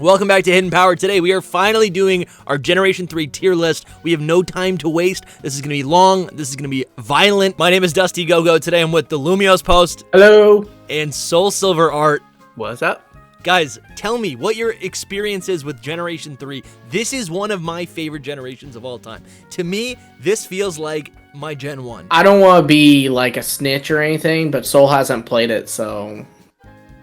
Welcome back to Hidden Power. Today we are finally doing our Generation 3 tier list. We have no time to waste. This is going to be long. This is going to be violent. My name is Dusty Go-Go. Today I'm with the Lumios Post. Hello. And Soul Silver Art. What's up? Guys, tell me what your experience is with Generation 3. This is one of my favorite generations of all time. To me, this feels like my Gen 1. I don't want to be like a snitch or anything, but Soul hasn't played it, so...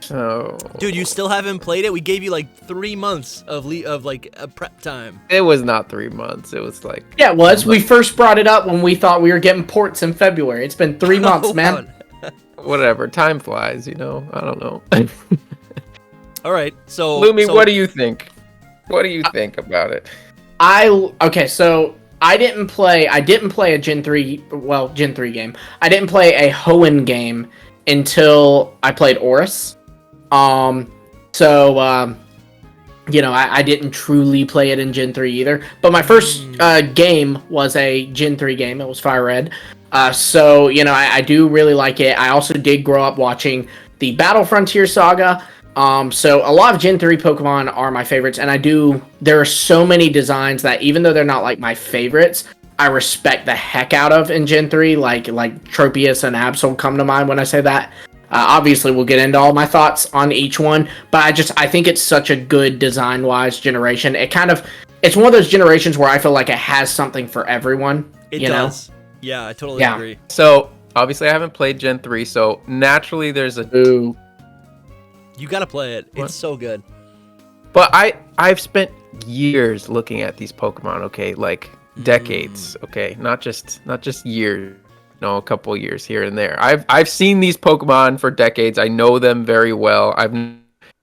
Dude, you still haven't played it? We gave you like 3 months of a prep time. It was not 3 months. It was like... Yeah, it was. We first brought it up when we thought we were getting ports in February. It's been 3 months, man. Whatever. Time flies, you know? I don't know. All right, so... Lumi, what do you think? What do you think about it? Okay, so I didn't play a Gen 3 game. I didn't play a Hoenn game until I played Oris. I didn't truly play it in Gen 3 either. But my first game was a Gen 3 game. It was Fire Red. I do really like it. I also did grow up watching the Battle Frontier saga. So a lot of Gen 3 Pokemon are my favorites. And there are so many designs that even though they're not like my favorites, I respect the heck out of in Gen 3. Like Tropius and Absol come to mind when I say that. Obviously, we'll get into all my thoughts on each one, but I think it's such a good design-wise generation. It's one of those generations where I feel like it has something for everyone. It does. Yeah, I totally agree. So, obviously, I haven't played Gen 3, so naturally there's a... Ooh. You gotta play it. It's so good. But I've spent years looking at these Pokemon, okay? Like, decades, okay? Not just years. A couple years here and there. I've seen these Pokemon for decades. I know them very well. I've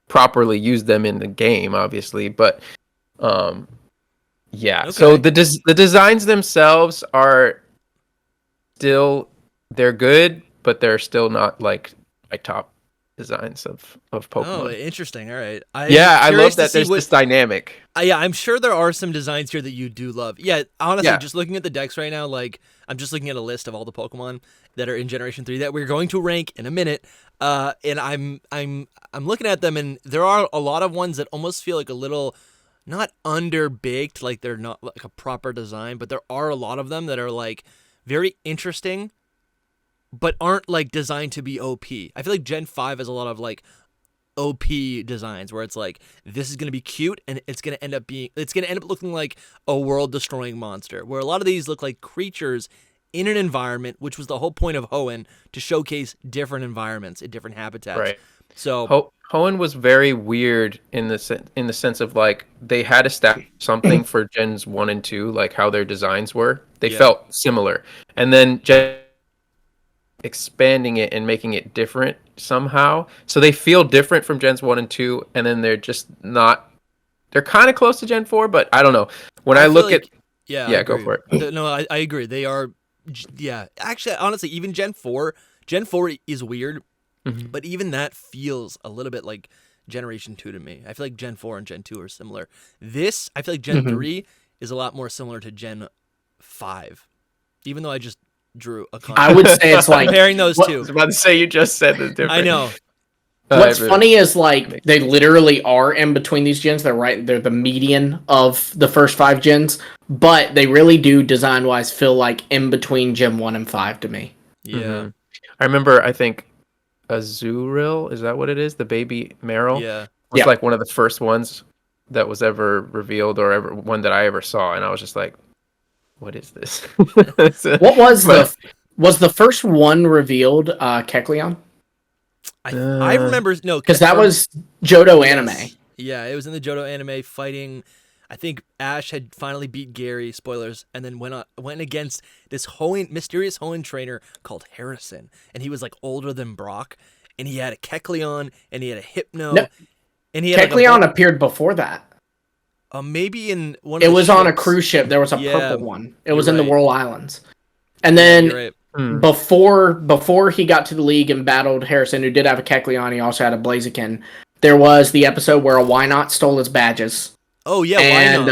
properly used them in the game, obviously, but yeah. Okay. So the designs themselves are they're good, but they're still not like my top designs of Pokemon. Oh, interesting. All right. I love that there's this dynamic. Yeah, I'm sure there are some designs here that you do love. Yeah, honestly, just looking at the decks right now, like I'm just looking at a list of all the Pokemon that are in Generation 3 that we're going to rank in a minute. And I'm looking at them, and there are a lot of ones that almost feel like a little not underbaked, like they're not like a proper design, but there are a lot of them that are like very interesting, but aren't like designed to be OP. I feel like Gen 5 has a lot of like OP designs where it's like this is going to be cute and it's going to end up looking like a world destroying monster, where a lot of these look like creatures in an environment, which was the whole point of Hoenn, to showcase different environments and different habitats. Right. So Hoenn was very weird in the sense of like they had established something for Gens 1 and 2, like how their designs were. They felt similar, and then expanding it and making it different somehow, so they feel different from Gens 1 and 2, and then they're just not. They're kind of close to Gen 4, but I don't know. When I look at go for it. No, I agree. They are. Yeah, actually, honestly, even Gen 4 is weird, but even that feels a little bit like Generation 2 to me. I feel like Gen 4 and Gen 2 are similar. This, I feel like Gen 3 is a lot more similar to Gen 5, even though I just drew a comment. I would say it's like comparing those two. I was about to say you just said the difference. I know. What's funny is like they literally are in between these gens. They're the median of the first 5 gens, but they really do design wise feel like in between Gen 1 and 5 to me. Yeah. I remember, I think Azurill, is that what it is? The baby Meryl? Yeah. Was like one of the first ones that was ever revealed, or ever one that I ever saw, and I was just like, what is this? What was the first one revealed Kecleon? I remember because that was Johto anime. Yeah, it was in the Johto anime fighting. I think Ash had finally beat Gary. Spoilers, and then went against this mysterious Hoenn trainer called Harrison, and he was like older than Brock, and he had a Kecleon, and he had a Hypno, and he had Kecleon appeared before that. Maybe in one. It was on a cruise ship. There was a purple one. It was in the Whirl Islands, and then. Before he got to the league and battled Harrison, who did have a Kecleon, he also had a Blaziken. There was the episode where a Wynot stole his badges. Oh yeah, and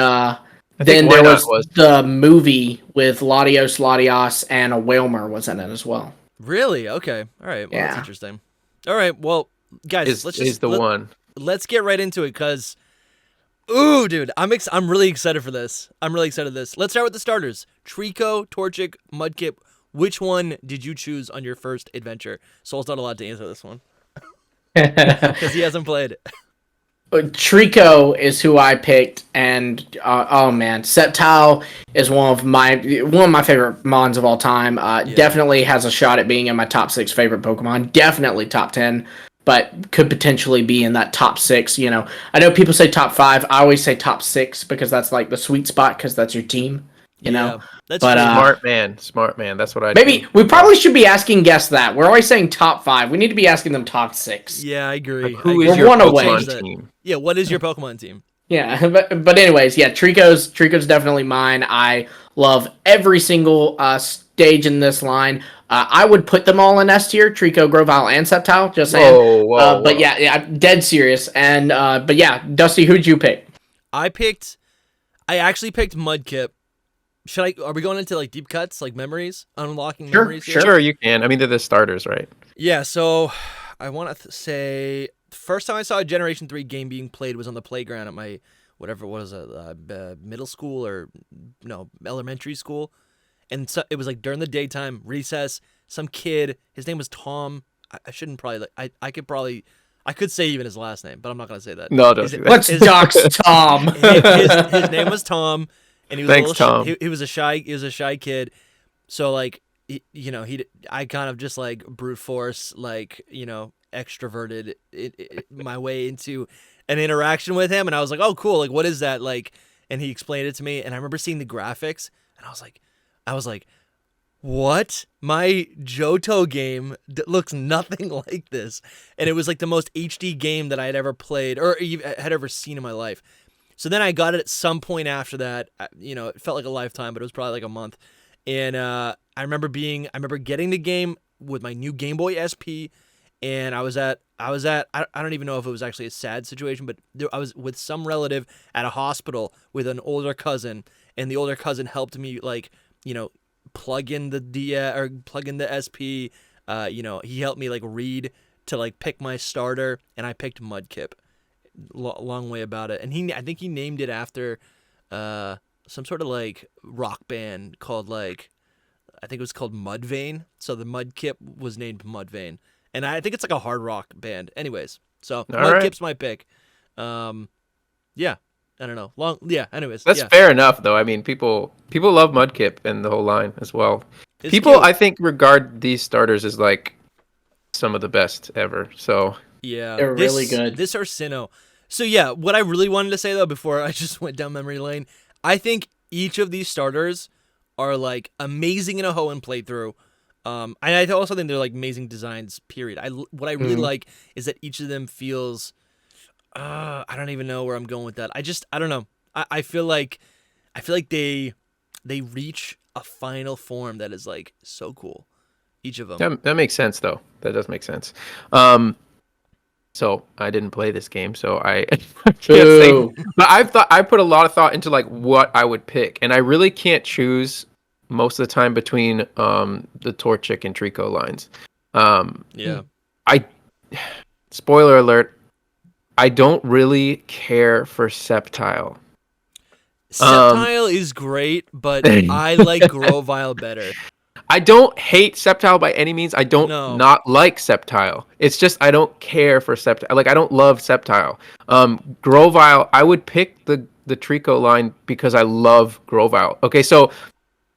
then there was the movie with Latios, Latias, and a Wailmer was in it as well. Really? Okay. All right. Well, that's interesting. All right. Well, guys, let's get right into it, because Ooh, dude, I'm really excited for this. Let's start with the starters. Trico, Torchic, Mudkip. Which one did you choose on your first adventure? Soul's not allowed to answer this one because he hasn't played. Trico is who I picked, and oh man, Sceptile is one of my favorite mons of all time. Definitely has a shot at being in my top 6 favorite Pokemon. Definitely top 10, but could potentially be in that top 6. You know, I know people say top 5. I always say top 6 because that's like the sweet spot because that's your team. You know, that's but smart man. That's what I maybe we probably should be asking guests that. We're always saying top 5. We need to be asking them top 6. Yeah, I agree. Like, who is your Pokemon team? Yeah, what is your Pokemon team? Yeah, but anyways, yeah, Trico's definitely mine. I love every single stage in this line. I would put them all in S tier: Trico, Grovyle, and Sceptile. Just saying. Whoa. But yeah, I'm dead serious. And but yeah, Dusty, who'd you pick? I actually picked Mudkip. Are we going into like deep cuts, like memories, unlocking memories? Sure, you can. I mean, they're the starters, right? Yeah. So I want to say first time I saw a Generation 3 game being played was on the playground at my whatever it was, middle school or no elementary school, and so it was like during the daytime recess. Some kid, his name was Tom. I shouldn't probably I could say even his last name, but I'm not gonna say that. No, don't do that. Let's dox Tom. His name was Tom. And he was Tom. He was a shy kid, so like I kind of just like brute force extroverted my way into an interaction with him, and I was like, oh cool, like what is that like? And he explained it to me, and I remember seeing the graphics, and I was like, what? My Johto game looks nothing like this, and it was like the most HD game that I had ever played or had ever seen in my life. So then I got it at some point after that. It felt like a lifetime, but it was probably like a month. And I remember getting the game with my new Game Boy SP, and I don't even know if it was actually a sad situation, but I was with some relative at a hospital with an older cousin, and the older cousin helped me plug in the SP. He helped me like read to like pick my starter, and I picked Mudkip. Long way about it, and I think he named it after some sort of like rock band called I think it was called Mudvayne. So the Mudkip was named Mudvayne, and I think it's like a hard rock band. Anyways, so Mudkip's my pick. Yeah, I don't know. Anyways, that's fair enough though. I mean, people love Mudkip and the whole line as well. People cute. I think regard these starters as like some of the best ever. So. Yeah, they're really good. This or Sinnoh. So yeah, what I really wanted to say though before I just went down memory lane, I think each of these starters are like amazing in a Hoenn playthrough. And I also think they're like amazing designs. Period. What I really like is that each of them feels. I don't even know where I'm going with that. I don't know. I feel like they reach a final form that is like so cool. Each of them. That makes sense though. That does make sense. So I didn't play this game, so I can't say. But I put a lot of thought into like what I would pick, and I really can't choose most of the time between the Torchic and Trico lines. Spoiler alert, I don't really care for Sceptile. Sceptile is great, but I like Grovyle better. I don't hate Sceptile by any means. I don't not like Sceptile. It's just I don't care for Sceptile. Like I don't love Sceptile. Grovyle, I would pick the Trico line because I love Grovyle. Okay, so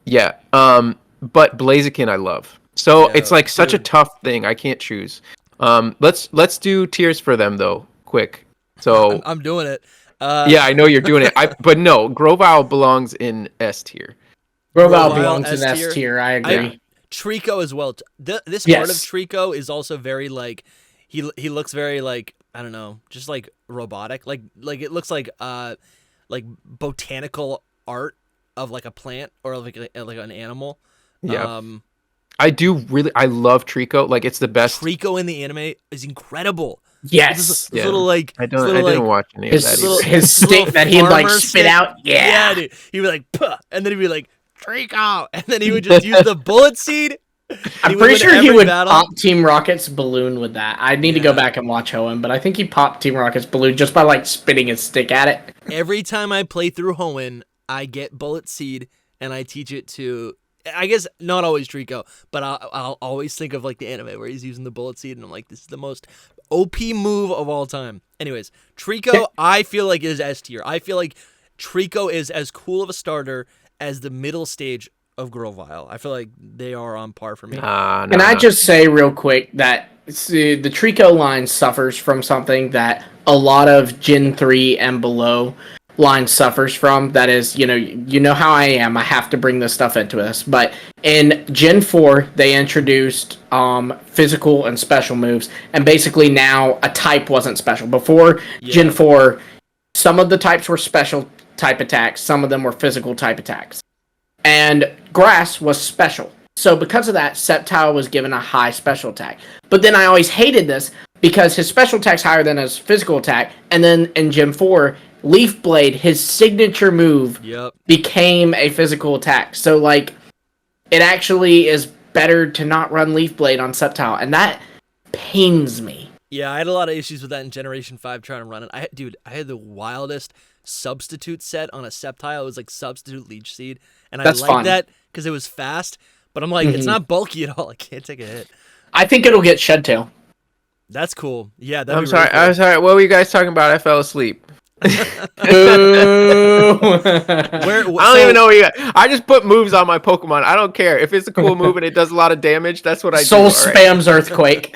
yeah. But Blaziken I love. So it's like such a tough thing. I can't choose. Let's do tiers for them though, quick. So I'm doing it. Yeah, I know you're doing it. But no, Grovyle belongs in S tier. Grovyle belongs in S tier. I agree. Trico as well. This part of Trico is also very like he looks very like I don't know, just like robotic. Like it looks like botanical art of like a plant or like an animal. Yeah. I love Trico. Like it's the best. Trico in the anime is incredible. Yes. Little like I didn't watch any of that. His stick that he'd like spit out. Yeah, dude. He'd be like, puh, and then he'd be like, Trico, and then he would just use the bullet seed. I'm pretty sure he would pop Team Rocket's balloon with that. I need to go back and watch Hoenn, but I think he popped Team Rocket's balloon just by like spitting his stick at it. every time I play through Hoenn, I get Bullet Seed and I teach it to, I guess not always Trico, but I'll always think of like the anime where he's using the Bullet Seed and I'm like, this is the most OP move of all time. Anyways, Trico, I feel like is S tier. I feel like Trico is as cool of a starter as the middle stage of Grovyle. I feel like they are on par for me. Can I just say real quick that the Trico line suffers from something that a lot of Gen 3 and below line suffers from. That is, you know how I am. I have to bring this stuff into this. But in Gen 4, they introduced physical and special moves. And basically now a type wasn't special. Before Gen 4, some of the types were special type attacks. Some of them were physical type attacks. And Grass was special. So because of that, Sceptile was given a high special attack. But then I always hated this because his special attack's higher than his physical attack. And then in Gen 4, Leaf Blade, his signature move, became a physical attack. So, like, it actually is better to not run Leaf Blade on Sceptile. And that pains me. Yeah, I had a lot of issues with that in Generation 5 trying to run it. I had the wildest substitute set on a Sceptile. It was like Substitute Leech Seed. And I liked that because it was fast. But I'm like, it's not bulky at all. I can't take a hit. I think it'll get Shed Tail. That's cool. Yeah, I'm sorry. I'm sorry. What were you guys talking about? I fell asleep. I don't even know what you got. I just put moves on my Pokemon. I don't care if it's a cool move and it does a lot of damage. That's what I do. Soul spams Earthquake.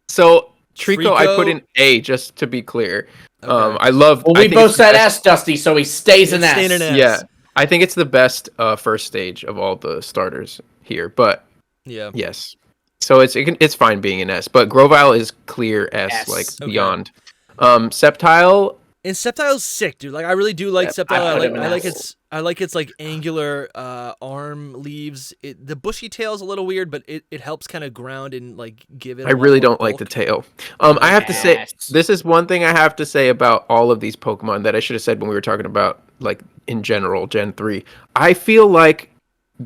So Trico, I put in A just to be clear. Okay. I love. Well, we both said S, Dusty, so he stays in S. Yeah, I think it's the best first stage of all the starters here. But yes, so it's fine being an S. But Grovyle is clear S, like beyond. Sceptile. And Sceptile's sick, dude. Like I really do like Sceptile. I like its like angular arm leaves. The bushy tail is a little weird, but it helps kind of ground and like give it. I really don't like the tail. I have to say this is one thing I have to say about all of these Pokemon that I should have said when we were talking about like in general Gen 3. I feel like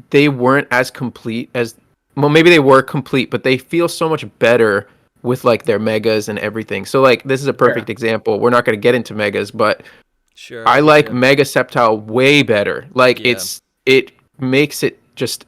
they weren't as complete as maybe they were complete, but they feel so much better with like their megas and everything. So like this is a perfect example. We're not going to get into megas, but I like Mega Sceptile way better. Like it makes it just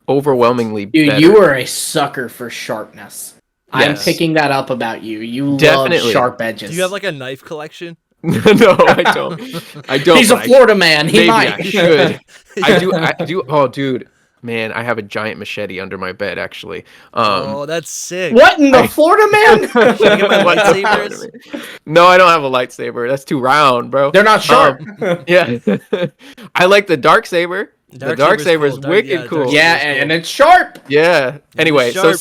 overwhelmingly better. You are a sucker for sharpness. Yes. I'm picking that up about you. You love sharp edges. Do you have like a knife collection? No, I don't. He's a Florida man. He might. I should. I do. Oh, dude. Man, I have a giant machete under my bed, actually. Oh, that's sick. What in the Florida man? Should I get my lightsabers? No, I don't have a lightsaber. That's too round, bro. They're not sharp. Yeah. I like the dark saber. The dark saber is wicked cool. Yeah, and it's sharp. Yeah. Anyway, so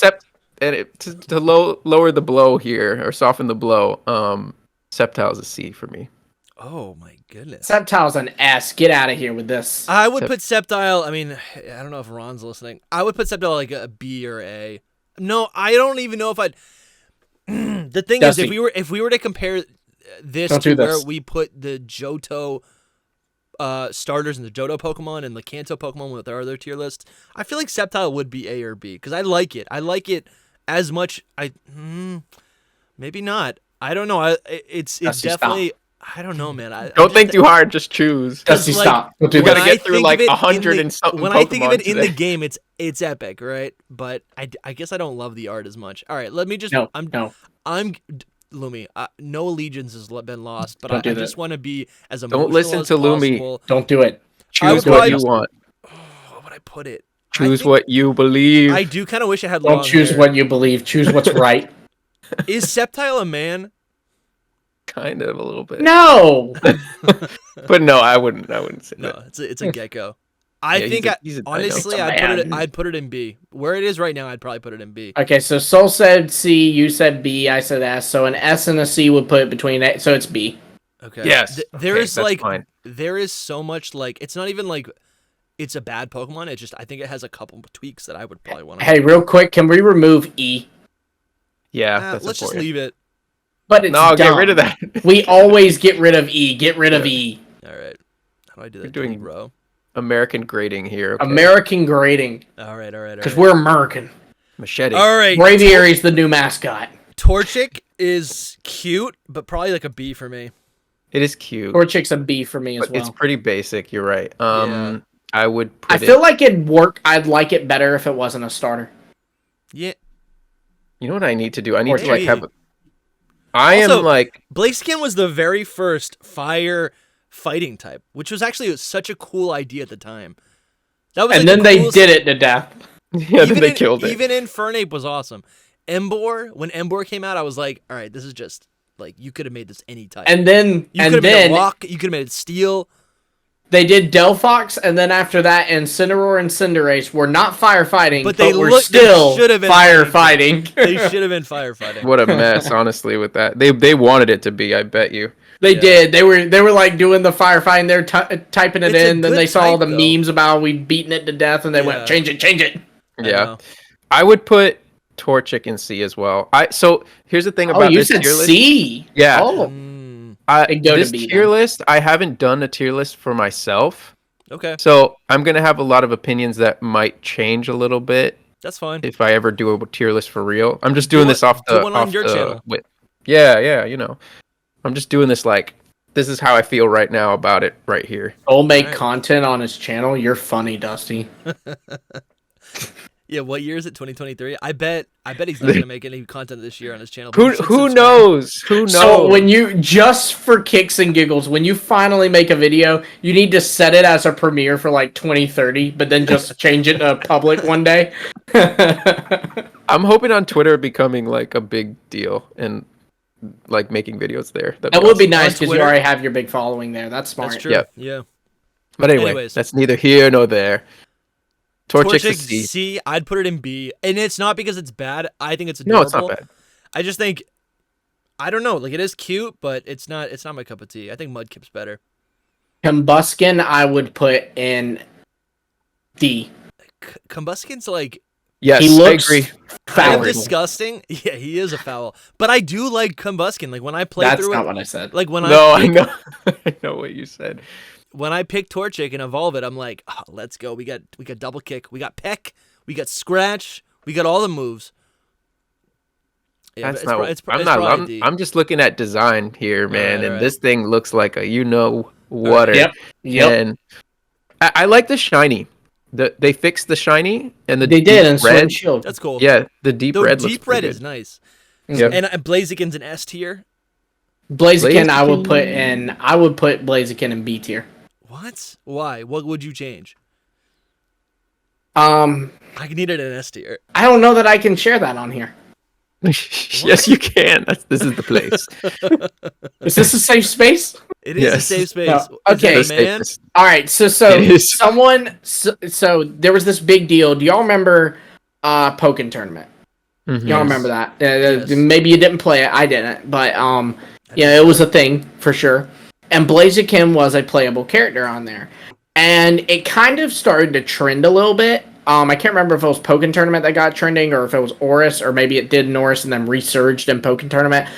to lower the blow here, or soften the blow, Sceptile is a C for me. Oh my goodness. Sceptile's an S. Get out of here with this. I would put Sceptile, I mean, I don't know if Ron's listening. I would put Sceptile like a B or A. No, I don't even know if I'd the thing is if we were to compare this to where we put the Johto starters and the Johto Pokemon and the Kanto Pokemon with our other tier lists, I feel like Sceptile would be A or B because I like it. I like it as much. Maybe not. I don't know. It's definitely. I don't know, man. Don't think too hard. Just choose. Stop. You gotta get through like 100 and something. When I think of it in the game, it's epic, right? But I guess I don't love the art as much. All right, let me just. I'm Lumi. No allegiance has been lost, but I just want to be as emotional. Don't listen to Lumi. Don't do it. Choose what you want. Where would I put it? Choose what you believe. I do kind of wish I had. Don't choose what you believe. Choose what's right. Is Sceptile a man? Kind of a little bit. No. But no, I wouldn't say no, that. It's a gecko. Honestly, I'd put it in B. Where it is right now, I'd probably put it in B. Okay, so Soul said C, you said B, I said S. So an S and a C would put it between A, so it's B. Okay. Yes. There is so much like it's not even like it's a bad Pokemon. It's just I think it has a couple tweaks that I would probably want to. Hey, real quick, can we remove E? Yeah, let's just leave it. But it's dumb. Get rid of that. We always get rid of E. Get rid of E. All right. How do I do that? You're doing bro. American grading here. Okay. American grading. All right. Because we're American. Machete. All right. Braviary's the new mascot. Torchic is cute, but probably like a B for me. It is cute. Torchic's a B for me as but well. it's pretty basic. You're right. Yeah. I would. I feel like it'd work. I'd like it better if it wasn't a starter. Yeah. You know what I need to do? I need to Maybe. have. I Also, am like. Blaziken was the very first fire fighting type, which was actually such a cool idea at the time. That was And like then they did it to death. Yeah, then they killed it. Even Infernape was awesome. Emboar, when Emboar came out, I was like, all right, this is just like you could have made this any type. And then you could have made it rock. You could have made it steel. They did Delphox, and then after that, Incineroar and Cinderace were not firefighting, but were still firefighting. They should have been firefighting. What a mess, honestly, with that. They wanted it to be, I bet you. They did. They were like doing the firefighting. They're typing it in. Then they saw all the memes about we'd beaten it to death, and they went, change it. Yeah. I would put Torchic in C as well. So here's the thing about this tier list. C? Yeah. Oh. This tier list, I haven't done a tier list for myself. Okay. So I'm going to have a lot of opinions that might change a little bit. That's fine. If I ever do a tier list for real. I'm just doing this off the... on your channel. Yeah, you know. I'm just doing this like, this is how I feel right now about it right here. He'll make content on his channel. You're funny, Dusty. Yeah, what year is it? 2023. I bet he's not gonna make any content this year on his channel. Who knows? Who knows? So when you, just for kicks and giggles, when you finally make a video, you need to set it as a premiere for like 2030, but then just change it to public one day. I'm hoping on Twitter becoming like a big deal and like making videos there. That would be nice because you already have your big following there. That's smart. That's true. Yep. Yeah. But anyways, that's neither here nor there. Torchic C. I'd put it in B, and it's not because it's bad. I think it's adorable. No, it's not bad. I just think, I don't know, like it is cute, but it's not my cup of tea. I think Mudkip's better. Combuskin, I would put in D. Combuskin's like, yes, he looks I agree. Kind of disgusting. Yeah, he is a foul. But I do like Combuskin. Like when I play through it. That's not what I said. Like when I know. I know what you said. When I pick Torchic and evolve it, I'm like, oh, let's go. We got double kick. We got peck. We got scratch. We got all the moves. Yeah, that's not. I'm just looking at design here, man, and this thing looks like a what. Yep. And I like the shiny. They fixed the shiny and they did and red shield. That's cool. Yeah, the deep red. Deep red is nice. Yeah. And Blaziken's an S tier. Blaziken, I would put Blaziken in B tier. What? Why? What would you change? I need it in S tier. I don't know that I can share that on here. Yes, you can. This is the place. Is this a safe space? It is a safe space. No. Okay, man. All right. So there was this big deal. Do y'all remember Pokken tournament? Mm-hmm. Y'all remember that? Yes. Maybe you didn't play it. I didn't, but it was a thing for sure. And Blaziken was a playable character on there, and it kind of started to trend a little bit. I can't remember if it was Pokken Tournament that got trending, or if it was Oris, or maybe it did in Oris and then resurged in Pokken Tournament.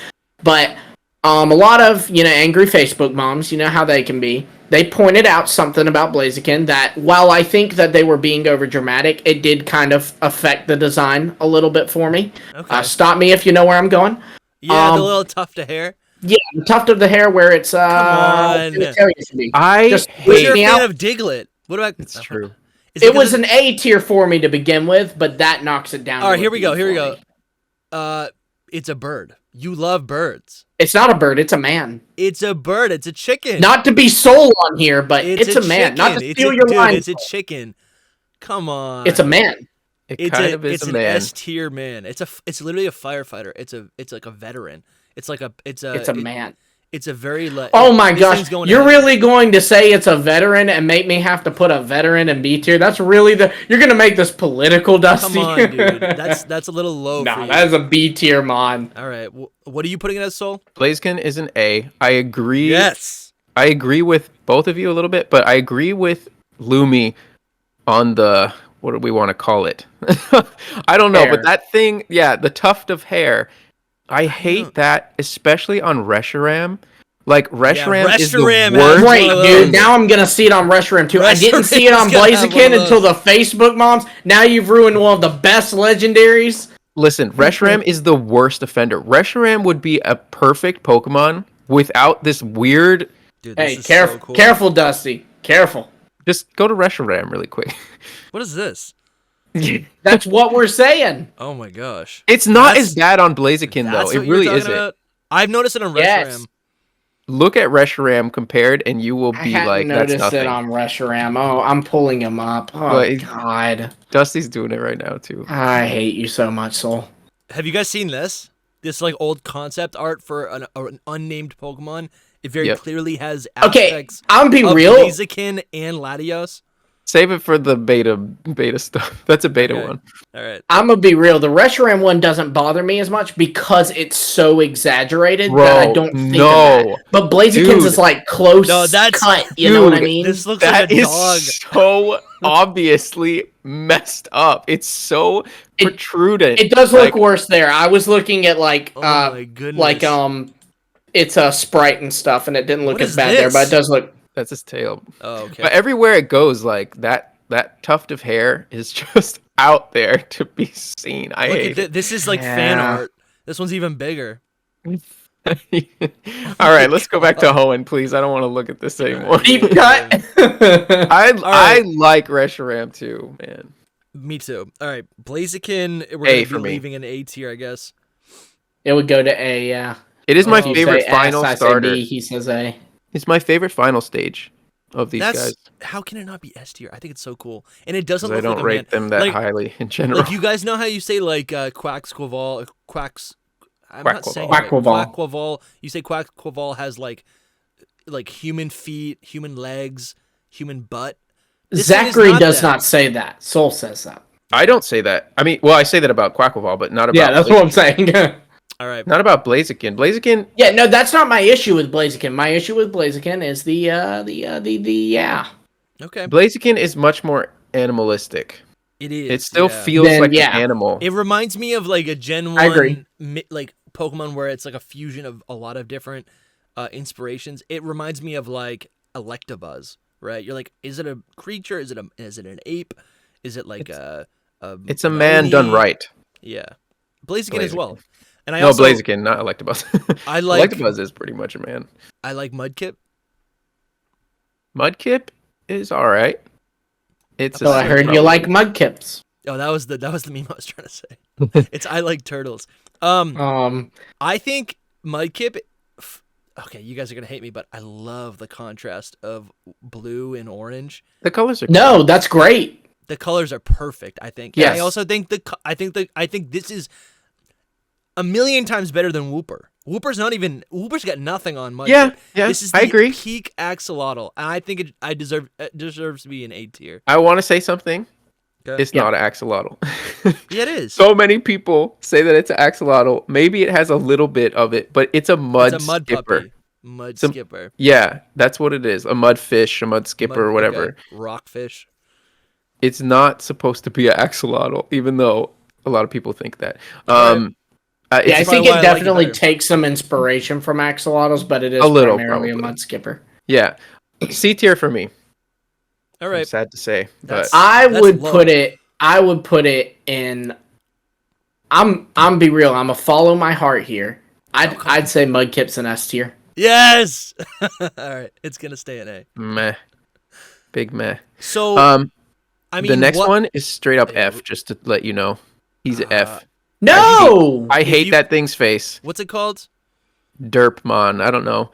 But a lot of angry Facebook moms, you know how they can be. They pointed out something about Blaziken that, while I think that they were being over dramatic, it did kind of affect the design a little bit for me. Okay. Stop me if you know where I'm going. Yeah, the little tuft of hair. Yeah, the tuft of the hair where it's Come on. What's your fan of Diglett? What about? It's true. It was an A tier for me to begin with, but that knocks it down. All right, here we go. It's a bird. You love birds. It's not a bird. It's a man. It's a bird. It's a chicken. Not to be soul on here, but it's a man. Not to steal your line. It's a chicken. Come on. It's a man. It's an S tier man. It's literally a firefighter. It's like a veteran. It's a man. It's a very oh my gosh! You're really going to say it's a veteran and make me have to put a veteran in B tier? That's really you're gonna make this political, Dusty. Come on, dude. That's a little low. Nah, that is a B tier mon. All right, what are you putting it as, Soul? Blaziken is an A. I agree. Yes, I agree with both of you a little bit, but I agree with Lumi on the, what do we want to call it? I don't know, but that thing, the tuft of hair. I hate that, especially on Reshiram. Like, Reshiram is the worst. Great, dude. Now I'm going to see it on Reshiram, too. I didn't see it on Blaziken until the Facebook moms. Now you've ruined one of the best legendaries. Listen, Reshiram is the worst offender. Reshiram would be a perfect Pokemon without this weird. Dude, Hey, this is careful, so cool. careful, Dusty, careful. Just go to Reshiram really quick. What is this? That's what we're saying. Oh my gosh. It's not as bad on Blaziken though. That's It what you were really talking isn't. about? I've noticed it on Yes. Reshiram. Look at Reshiram compared, and you will I be hadn't like, "That's noticed nothing." it on Reshiram. Oh, I'm pulling him up. Oh But God, Dusty's doing it right now too. I hate you so much, Soul. Have you guys seen this? This like old concept art for an unnamed Pokemon. It very clearly has Okay, aspects I'm be of real. Blaziken and Latios. Save it for the beta stuff. That's a beta Okay. one. All right. I'm gonna be real. The Reshiram one doesn't bother me as much because it's so exaggerated Bro, that I don't think of no. that. But Blaziken's is like close No, that's- cut. You know what I Dude, mean? This looks That like a is dog. so obviously messed up. It's so protrudent. It does look Like, worse there. I was looking at like Oh my goodness. like it's a sprite and stuff, and it didn't look What as is bad there, but this? it does look. that's his tail. Oh, okay. But everywhere it goes, like that tuft of hair is just out there to be seen. I Look hate at this is like fan Yeah. art. This one's even bigger. it. All right, let's go back to Hoenn, please. I don't want to look at this anymore. Deep cut. I right. like Reshiram too, man. Me too. All right, Blaziken. We're A gonna for be me. leaving an A tier, I guess. It would go to A. Yeah. It is my Oh, You favorite say final S, I say starter. B, he says A. It's my favorite final stage of these guys. How can it not be S tier? I think it's so cool, and it doesn't 'Cause I look don't like a rate man. them that like, highly in general. Like you guys know how you say like Quaxquaval, Quacks. I'm not saying it right. Quackquaval. Quackquaval. You say Quackquaval has like human feet, human legs, human butt. This thing is Zachary not does that. not say that. Soul says that. I don't say that. I mean, well, I say that about Quackquaval, but not about. Yeah, that's what I'm saying. All right. Not about Blaziken. Blaziken. Yeah, no, that's not my issue with Blaziken. My issue with Blaziken is the Okay. Blaziken is much more animalistic. It is. It still yeah. feels Then, like yeah. an animal. It reminds me of like a Gen 1 I agree. like Pokemon where it's like a fusion of a lot of different inspirations. It reminds me of like Electabuzz, right? You're like, is it a creature? Is it an ape? Is it like It's a man done Oni? right. Yeah. Blaziken as well. And I No, also Blaziken, not Electabuzz. I like Electabuzz is pretty much a man. I like Mudkip. Mudkip is all right. It's So I heard you like Mudkips. Oh, that was the meme I was trying to say. It's I like turtles. I think Mudkip. Okay, you guys are gonna hate me, but I love the contrast of blue and orange. the colors are No, that's great. The colors are perfect. I think. Yes. And I also think I think this is a million times better than Wooper. Wooper's got nothing on Mudkip. Yeah, This is I the agree. peak axolotl, and I think it deserves to be an A tier. I want to say something. Okay. It's not an axolotl. Yeah, it is. So many people say that it's an axolotl. Maybe it has a little bit of it, but it's a mud It's a mud skipper. puppy. Mud skipper. Yeah, that's what it is. A mud fish, a mud skipper, or whatever. Okay. Rockfish. It's not supposed to be an axolotl, even though a lot of people think that. Alright. It's Yeah, I probably think why I it like it definitely better. takes some inspiration from axolotls, but it is A little, primarily a probably. mud skipper. yeah, C tier for me. All I'm right. sad to say, but That's- I would low. put it in. I'm be real. I'm a follow my heart here. I'd say Mudkip's an S tier. Yes. All right. It's gonna stay an A. meh, big meh. So I mean, The next what- one is straight up Yeah, F. Just to let you know, he's an F. No, I hate you- that thing's face. What's it called? Derpmon. I don't know.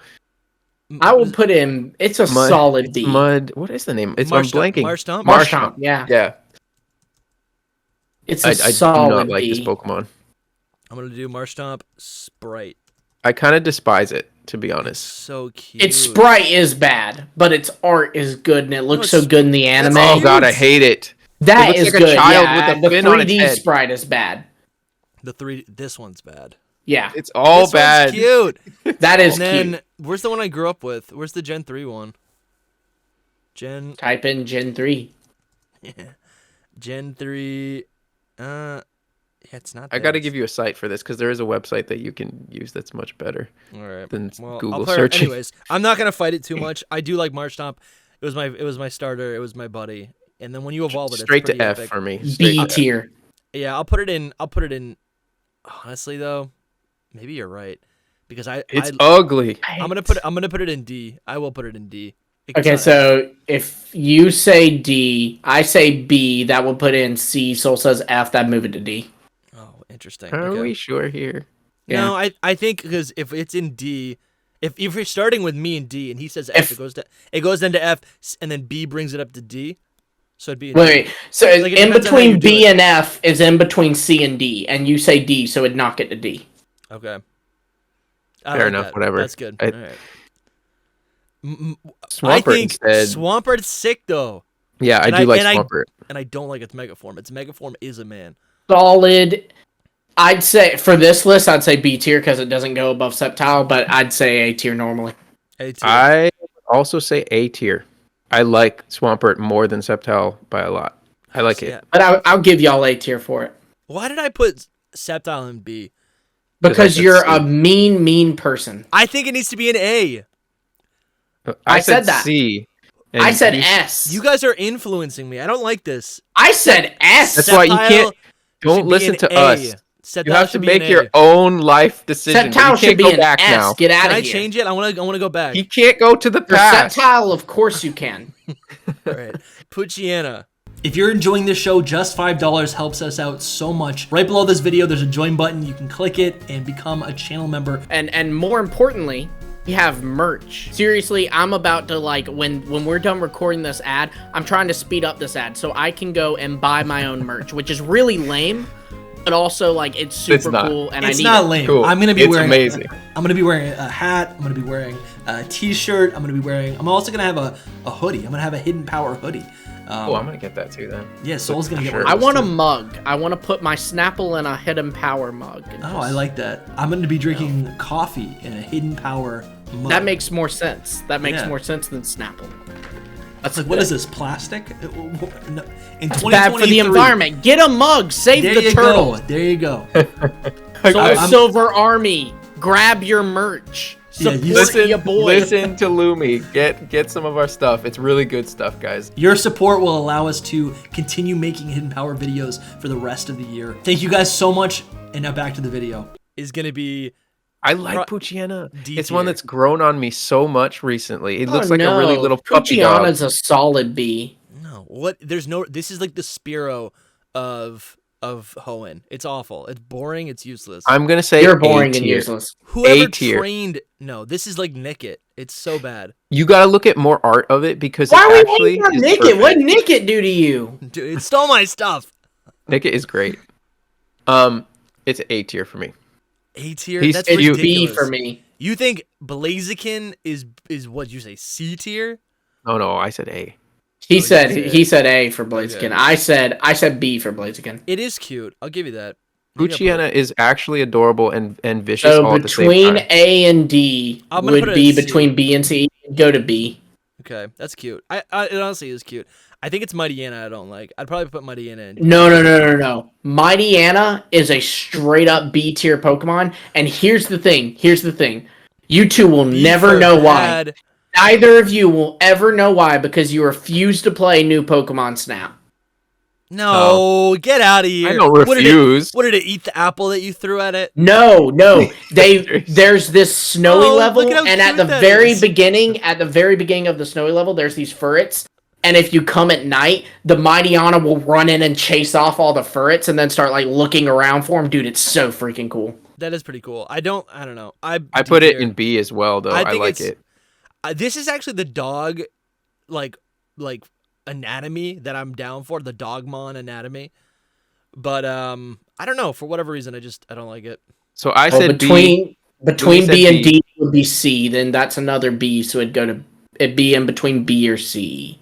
I would put him. It's a solid D. Mud. What is the name? It's I'm blanking. Marshtomp. Marshtomp, yeah. Yeah. It's a I do solid not like D. this Pokemon. I'm gonna do Marshtomp Sprite. I kind of despise it, to be It's honest. so cute. Its sprite is bad, but its art is good, and it looks so it's- good in the anime. Oh god, I hate it. That It looks is like a good. child Yeah, with a the fin on its 3D head. sprite is bad. This one's bad. Yeah, It's all This one's bad. cute. that is And then cute. where's the one I grew up with? Where's the Gen 3 one? Type in Gen 3. Gen 3. Yeah, it's not. I got to give you a site for this because there is a website that you can use that's much better All right. than Well, Google I'll play searching. Anyways, I'm not gonna fight it too much. I do like Marshtomp. It was my starter. It was my buddy. And then when you evolve it, Straight it's pretty to F epic. for me. B Straight to F. tier. Yeah, I'll put it in. Honestly though, maybe you're right. because It's ugly. I'm gonna put it in D. I will put it in D. Okay, so if you say D, I say B, that will put in C. Soul says F, that move it to D. Oh, interesting. Are we sure here? No, I think because if it's in D, if you're starting with me in D and he says F, it goes into F, and then B brings it up to D. So it'd be wait. So like in between B and F is in between C and D, and you say D, so it'd knock it to D. Okay. Fair enough. Whatever. That's good. All right. Swampert I think instead. Swampert's sick though. Yeah, I do like Swampert. And I don't like its Mega Form. Its Mega Form is a man. Solid. I'd say for this list, I'd say B tier because it doesn't go above Sceptile, but I'd say A tier normally. A tier. I also say A tier. I like Swampert more than Sceptile by a lot. I like it. But I'll give y'all A tier for it. Why did I put Sceptile in B? Because you're a mean person. I think it needs to be an A. I said that. C. I said S. You guys are influencing me. I don't like this. I said S. That's why you can't. Don't listen to us. Sceptile you have to make your own life decision. Sceptile should be an S. Now. Get out Can of I here. change it? I want to go back. You can't go to the past. For Sceptile, of course you can. All right. Poochyena. If you're enjoying this show, just $5 helps us out so much. Right below this video, there's a join button. You can click it and become a channel member. And more importantly, we have merch. Seriously, I'm about to when we're done recording this ad, I'm trying to speed up this ad so I can go and buy my own merch, which is really lame, but also it's super cool and it's I need not it. lame. Cool. I'm gonna be wearing amazing. I'm gonna be wearing a hat. I'm gonna be wearing a t-shirt. I'm also gonna have a hoodie. I'm gonna have a Hidden Power hoodie. I'm gonna get that too then. Yeah, Soul's gonna get sure. one. I want a mug. I want to put my Snapple in a Hidden Power mug. I like that. I'm gonna be drinking coffee in a Hidden Power mug. That makes more sense. That makes more sense than Snapple. That's like, what is this, plastic? In It's bad for the environment. Get a mug. Save the turtle. There you go. Soul Silver Army. Grab your merch. Support your boy. Listen to Lumi. Get some of our stuff. It's really good stuff, guys. Your support will allow us to continue making Hidden Power videos for the rest of the year. Thank you guys so much. And now back to the video. Is gonna be. I like Poochyena. It's one that's grown on me so much recently. It looks like a really little puppy dog. Poochyena's a solid B. No, what? There's no. This is like the Spearow of Hoenn. It's awful. It's boring. It's useless. I'm gonna say you're boring and useless. Whoever trained. No, this is like Nickit. It's so bad. You gotta look at more art of it because why it are actually we hating on Nickit? What did Nickit do to you? Dude, it stole my stuff. Nickit is great. It's A tier for me. A tier. That's ridiculous. B for me. You think Blaziken is what you say C tier? No, I said A. He said A for Blaziken. Okay. I said B for Blaziken. It is cute. I'll give you that. Poochyena is actually adorable and vicious so all at the same time. Between A and D would be between B and C. Go to B. Okay, that's cute. It honestly is cute. I think it's Mightyena I don't like. I'd probably put Mightyena in. No. Mightyena is a straight up B tier Pokemon. And here's the thing. You two will never know why. Neither of you will ever know why because you refuse to play new Pokemon Snap. No, get out of here. I don't refuse. What did it eat the apple that you threw at it? No. There's this snowy level, and at the very beginning of the snowy level, there's these ferrets. And if you come at night, the Mightyena will run in and chase off all the ferrets and then start looking around for them. Dude, it's so freaking cool. That is pretty cool. I don't know. I put it in B as well, though. I like it. This is actually the dog, like anatomy that I'm down for, the Dogmon anatomy. But I don't know, for whatever reason I don't like it. So I said between B and D would be C, then that's another B, so it'd be in between B or C.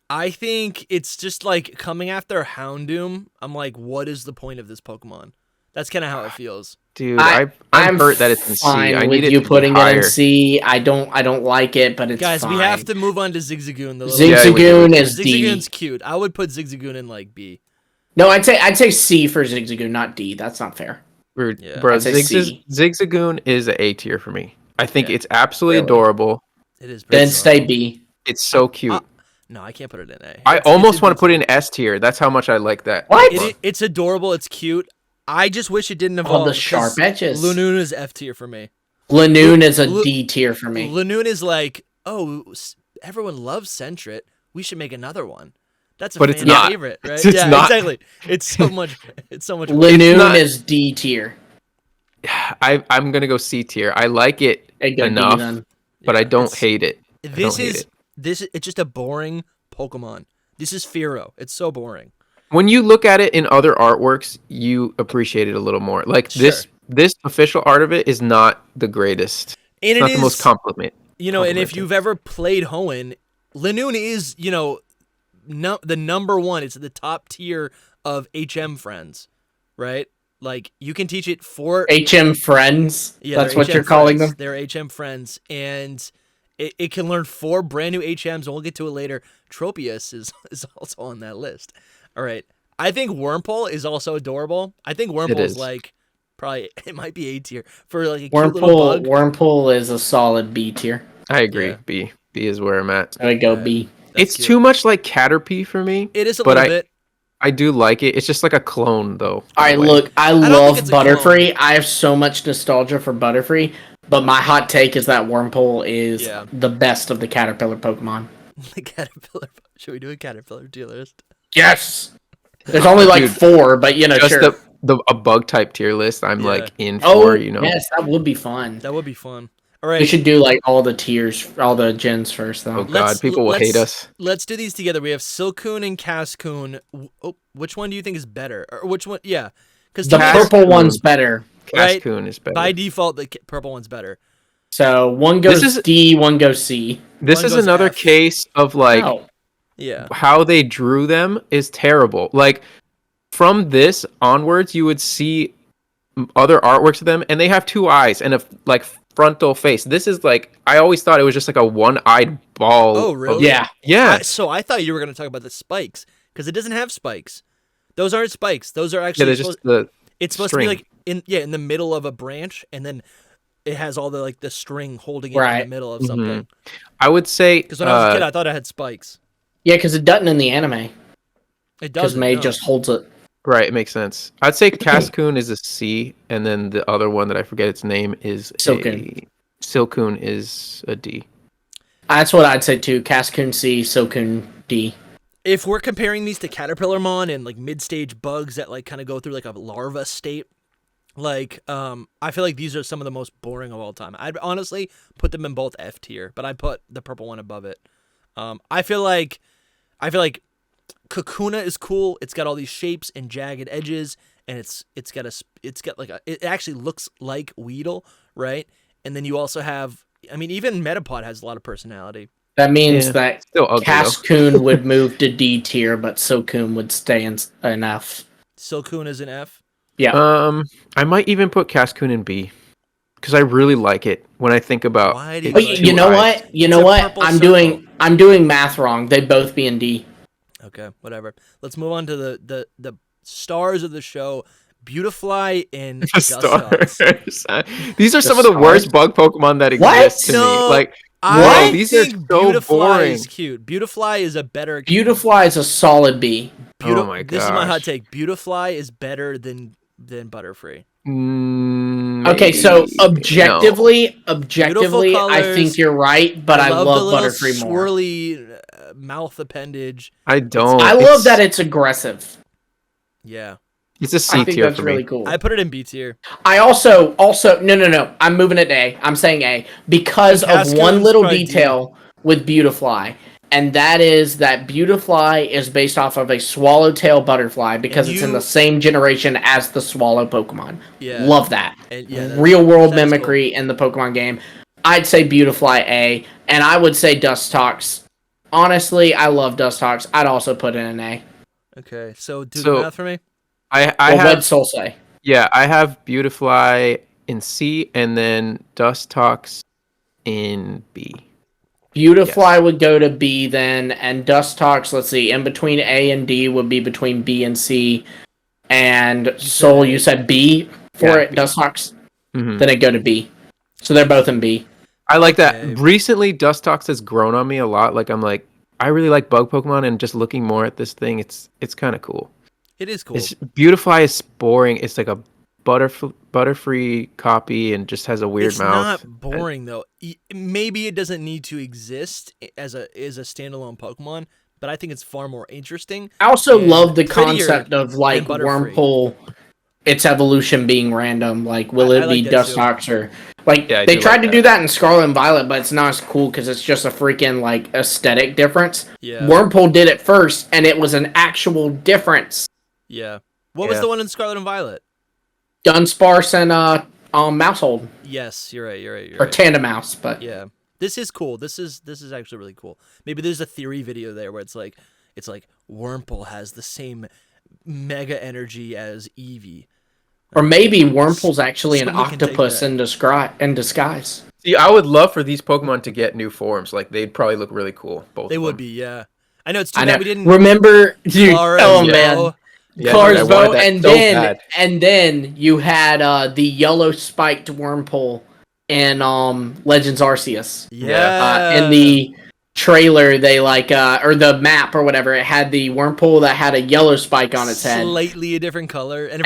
I think it's just like coming after Houndoom. I'm like, what is the point of this Pokemon? That's kind of how it feels. Dude, I'm hurt that it's in C. I need you putting it in C. I don't like it, but it's guys. Fine. We have to move on to Zigzagoon. Zigzagoon is D. Zigzagoon's cute. I would put Zigzagoon in B. No, I'd say C for Zigzagoon, not D. That's not fair. Bro, Zigzagoon is an A tier for me. I think it's absolutely adorable. It is. Then stay B. It's so cute. No, I can't put it in A. I almost want to put it in S tier. That's how much I like that. What? It's adorable. It's cute. I just wish it didn't All evolve. the sharp edges. Lanoon is F tier for me. Lanoon is a D tier for me. Lanoon is like, oh, everyone loves Sentret. We should make another one. That's a But fan it's not. favorite, right? It's not. Exactly. It's so much. Lanoon is D tier. I'm gonna go C tier. I like it enough, but I don't hate it. It's just a boring Pokemon. This is Fearow. It's so boring. When you look at it in other artworks, you appreciate it a little more. Like this official art of it is not the greatest. And it's not the most compliment. And if you've ever played Hoenn, Lanoon is, the number one. It's the top tier of HM friends, right? Like, you can teach it for HM friends. Yeah, that's what you're calling them. They're HM friends, and it can learn 4 brand new HMs, and we'll get to it later. Tropius is also on that list. All right, I think Wurmple is also adorable. I think Wurmple is like probably it might be A tier for like a cute little bug. Wurmple is a solid B tier. I agree. Yeah. B is where I'm at. I would go B. It's too much like Caterpie for me. It is a little bit. I do like it. It's just like a clone, though. All right, look, I love Butterfree. I have so much nostalgia for Butterfree, but my hot take is that Wurmple is the best of the Caterpillar Pokemon. The Caterpillar. Should we do a Caterpillar tier list? Yes. There's only like 4, but just sure. A bug type tier list. I'm like in for. Yes, that would be fun. That would be fun. All right. We should do like all the tiers, all the gens first, though. Oh God, people will hate us. Let's do these together. We have Silcoon and Cascoon. Oh, which one do you think is better? Or which one? Yeah, because the purple one's better. Cascoon is better by default. The purple one's better. So one goes D, one goes C. This is another case of like, how they drew them is terrible. Like from this onwards, you would see other artworks of them, and they have 2 eyes and a like frontal face. This is like, I always thought it was just like a one-eyed ball. Oh, really? Yeah. So I thought you were going to talk about the spikes, because it doesn't have spikes. Those aren't spikes. Those are actually it's supposed to be like in the middle of a branch, and then it has all the string holding it in the middle of something. I would say because when I was a kid, I thought it had spikes. Yeah, because it doesn't in the anime. It doesn't. Because May just holds it. Right, it makes sense. I'd say Cascoon is a C, and then the other one that I forget its name is Silcoon. Silcoon is a D. That's what I'd say too. Cascoon C, Silcoon D. If we're comparing these to Caterpillarmon and like mid-stage bugs that like kind of go through like a larva state, like I feel like these are some of the most boring of all time. I'd honestly put them in both F tier, but I put the purple one above it. I feel like Kakuna is cool. It's got all these shapes and jagged edges, and it actually looks like Weedle, right? And then you also have, I mean, even Metapod has a lot of personality. That means that Cascoon would move to D tier, but Silcoon would stay in F. Silcoon is an F? Yeah. I might even put Cascoon in B, because I really like it when I think about it. You know what? I'm doing math wrong. They'd both be in D. Okay, whatever. Let's move on to the stars of the show, Beautifly and Dustox. These are some of the worst bug Pokemon that exist to me. Like, I these are so Beautifly boring. is cute. Beautifly is a better. Beautifly is a solid B. Oh my gosh. This is my hot take. Beautifly is better than Butterfree. Okay, so objectively, colors, I think you're right, but I love Butterfree more. Swirly mouth appendage. I don't. I love that it's aggressive. Yeah. It's a C tier for me. I think that's really cool. I put it in B tier. I also no. I'm moving it to A. I'm saying A because of one little detail with Beautifly, and that is that Beautifly is based off of a swallowtail butterfly because it's in the same generation as the swallow Pokemon. Yeah. Love that. Real world mimicry in the Pokemon game. I'd say Beautifly A, and I would say Dustox. Honestly, I love Dustox. I'd also put it in an A. Okay, so do the math for me. I have. What'd Soul say? Yeah, I have Beautifly in C, and then Dustox in B. Beautifly would go to B then, and Dustox, let's see, in between A and D would be between B and C, and Soul, you said B for it, B. Dustox? Mm-hmm. Then it'd go to B. So they're both in B. I like that. Okay. Recently, Dustox has grown on me a lot. Like, I'm like, I really like bug Pokemon, and just looking more at this thing, it's kind of cool. It is cool. It's Beautifly is boring. It's like a butterfree copy and just has a weird mouth. It's not boring though. Maybe it doesn't need to exist as a standalone Pokemon, but I think it's far more interesting. I also love the concept of like Wurmple, its evolution being random. Like, will it be Dustox or like they tried to do that in Scarlet and Violet, but it's not as cool because it's just a freaking like aesthetic difference. Yeah. Wurmple did it first, and it was an actual difference. Yeah. What was the one in Scarlet and Violet? Dunsparce and Mousehold. Yes, you're right. Or Tandemaus, but yeah, this is cool. This is actually really cool. Maybe there's a theory video there where it's like Wurmple has the same mega energy as Eevee. Or maybe Wurmple's actually an octopus in disguise. See, I would love for these Pokemon to get new forms. Like, they'd probably look really cool. Both. They would be, yeah. I know it's too bad we didn't remember. Man. Yeah, Carsbo, and then you had the yellow spiked Wurmple in Legends Arceus. Yeah. In the trailer, they or the map or whatever, it had the Wurmple that had a yellow spike on its head, slightly a different color, and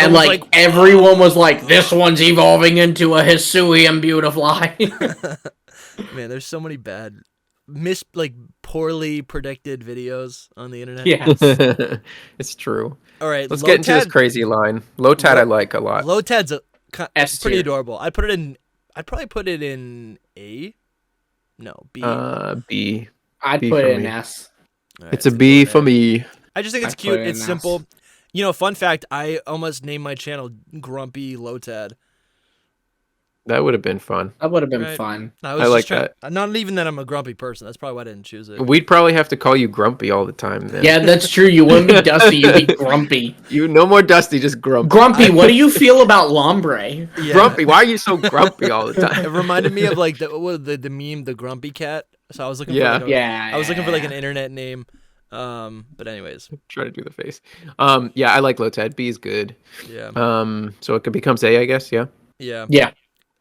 everyone was like, "This one's evolving into a Hisuian Beautifly." Man, there's so many bad, poorly predicted videos on the internet. Yeah, it's true. All right, let's get into this crazy line. Lotad I like a lot. Lotad's pretty adorable. I'd probably put it in A. No, B. B. I'd put it in S. Right, it's a B for me. I just think it's cute. It's simple. You know, fun fact, I almost named my channel Grumpy Lotad. That would have been fun. That would have been fun. I like that. Not even that I'm a grumpy person. That's probably why I didn't choose it. We'd probably have to call you Grumpy all the time then. Yeah, that's true. You wouldn't be Dusty. You'd be Grumpy. No more Dusty, just Grumpy. Grumpy, what do you feel about Lombre? Yeah. Grumpy, why are you so grumpy all the time? It reminded me of the meme, the Grumpy Cat. So I was looking for I was looking for an internet name. But anyways, try to do the face. Yeah, I like Lotad. B is good. Yeah. So it becomes A, I guess. Yeah. Yeah. Yeah.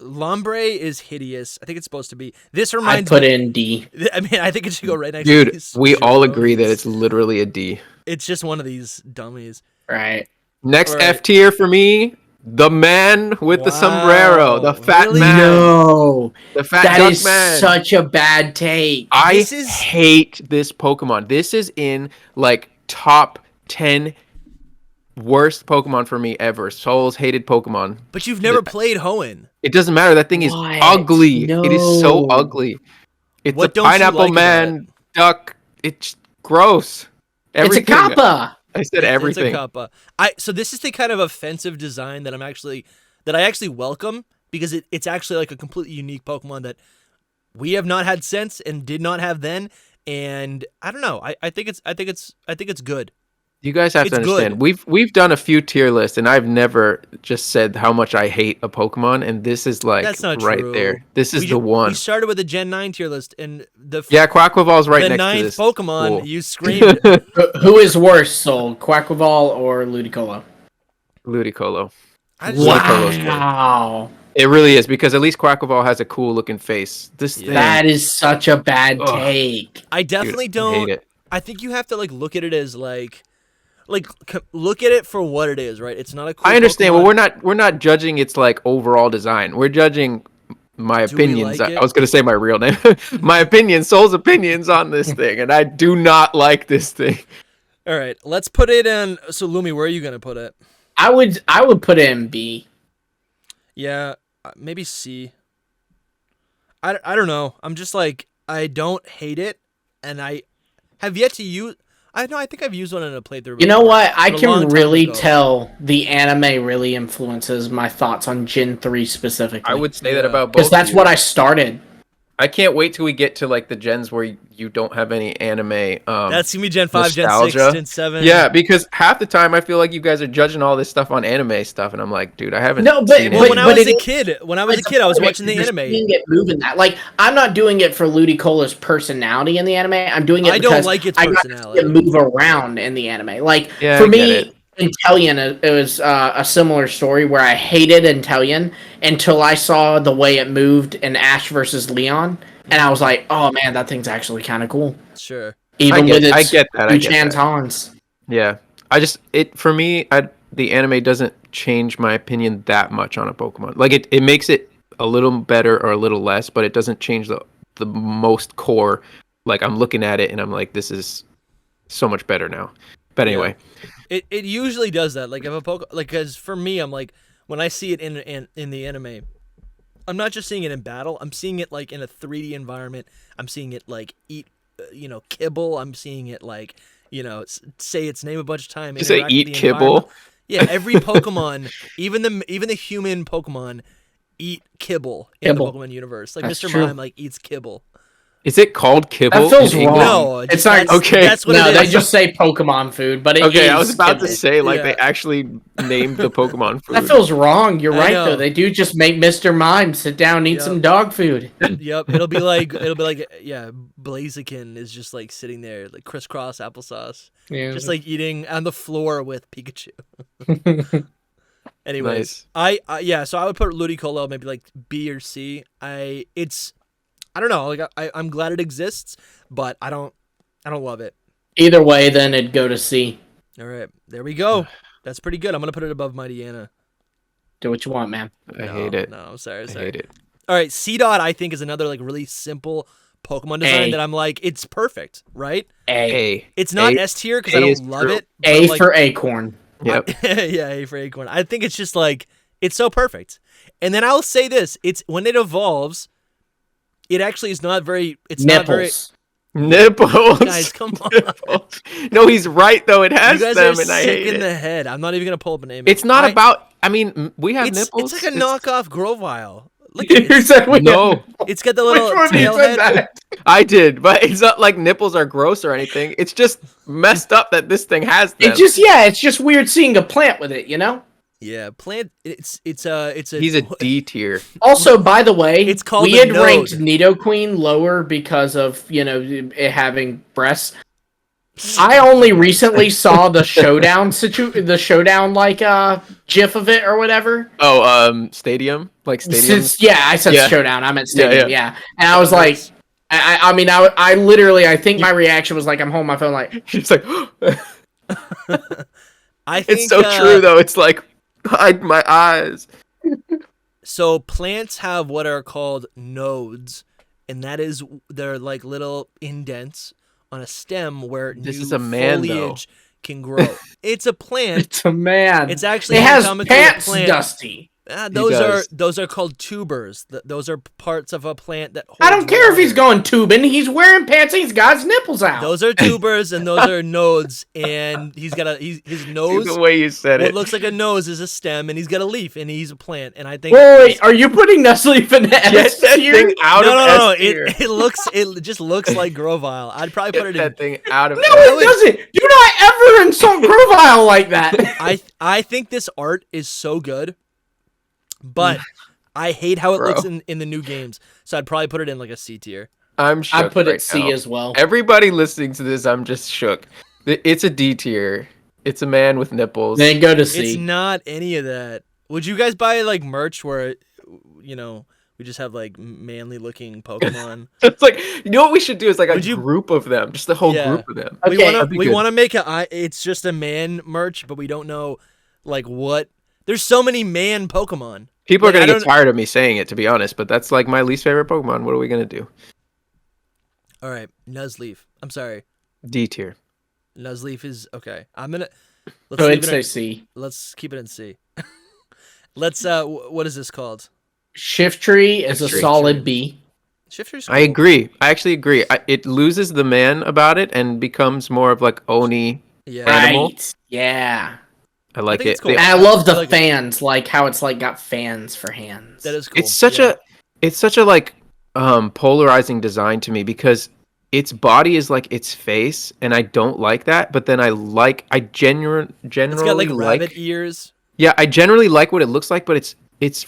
Lombre is hideous. I think it's supposed to be. This reminds me. I put in D. I mean, I think it should go right next to Dude, we all agree that it's literally a D. It's just one of these dummies. Right. Next F tier for me, the man with the sombrero, the fat man. No. The fat that duck is man. Such a bad take. I hate this Pokemon. This is in top 10 worst Pokemon for me ever. Souls hated Pokemon. But you've never played Hoenn. It doesn't matter. That thing is ugly. No. It is so ugly. It's a pineapple man duck. It's gross. Everything. It's a kappa. I said everything. It's a kappa. So this is the kind of offensive design that I actually welcome, because it's actually like a completely unique Pokemon that we have not had since and did not have then. And I don't know. I think it's good. You guys have to understand. Good. We've done a few tier lists, and I've never just said how much I hate a Pokemon, and this is That's not right true. There. This is the one. We started with a Gen 9 tier list, and Quackleval's right next to this. The ninth Pokemon, you screamed. Who is worse, Soul, Quackleval or Ludicolo? Ludicolo. Wow. It really is, because at least Quackleval has a cool looking face. That is such a bad take. I definitely don't. I hate it. I think you have to look at it as look at it for what it is, right? It's not a cool I understand. Pokemon. Well, we're not judging its overall design. We're judging my opinions. Like I was going to say my real name. My opinion, Soul's opinions on this thing, and I do not like this thing. All right, let's put it in. So, Lumi, where are you going to put it? I would put it in B. Yeah, maybe C. I don't know. I'm just I don't hate it, and I have yet to use. I think I've used one in a playthrough. You know what? I can really tell the anime really influences my thoughts on Gen 3 specifically. I would say that about both. Because that's what I started. I can't wait till we get to the gens where you don't have any anime. That's gonna be Gen 5, nostalgia. Gen 6, Gen 7. Yeah, because half the time I feel like you guys are judging all this stuff on anime stuff, and I'm like, dude, I haven't. No, but when I was a kid, I was watching the anime. It moving that. I'm not doing it for Ludicola's personality in the anime. I'm doing it because I don't like its personality. I got to move around in the anime. Yeah, for me, Inteleon, it was a similar story where I hated Inteleon until I saw the way it moved in Ash versus Leon, and I was like, "Oh man, that thing's actually kind of cool." Sure. Even with its I get that. Hans. Yeah, For me, the anime doesn't change my opinion that much on a Pokemon. Like it makes it a little better or a little less, but it doesn't change the most core. Like I'm looking at it and I'm like, this is so much better now. But anyway, it usually does that. Like if a because for me, I'm like when I see it in the anime, I'm not just seeing it in battle. I'm seeing it like in a 3D environment. I'm seeing it like eat, kibble. I'm seeing it like say its name a bunch of times. You say eat kibble? Yeah, every Pokemon, even the human Pokemon, eat kibble in the Pokemon universe. Like That's Mr. true. Mime like eats kibble. Is it called kibble? That feels in wrong. English? No, It's not okay. That's what No, it they is. just say Pokemon food, but it Okay, is I was about kibble. to say they actually named the Pokemon food. That feels wrong. You're I right know. though. They do just make Mr. Mime sit down and eat some dog food. Yep, it'll be like Blaziken is just like sitting there like crisscross applesauce, Yeah. just like eating on the floor with Pikachu. Anyways, Nice. so I would put Ludicolo maybe like B or C. I don't know, like I'm glad it exists, but I don't love it. Either way, then it'd go to C. All right, there we go. That's pretty good. I'm gonna put it above Mightyena. Do what you want, man. I hate it. No, I'm sorry. I hate it. All right, C dot I think is another like really simple Pokemon design that I'm like it's perfect, right? A. It's not S tier because I don't love it. A like, for Acorn. Yep. Yeah, A for Acorn. I think it's just like it's so perfect. And then I'll say this: it's when it evolves, it actually is not very. It's Nipples. Nipples. Guys, come on. Nipples. No, he's right though. It has You guys them, are and I sick hate in it. the head. I'm not even gonna pull up a name. It's not about. I mean, we have nipples. It's like a knockoff Grovyle. Look at You it. said we No, It's got the little Which one of you tail said head. that? I did, but it's not like nipples are gross or anything. It's just messed up that this thing has them. It's just weird seeing a plant with it, you know? Yeah, plant. It's a. He's a D tier. Also, by the way, It's called we a had node. ranked Nidoqueen lower because of, it having breasts. I only recently saw the showdown gif of it or whatever. Oh, stadium, like stadium. I said Yeah. showdown. I meant stadium. Yeah. Yeah, and I was like, I literally, I think my reaction was like, I'm holding my phone like, It's like I think it's so true though. It's like hide my eyes. So plants have what are called nodes, and that is they're like little indents on a stem where This new is a man, foliage can grow. It's a plant. it's a man. It's actually it has anatomically a pants, plant. Dusty. Those are called tubers. Those are parts of a plant that. I don't holds care if water. he's going tubing. He's wearing pants and he's got his nipples out. Those are tubers and those are nodes, and his nose. The way you said What it. looks like a nose is a stem, and he's got a leaf, and he's a plant. And I think. Wait, are you putting Nuzleaf in the Get S that tier? thing out of No. S tier. It just looks like Grovyle. I'd probably Get put it that in. thing out of. No, it doesn't. Do not ever insult Grovyle like that. I think this art is so good, but I hate how it Bro. looks in the new games. So I'd probably put it in like a C tier. I'm shook. I put right it C now. as well. Everybody listening to this, I'm just shook. It's a D tier. It's a man with nipples. Then go to It's C. not any of that. Would you guys buy like merch where, we just have like manly looking Pokemon? It's like, you know what we should do is like Would a you- group of them, just a whole Yeah. group of them. Okay, that'd be we good. want to make it's just a man merch, but we don't know like what. There's so many man Pokemon. People are Like, gonna I get don't- tired of me saying it, to be honest, but that's like my least favorite Pokemon. What are we gonna do? All right, Nuzleaf. I'm sorry. D tier. Nuzleaf is okay. I'm gonna. Let's Go ahead leave and it say in- C. Let's keep it in C. Let's what is this called? Shiftry is a Shiftry. solid B. Shifter's I agree. I actually agree. It loses the man about it and becomes more of like Oni. Yeah. Animal? Right. Yeah. I like think it. it's cool. And I love the like it. fans, like how it's like got fans for hands. That is cool. It's such Yeah. a like polarizing design to me because its body is like its face, and I don't like that. But then generally It's got like like rabbit ears. yeah, I generally like what it looks like, but it's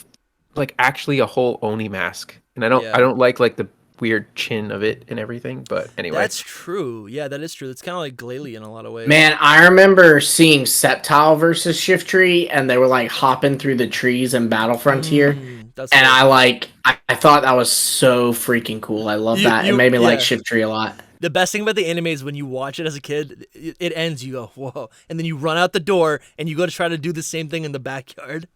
like actually a whole Oni mask, and I don't like the weird chin of it and everything. But anyway, That's true. Yeah, that is true. It's kind of like Glalie in a lot of ways. Man, I remember seeing Sceptile versus Shiftry, and they were like hopping through the trees in Battle Frontier. That's And cool. I thought that was so freaking cool. I love that. It made me like Shiftry a lot. The best thing about the anime is when you watch it as a kid, it ends, you go, whoa. And then you run out the door and you go to try to do the same thing in the backyard.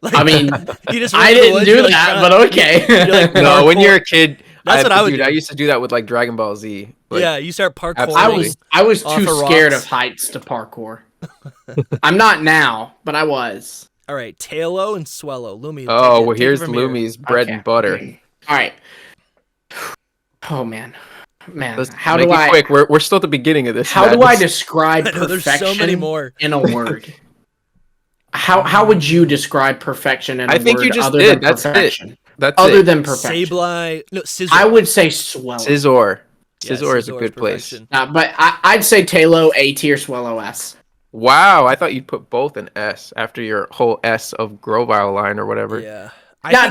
Like, I mean, you just I didn't do that, but okay. No, when you're a kid, that's what I would do. I used to do that with like Dragon Ball Z. Like, yeah, you start parkouring. I was too scared of heights to parkour. I'm not now, but I was. All right, Tailo and Swellow. Lumi. Oh, well, here's Lumi's bread and butter. All right. Oh man, Let's how make do it I? Quick, we're still at the beginning of this. How do I describe know, perfection so many more. in a word? How would you describe perfection in a word? I think you just other did. Than That's perfection? it. That's other it. than perfection. Sableye. No, Scizor. I would say Swellow. Scizor. Yeah, Scizor is a good place. But I'd say Tailo A tier, Swellow S. Wow, I thought you'd put both in S after your whole S of Grovyle line or whatever. Yeah.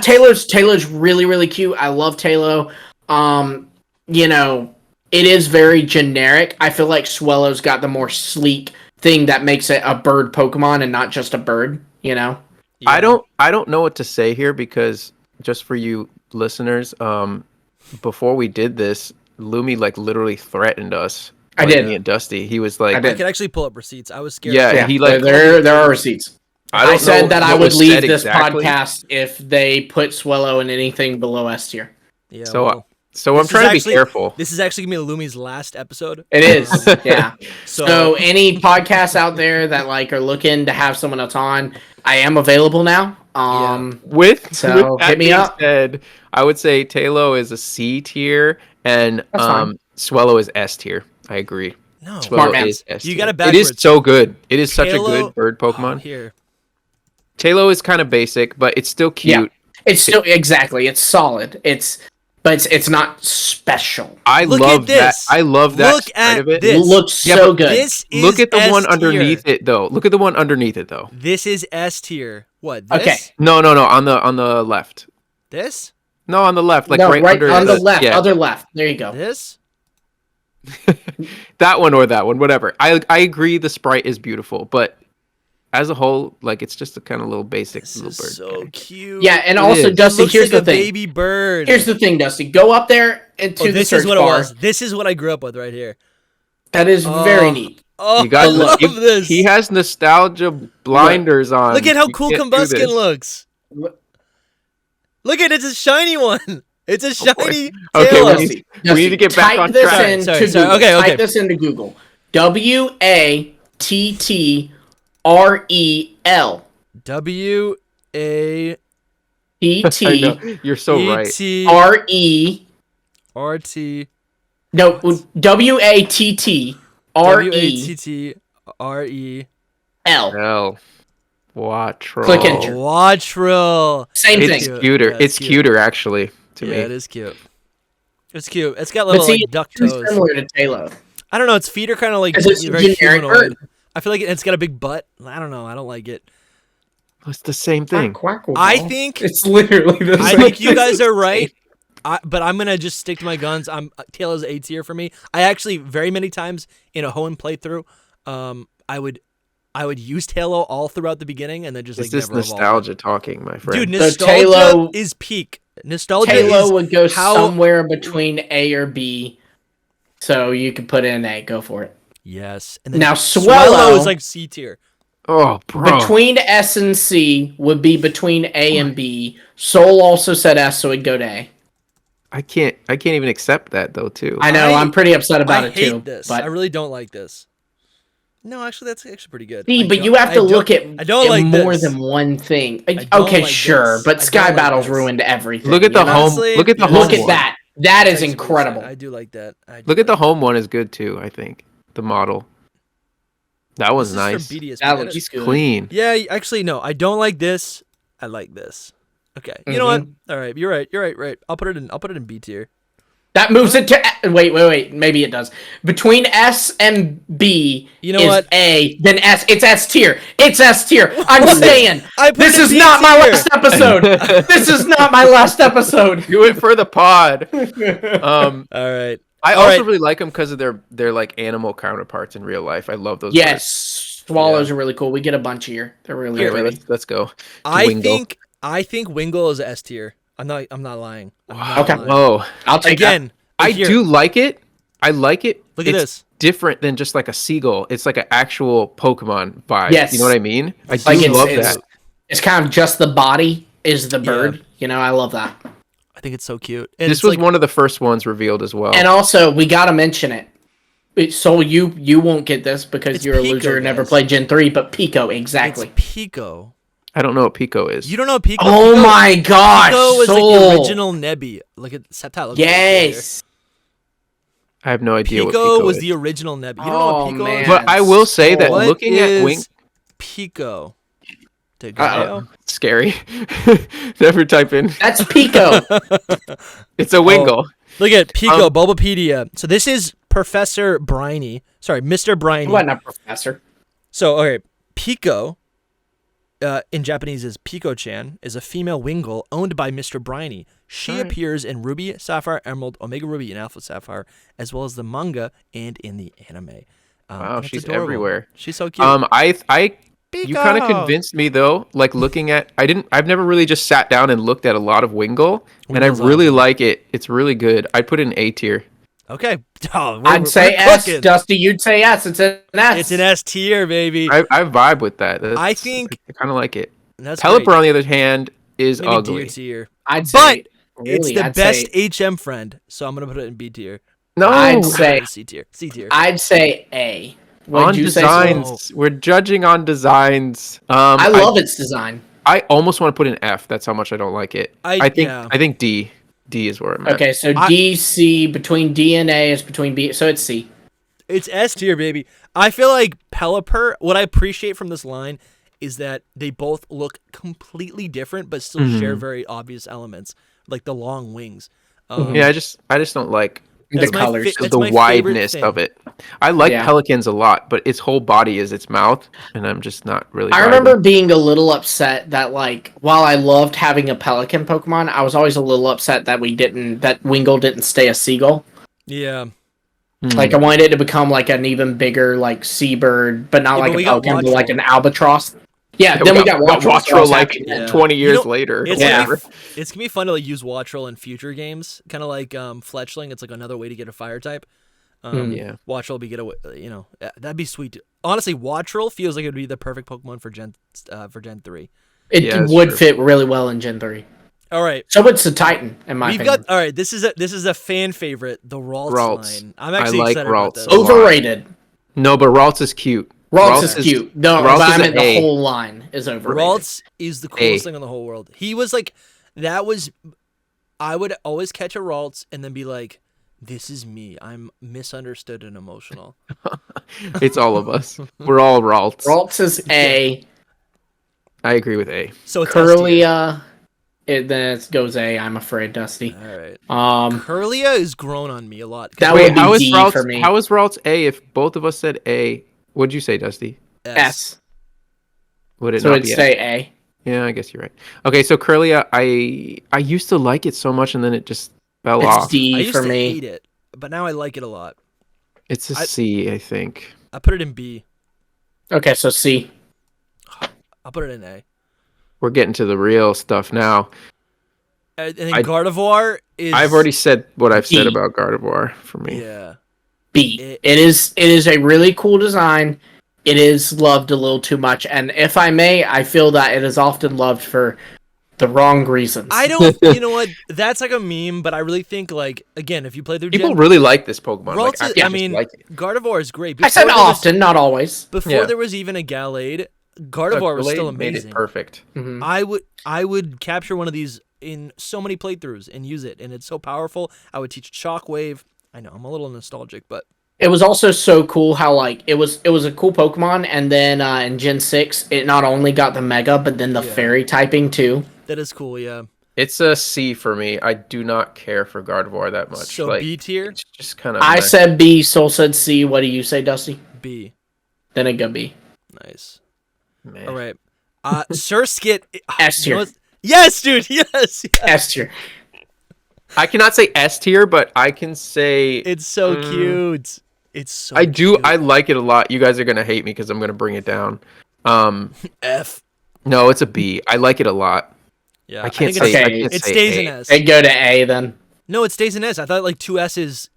Taylor's really, really cute. I love Tailo. You know, it is very generic. I feel like Swellow's got the more sleek thing that makes it a bird Pokemon and not just a bird, you know? Yeah. I don't know what to say here because just for you listeners, before we did this, Lumi like literally threatened us. I did. Me and Dusty. He was like, I could actually pull up receipts. I was scared. Yeah, he like there are receipts. I said that I would leave this exactly. podcast if they put Swellow in anything below S tier. Yeah. So I'm trying to be careful. This is actually gonna be Lumi's last episode. It is, yeah. So any podcasts out there that like are looking to have someone else on, I am available now. With hit me up. Said, I would say Tailo is a C tier and Swellow is S tier. I agree. No, Smart man. You got it backwards. It is so good. It is such a good bird Pokemon. Here. Tailo is kind of basic, but it's still cute. Yeah. It's still it's solid. But it's not special. I love that. I love that side of it. It looks so good. Look at the one underneath it though. Look at the one underneath it though. This is S tier. What? This? Okay. No. On the left. This? No, on the left. Like right under on the left. Yeah. Other left. There you go. This? That one or that one, whatever. I agree the sprite is beautiful, but as a whole, like it's just a kind of little basic little bird. So cute. Yeah, and also Dusty, here's the thing. Baby bird. Here's the thing, Dusty. Go up there into the search bar. It was. This is what I grew up with right here. That is very neat. Oh, I love this. He has nostalgia blinders on. Look at how cool Combuskin looks. Look at it, it's a shiny one. It's a shiny. Okay, we need to get back on track. Type this into Google. WATTREL. WATT. You're so right. RE. No, WATTREL. L. Wattrel. Click enter. Wattrel. Same thing. It's cuter. Yeah, it's cuter actually to me. Yeah, it is cute. It's cute. It's got little like duck toes. Similar to Tailo. I don't know. Its feet are kind of like very humanoid. I feel like it's got a big butt. I don't know. I don't like it. It's the same thing. I think it's literally the same. I think you guys are right. But I'm gonna just stick to my guns. Tailow's A tier for me. I actually very many times in a Hoenn playthrough, I would use Tailo all throughout the beginning and then just this nostalgia talking, my friend. Dude, nostalgia is peak. Nostalgia Tailo would go somewhere between A or B, so you could put in A. Go for it. Yes. And then now Swellow is like C tier. Oh, bro. Between S and C would be between A and B. Soul also said S, so it'd go to A. I can't even accept that though. Too. I know. I'm pretty upset about it too. But I really don't like this. No, actually, that's actually pretty good. See, but you have to look at more than one thing. Okay, like sure, this. but Sky Battle's ruined everything. Look at the home. Look at the home. Look at that. That is incredible. I do like that. Look at the home one is good too. I think the model. That was nice. That looks clean. Yeah, actually, no, I don't like this. I like this. Okay, you know what? All right, you're right. You're right. Right. I'll put it in B tier. That moves it to wait. Maybe it does. Between S and B, you know what? A, then S. It's S tier. It's S tier. I'm staying. This is not my last episode. This is not my last episode. Do it for the pod. All right. I also really like them because of their like animal counterparts in real life. I love those. Yes, swallows are really cool. We get a bunch here. They're really pretty. Let's go. I think Wingull is S tier. I'm not lying. Okay. Oh, I'll take again. I do like it. I like it. Look at it's this. Different than just like a seagull. It's like an actual Pokemon vibe. Yes. You know what I mean? I Like do love that. It's kind of just the body is the bird. Yeah. I love that. I think it's so cute. And this was one of the first ones revealed as well. And also, we gotta mention it. So you won't get this because you're a loser and never played Gen 3, but Pico, exactly. It's Pico. I don't know what Pico is. You don't know what Pico? Oh my gosh! Pico was like the original Nebby. Look at Septile. Yes. I have no idea Pico what Pico was is. the original Nebby. You don't know what Pico man. is? But I will say that What looking at Wing... Pico. Scary. Never type in. That's Pico. It's a Wingull. Look at Pico, Bulbapedia. So this is Professor Briny. Sorry, Mr. Briny. What, not Professor? So, okay, Pico, in Japanese is Pico-chan, is a female Wingull owned by Mr. Briny. She appears in Ruby, Sapphire, Emerald, Omega Ruby, and Alpha Sapphire, as well as the manga and in the anime. Wow, she's adorable. everywhere. She's so cute. You kind of convinced me though. Like looking at, I've never really just sat down and looked at a lot of Wingull, and I really like it. It's really good. I'd put it in A tier. Okay. Oh, I'd say S. Dusty, you'd say S. It's an S. It's an S tier, baby. I vibe with that. I think I kind of like it. That's Pelipper, great. on the other hand, is Maybe ugly. D tier. I'd say, it's the best HM friend, so I'm gonna put it in B tier. No, I'd say C tier. C tier. I'd say A. On designs, we're judging on designs. I love its design. I almost want to put an F. That's how much I don't like it. I think D. D is where I'm at. Okay, so D, C, between D and A is between B, so it's C. It's S tier, baby. I feel like Pelipper, what I appreciate from this line is that they both look completely different, but still share very obvious elements, like the long wings. Yeah, I just don't like the colors, the wideness of it. I like Pelicans a lot, but its whole body is its mouth, and I'm just not really. I remember being a little upset that, like, while I loved having a Pelican Pokemon, I was always a little upset that that Wingull didn't stay a Seagull. Yeah. Like, I wanted it to become like an even bigger, like, seabird, but not like a Pelican, but like an albatross. Yeah, then we got Wattrel like 20 years later. It's gonna be fun to like use Wattrel in future games, kind of like Fletchling. It's like another way to get a fire type. Wattrel will be that'd be sweet. Honestly, Wattrel feels like it would be the perfect Pokemon for Gen 3. It would fit really well in Gen 3. All right. So it's a Titan, in my opinion. All right, this is a fan favorite, the Ralts line. I'm actually excited about this. Overrated. No, but Ralts is cute. Ralts is cute. No, but I meant the whole line is overrated. Ralts is the coolest thing in the whole world. He was like, I would always catch a Ralts and then be like, this is me. I'm misunderstood and emotional. It's all of us. We're all Ralts. Ralts is A. I agree with A. So it's Curlia, then it goes A, I'm afraid, Dusty. All right. Curlia is grown on me a lot. That would be D for me. How is Ralts A if both of us said A? What'd you say, Dusty? S. Would it so not it'd be say A? Yeah, I guess you're right. Okay, so Curlia, I used to like it so much, and then it just fell off. It's D I used for to me. hate it, but now I like it a lot. It's a C, I think. I put it in B. Okay, so C. I'll put it in A. We're getting to the real stuff now. And then Gardevoir is... I've already said what I've said about Gardevoir for me. Yeah. B. It is a really cool design. It is loved a little too much, and if I may, I feel that it is often loved for the wrong reasons. I don't, you know what? That's like a meme, but I really think, like, again, if you play through people really like this Pokemon. Ralts Gardevoir is great. I said often, not always. Before there was even a Gallade, Gardevoir was still amazing. Made it perfect. Mm-hmm. I would capture one of these in so many playthroughs and use it, and it's so powerful. I would teach Shockwave. I know I'm a little nostalgic, but it was also so cool how like it was a cool Pokemon, and then in Gen 6 it not only got the Mega but then the Fairy typing too. That is cool, yeah. It's a C for me. I do not care for Gardevoir that much. So like, B tier? It's just kind of. I said B. Soul said C. What do you say, Dusty? B. Then it go B. Nice. Man. All right. Surskit. S tier. Yes, dude. Yes. S tier. I cannot say S tier, but I can say it's so cute. It's so. I like it a lot. You guys are gonna hate me because I'm gonna bring it down. F. No, it's a B. I like it a lot. Yeah, I can't say. It stays in S. It go to A then. No, it stays in S. I thought like 2 S's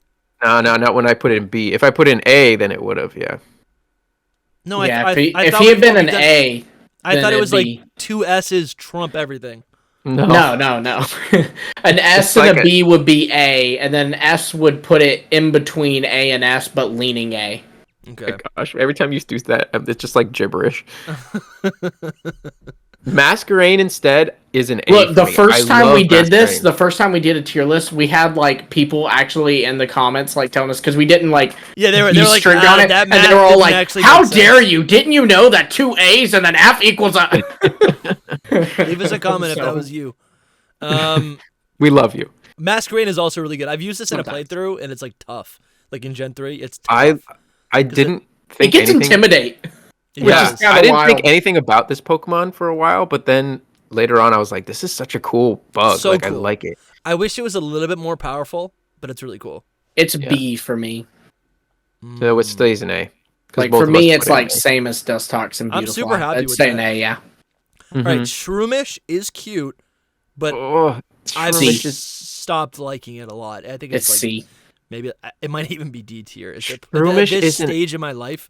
No, not when I put it in B. If I put it in A, then it would have. Yeah. No, Yeah, I if thought he had before been we an done- A, I then thought it it'd was like be... 2 S's trump everything. No. No. An S like and a B would be A, and then S would put it in between A and S, but leaning A. Okay. Gosh, every time you do that, it's just like gibberish. Masquerain instead is an A. Look, the me. first I time we love did this, Masquerain. the first time we did a tier list, we had like people actually in the comments like telling us because we didn't like Yeah, they be were like strict on it, that and they math were all didn't like, actually "How make dare sense." you? Didn't you know that 2 A's and an F equals a?" Leave us a comment if that was you. We love you. Masquerain is also really good. I've used this in a Sometimes. playthrough, and it's like tough. Like in Gen 3, it's tough. I didn't It think gets anything. intimidate. It Which does. is kinda I didn't wild. think anything about this Pokemon for a while, but then later on, I was like, "This is such a cool bug. So like, cool. I like it." I wish it was a little bit more powerful, but it's really cool. It's Yeah. B for me. So it stays an A. 'Cause Like both for of us me, put it's it in like A. same as Dustox and I'm Beautiful. super happy I'd with say that. an A, yeah. All right, Shroomish is cute, but Oh, I've Shroomish is stopped liking it a lot. I think It's it's like C. maybe it might even be D tier. At Shroomish this is an stage in my life.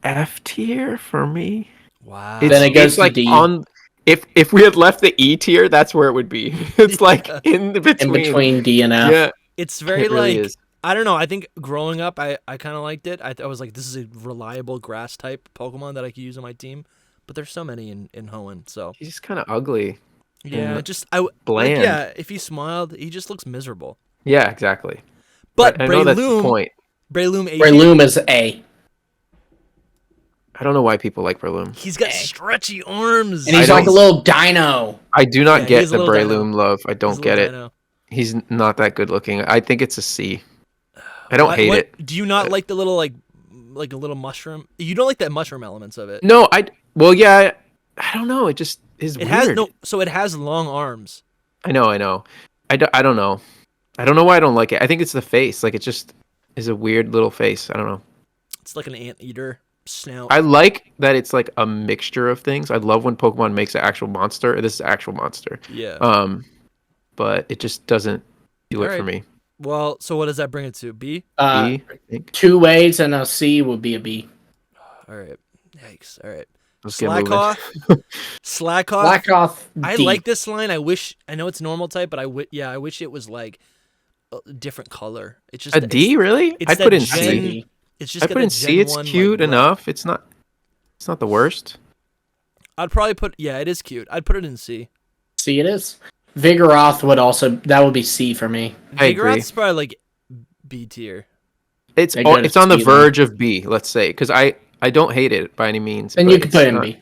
F tier for me. Wow. Then it goes It's to like D. on. If we had left the E tier, that's where it would be. It's like in the In between. between D and F. Yeah, It's very it really like is. I don't know. I think growing up, I kind of liked it. I was like, this is a reliable grass type Pokemon that I could use on my team. But there's so many in Hoenn, so He's just kind of ugly. yeah, and just like, bland. yeah, if he smiled, he just looks miserable. Yeah, exactly. But I know that's the Breloom, point. Breloom, A tier, Breloom is A. I don't know why people like Breloom. he's got stretchy arms. And he's I like a don't- little dino. I do not Yeah, get he's a the little dino. Breloom love. I He's don't a get little it. dino. He's not that good looking. I think it's a C. I don't hate it. Do you not like the little like a little mushroom? You don't like the mushroom elements of it. No, well, yeah, I don't know. It just is It weird. has no. So it has long arms. I know. I don't know. I don't know why I don't like it. I think it's the face. Like, it just is a weird little face. I don't know. It's like an anteater snout. I like that it's like a mixture of things. I love when Pokemon makes an actual monster. This is an actual monster. Yeah. But it just doesn't do it Alright. for me. Well, so what does that bring it to? B? B, I think. 2 A's and a C would be a B. All right. Yikes. All right. Let's get moving. Slackoff. Blackoff, I D. like this line. I know it's normal type, but I wish it was like a different color. It's just A D, really? it's I put that in Gen- C. It's just I got put the in C. Gen It's 1, cute like, enough. It's not the worst. I'd probably put it is cute. I'd put it in C. C it is. Vigoroth that would be C for me. I agree. Vigoroth's probably like B tier. It's They go to it's on the C then. verge of B, let's say, because I don't hate it by any means. Then but you can it's put in not- B.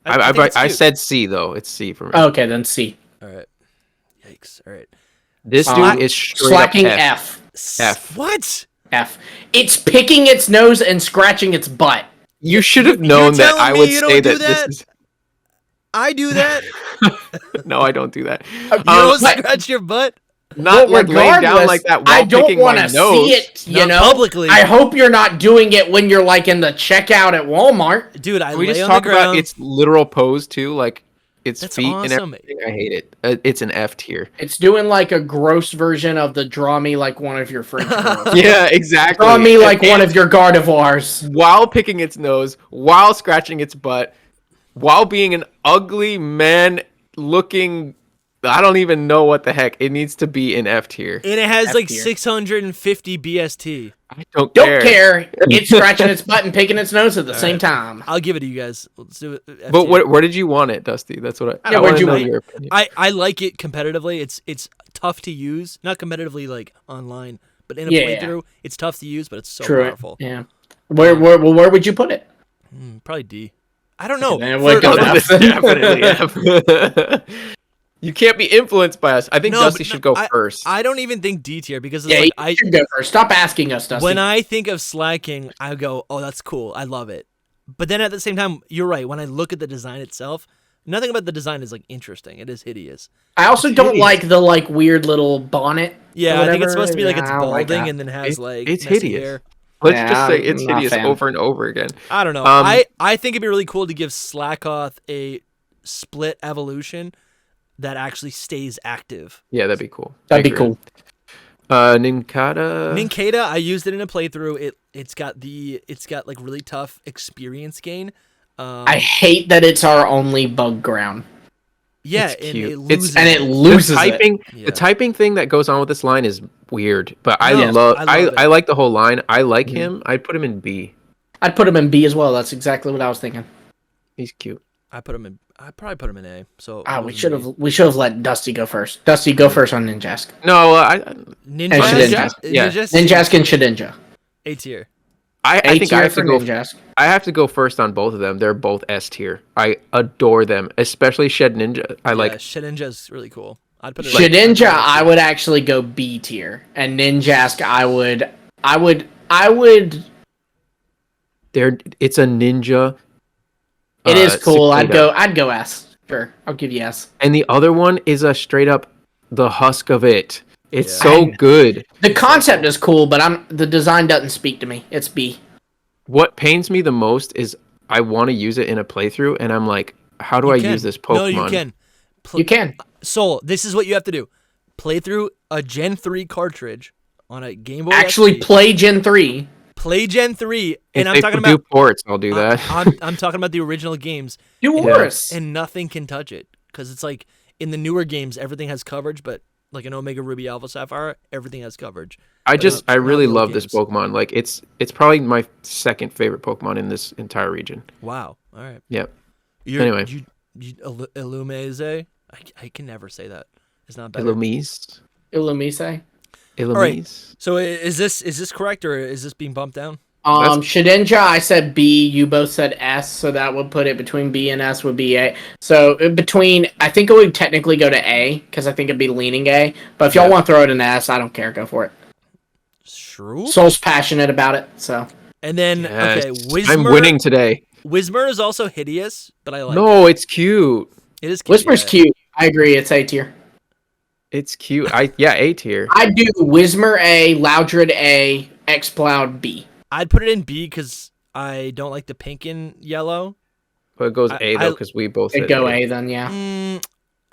I think it's I cute. said C though. It's C for me. Okay, then C. All right. Yikes. All right. This Slack- dude is straight Slacking up F. F. F. What? F. It's picking its nose and scratching its butt. You should have You're known that telling I me would you say don't do that that? this is. I do that. No, I don't do that. You don't but- scratch your butt. Not Well, like laying down regardless, like that I while don't picking want my to nose. see it, you Not know. publicly. I hope you're not doing it when you're like in the checkout at Walmart. Dude, I Can we lay just on talk the ground. about its literal pose too, like its That's feet and awesome. everything? I hate it. It's an F tier. It's doing like a gross version of the draw me like one of your French girls. Yeah, exactly. Draw me like And one of your Gardevoirs. while picking its nose, while scratching its butt, while being an ugly man looking. I don't even know what the heck. It needs to be in F tier. And it has F like tier. 650 BST. I don't Don't care. It's scratching its butt and picking its nose at the same right. time. I'll give it to you guys. Let's do it. F But tier. where did you want it, Dusty? That's what I Yeah, I where'd wanna you know want it? your opinion. I like it competitively. It's tough to use. Not competitively like online, but in a Yeah. playthrough, it's tough to use, but it's so True. powerful. Yeah. Where would you put it? Probably D. I don't know. Then it would go For- to It's definitely F. You can't be influenced by us. I think No, Dusty but should no, go first. I don't even think D tier because it's Yeah, like you should go first. Stop asking us, Dusty. when I think of Slaking, I go, "Oh, that's cool. I love it." But then at the same time, you're right. When I look at the design itself, nothing about the design is like interesting. It is hideous. I also don't hideous. like the like weird little bonnet. Yeah, or I think it's whatever. supposed to be like Yeah, it's I don't like balding that. and then has like It's messy hideous. hair. Let's Yeah, just say I'm it's not a hideous fan. over and over again. I don't know. Um, I think it'd be really cool to give Slackoth a split evolution that actually stays active. Yeah, that'd be cool. That'd I be agree. cool. Nincada. Nincada, I used it in a playthrough. It's got like really tough experience gain. I hate that it's our only bug ground. Yeah, it's and cute. it loses. It loses the typing thing that goes on with this line is weird, but I I like the whole line. I like him. I'd put him in B. I'd put him in B as well. That's exactly what I was thinking. He's cute. I'd probably put him in A. So we should have let Dusty go first. Dusty, go first on Ninjask. No, Ninjask. Yeah. Ninjask and Shedinja. A tier. I think I have to go. Ninjask. I have to go first on both of them. They're both S tier. I adore them, especially Shed Ninja. Shed Ninja is really cool. I'd put it. Shedinja, I would actually go B tier, and Ninjask, I would. It's a ninja. It is cool. Cicada. I'd go S. Sure, I'll give you S. And the other one is a straight up the husk of it. It's so good. The concept is cool, but the design doesn't speak to me. It's B. What pains me the most is I want to use it in a playthrough, and I'm like, how do I use this Pokemon? No, you can. You can. Soul, this is what you have to do. Play through a Gen 3 cartridge on a Game Boy Actually, XP. play Gen 3. Play Gen 3, and if I'm talking do about ports. I'll do that. I'm talking about the original games. Do worse. And nothing can touch it because it's like in the newer games, everything has coverage, but like in Omega Ruby Alpha Sapphire, everything has coverage. I really love this games. Pokemon. Like it's probably my second favorite Pokemon in this entire region. Wow. All right. Yep. Anyway, Illumise. I can never say that. It's not better. Illumise. Illumise. All right. So is this correct or is this being bumped down? Shedinja, I said B. You both said S, so that would put it between B and S would be A. So I think it would technically go to A because I think it'd be leaning A. But if y'all want to throw it in S, I don't care. Go for it. True. Soul's passionate about it, so. And then okay, Whismur. I'm winning today. Whismur is also hideous, but I like. No, it's cute. It is cute. Whismur's cute. I agree. It's A tier. It's cute. A tier. I'd do Whismur A, Loudred A, Exploud B. I'd put it in B because I don't like the pink and yellow. But it goes A though because we both said go A then, yeah.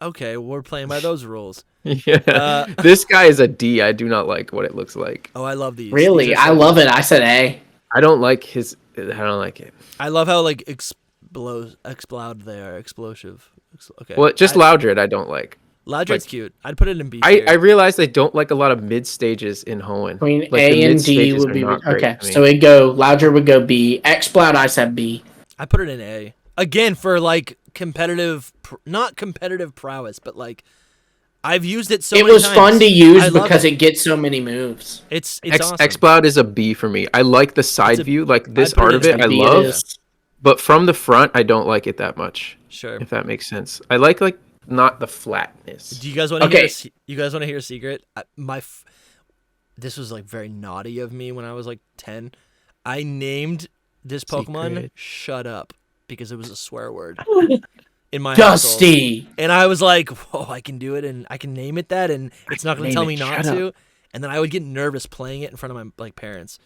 Okay, we're playing by those rules. Yeah. This guy is a D. I do not like what it looks like. Oh, I love these. Really? I love it. I said A. I don't like it. I love how like explode they are. Explosive. Okay. Well, just Loudred I don't like. Loudred's cute. I'd put it in B. I realize they don't like a lot of mid stages in Hoenn. Between A and D would be okay. So Loudred would go B. Exploud I said B. I put it in A. Again for like not competitive prowess, but like I've used it so many times. It was fun to use because it gets so many moves. It's awesome. Exploud is a B for me. I like the side view, like this art of it. I love, but from the front, I don't like it that much. Sure, if that makes sense. I like not the flatness. Do you guys want to hear? You guys want to hear a secret? This was like very naughty of me when I was like 10. I named this Pokemon "Shut Up" because it was a swear word. In my Dusty, household. And I was like, "Whoa, I can do it, and I can name it that, and it's not going to tell me not to." And then I would get nervous playing it in front of my parents.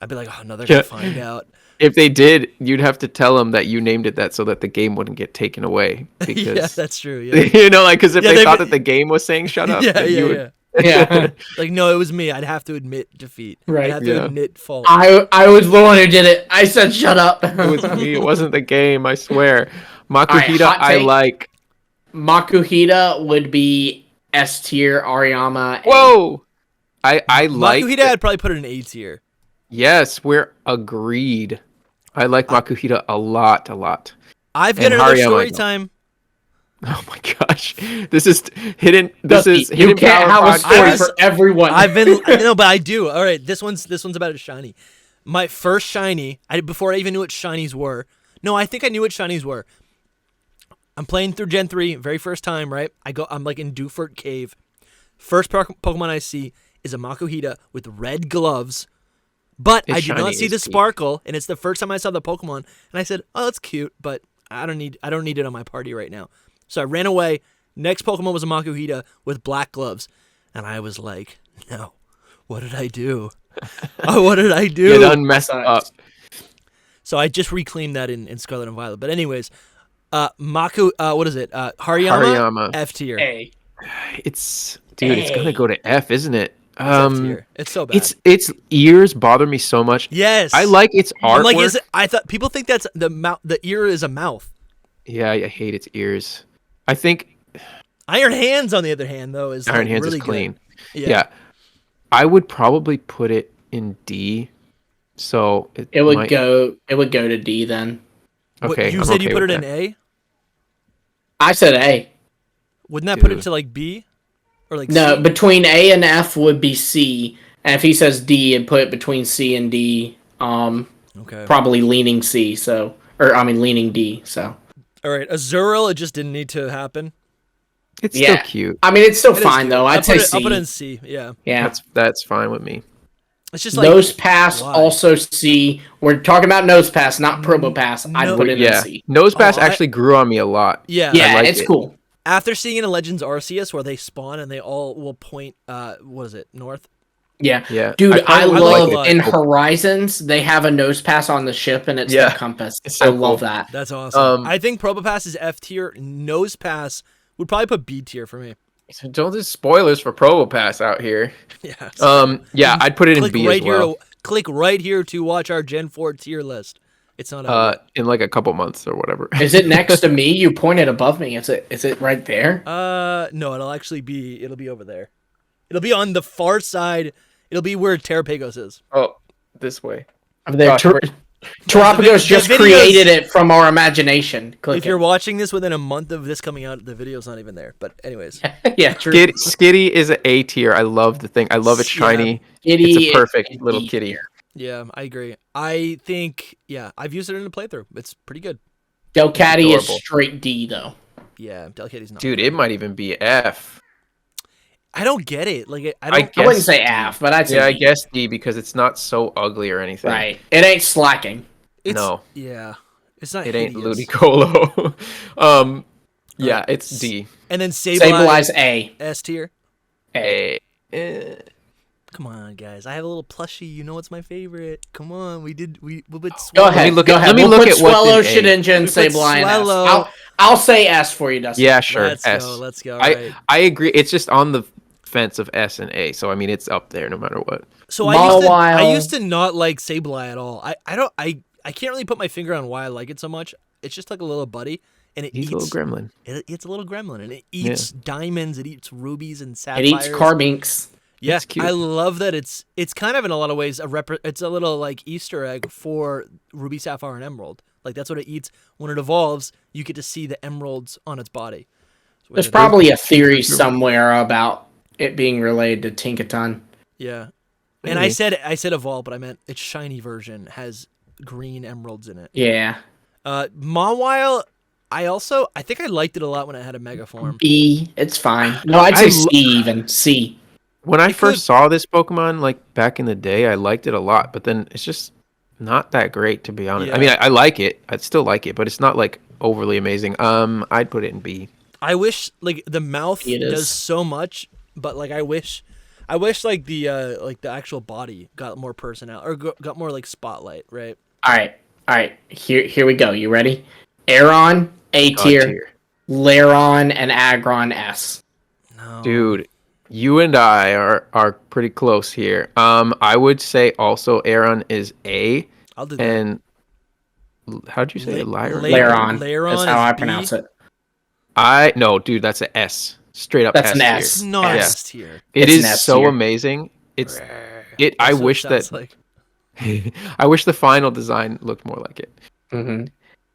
I'd be like, "Oh no, they're going to find out." If they did, you'd have to tell them that you named it that so that the game wouldn't get taken away. Because, yeah, that's true. Yeah. You know, like because if they thought that the game was saying "shut up," yeah. Like no, it was me. I'd have to admit defeat. Right. I'd have to admit fault. I was the one who did it. I said shut up. It was me. It wasn't the game. I swear. Makuhita, I like. Makuhita would be S tier. Ariyama. Whoa. I like. Makuhita, I'd probably put it in A tier. Yes, we're agreed. I like Makuhita a lot. I've got another story time. Oh my gosh, this is hidden. You can't have a story for everyone. No, but I do. All right, this one's about a shiny. My first shiny. Before I even knew what shinies were. No, I think I knew what shinies were. I'm playing through Gen 3, very first time, right? I'm like in Dewfort Cave. First Pokemon I see is a Makuhita with red gloves. But I did not see the sparkle, and it's the first time I saw the Pokemon, and I said, "Oh, that's cute, but I don't need it on my party right now." So I ran away. Next Pokemon was a Makuhita with black gloves, and I was like, "No, what did I do? What did I do?" You done messed up. So I just reclaimed that in Scarlet and Violet. But anyways, what is it? Hariyama? F tier. A. It's gonna go to F, isn't it? F tier. It's so bad. Its ears bother me so much. Yes. I like its artwork. I'm like, is it? I thought people think that's the mouth. The ear is a mouth. Yeah, I hate its ears. I think Iron Hands, on the other hand, though, is Iron like, Hands really is clean. Good. Yeah, I would probably put it in D. So it would go to D then. Okay, you said you put it in A? I said A. Wouldn't that put it to like B? Or like No, C? between A and F would be C. And if he says D, it'd put it between C and D. Okay. Probably leaning C, leaning D, so. Alright, Azurill, it just didn't need to happen. It's still cute. I mean, it's still fine, though. I'd say C. I'll put it in C, yeah. Yeah. That's fine with me. It's just like... Nose Pass, also C. We're talking about Nose Pass, not Probopass. I'd put it in C. Nose Pass actually grew on me a lot. Yeah. Yeah, it's cool. After seeing in a Legends Arceus where they spawn and they all will point, what is it, north? Yeah. Dude, I love in Horizons, they have a Nose Pass on the ship and it's the compass. I love that. That's awesome. I think Probopass is F tier. Nose Pass would probably put B tier for me. So don't do spoilers for Probopass out here. Yeah. I'd put it in B as well. Click right here to watch our Gen 4 tier list. It's not in like a couple months or whatever. Is it next to me? You pointed above me. Is it right there? No, it'll be over there. It'll be on the far side. It'll be where Terrapagos is. Oh, this way. Terrapagos just created it from our imagination. If you're watching this within a month of this coming out, the video's not even there. But anyways. Yeah, true. Skitty is an A tier. I love the thing. I love it's shiny. It's a perfect little kitty. Yeah, I agree. I think, I've used it in a playthrough. It's pretty good. Delcatty is straight D, though. Yeah, Delcatty's not. Dude, it might even be F. I don't get it. Like, I wouldn't say F, but I'd say D. I guess D because it's not so ugly or anything. Right. It ain't slacking. No. Yeah. It's not It ain't hideous. Ludicolo. It's D. And then Sableye A. S tier. A. Come on, guys. I have a little plushie. You know what's my favorite. Come on. We put Go ahead. Let me look at Swellow, Shedinja, and Sableye and S. I'll say S for you, Dustin. Yeah, sure. Let's go. I agree. It's just on the fence of S and A, so I mean it's up there no matter what. So I used to not like Sableye at all. I can't really put my finger on why I like it so much. It's just like a little buddy, and He's a little gremlin. It's a little gremlin, and it eats diamonds, it eats rubies and sapphires. It eats carbinks. Yeah, I love that it's kind of in a lot of ways it's a little like Easter egg for Ruby, Sapphire, and Emerald. Like that's what it eats when it evolves. You get to see the emeralds on its body. There's probably a theory somewhere about it being related to Tinkaton. Yeah, and I said evolve, but I meant its shiny version has green emeralds in it. Yeah. Mawile, I think I liked it a lot when it had a mega form. B, it's fine. No, I'd say C even. C. When I first saw this Pokemon, like back in the day, I liked it a lot, but then it's just not that great, to be honest. Yeah. I mean, I like it. I'd still like it, but it's not like overly amazing. I'd put it in B. I wish like the mouth does so much, but like I wish like the actual body got more personality or got more like spotlight, right? All right. Here we go. You ready? Aeron A tier, Lairon and Aggron S. No. Dude, you and I are pretty close here. I would say also Aeron is A. I'll do that. And how'd you say it? Lairon. That's how I pronounce it. No, dude, that's an S. Straight up that's S an S. It's not S tier. It is so amazing. I wish that I wish the final design looked more like it. Mm-hmm.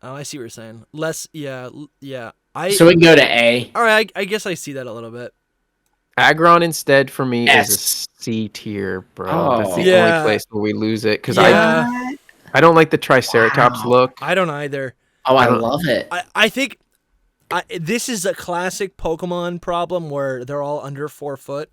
Oh, I see what you're saying. Less, yeah. So we can go to A. All right, I guess I see that a little bit. Aggron instead for me is a C tier, bro. Oh. That's the only place where we lose it because I don't like the Triceratops look. I don't either. Oh, I love it. I think this is a classic Pokemon problem where they're all under 4 foot.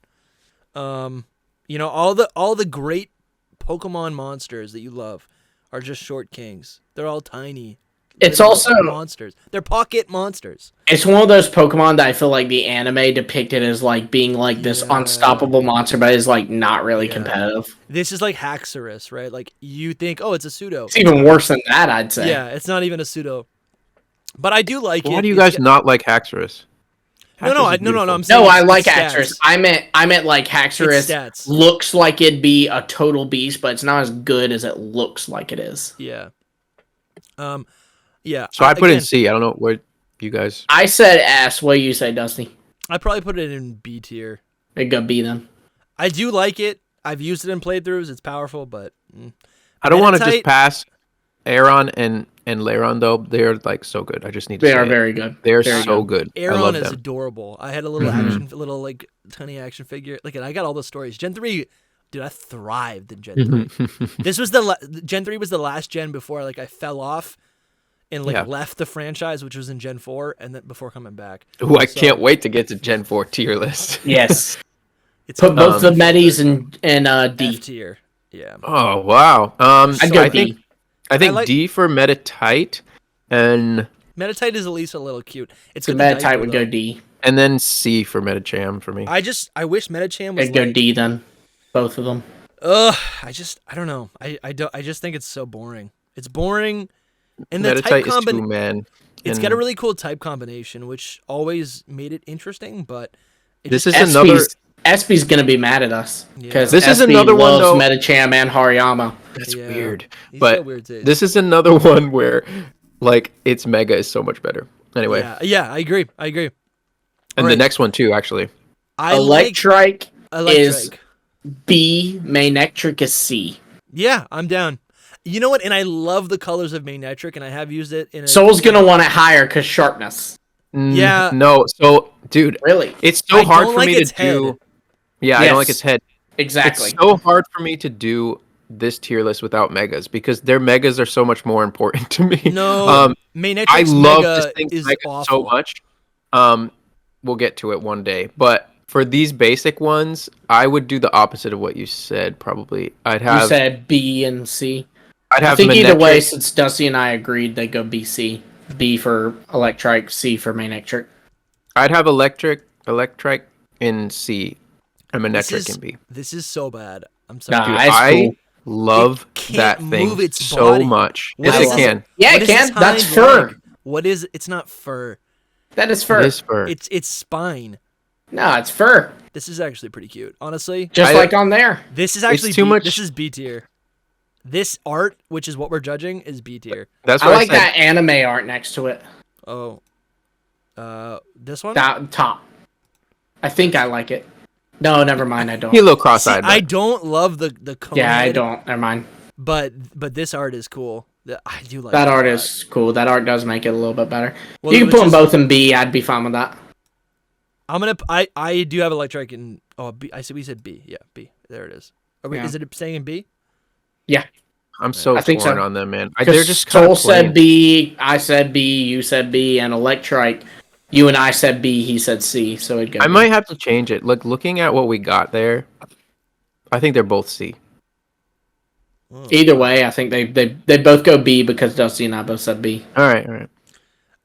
All the great Pokemon monsters that you love are just short kings. They're all tiny. It's also monsters. They're pocket monsters. It's one of those Pokemon that I feel like the anime depicted as like being like this unstoppable monster, but is like not really competitive. This is like Haxorus, right? Like you think, oh, it's a pseudo. It's even worse than that, I'd say. Yeah, it's not even a pseudo. But I do like it. Why do you guys not like Haxorus? No. I'm No, saying I like it's Haxorus. stats. I meant like Haxorus It's stats. looks like it'd be a total beast, but it's not as good as it looks like it is. Yeah. Yeah. So I put in again, C. I don't know what you guys. I said S. What do you say, Dusty? I probably put it in B tier. It'd go B then. I do like it. I've used it in playthroughs. It's powerful, but I don't want to just Meditite- pass Aeron and Lairon though. They're like so good. I just need to They say are it. very good. They're Very so good. good. I love Aeron is them. adorable. I had a little little like tiny action figure. Like, and I got all the stories. Gen 3, dude, I thrived in Gen 3. This was Gen 3 was the last gen before like I fell off and like left the franchise, which was in Gen 4, and then before coming back. Ooh, I can't wait to get to Gen 4 tier list. Yes. It's Put both the Medis in D. F tier. Yeah. Oh wow. I'd go D. I think like- D for Metatite, and Meditite is at least a little cute. It's The good. Meditite would go D. then C for Metacham for me. I wish Metacham was It'd go like, D then. Both of them. I don't know. I just think it's so boring. It's boring. And the type Metatite is too man. It's got a really cool type combination, which always made it interesting, but This is another. Espy's gonna be mad at us because This is another one though. Metacham and Hariyama. That's Yeah. weird, He's but got weird taste. this is another one where, like, its Mega is so much better. Anyway, Yeah, I agree. and Alright. the next one too, actually. Electrike is Electric. B. Manectric is C. Yeah, I'm down. You know what? And I love the colors of Magnetric, and I have used it in. Soul's gonna want it higher because sharpness. Yeah. No, so dude, Really? it's so I hard don't for like me its to do. head. Yeah, I Yes. don't like its head. Exactly. It's so hard for me to do this tier list without megas because their megas are so much more important to me. No, Magnetric's I love Mega this thing is mega awful. so much. We'll get to it one day, but for these basic ones, I would do the opposite of what you said. Probably, I'd have. You said B and C. I'd have. I think either way, Manectric- since Dusty and I agreed, they go B C. B for Electrike, C for Manectric. I'd have electric in C, and Manectric in B. This is so bad. I'm sorry. Nah, Dude, it's I cool. love It that can't thing move its so body. much. What Yes, is it this- can. Yeah, What it is can. his That's hind fur. leg? What is? It's not fur. That is fur. It is fur. It's spine. No, it's fur. This is actually pretty cute, honestly. Just like on there. This is actually too much- This is B tier. This art, which is what we're judging, is B tier. That's I what like I said. that anime art next to it. Oh, this one. That top. I think I like it. No, never mind. I don't. He a little See, cross-eyed. I but- don't love the cone Yeah, I head, don't. Never mind. But this art is cool. I do like That it a art lot. is cool. That art does make it a little bit better. Well, You can which put them is- both in B. I'd be fine with that. I do have Electric in. Oh, B. I said we said B. Yeah, B. There it is. Yeah. Is it staying in B? Yeah. I'm so I think torn so. on them, man. Because They're just kind Soul of plain. said B, I said B, you said B, and Electrike, you and I said B, he said C, so it'd go I B. might have to change it. Looking at what we got there, I think they're both C. Either way, I think they both go B because Dusty and I both said B. All right.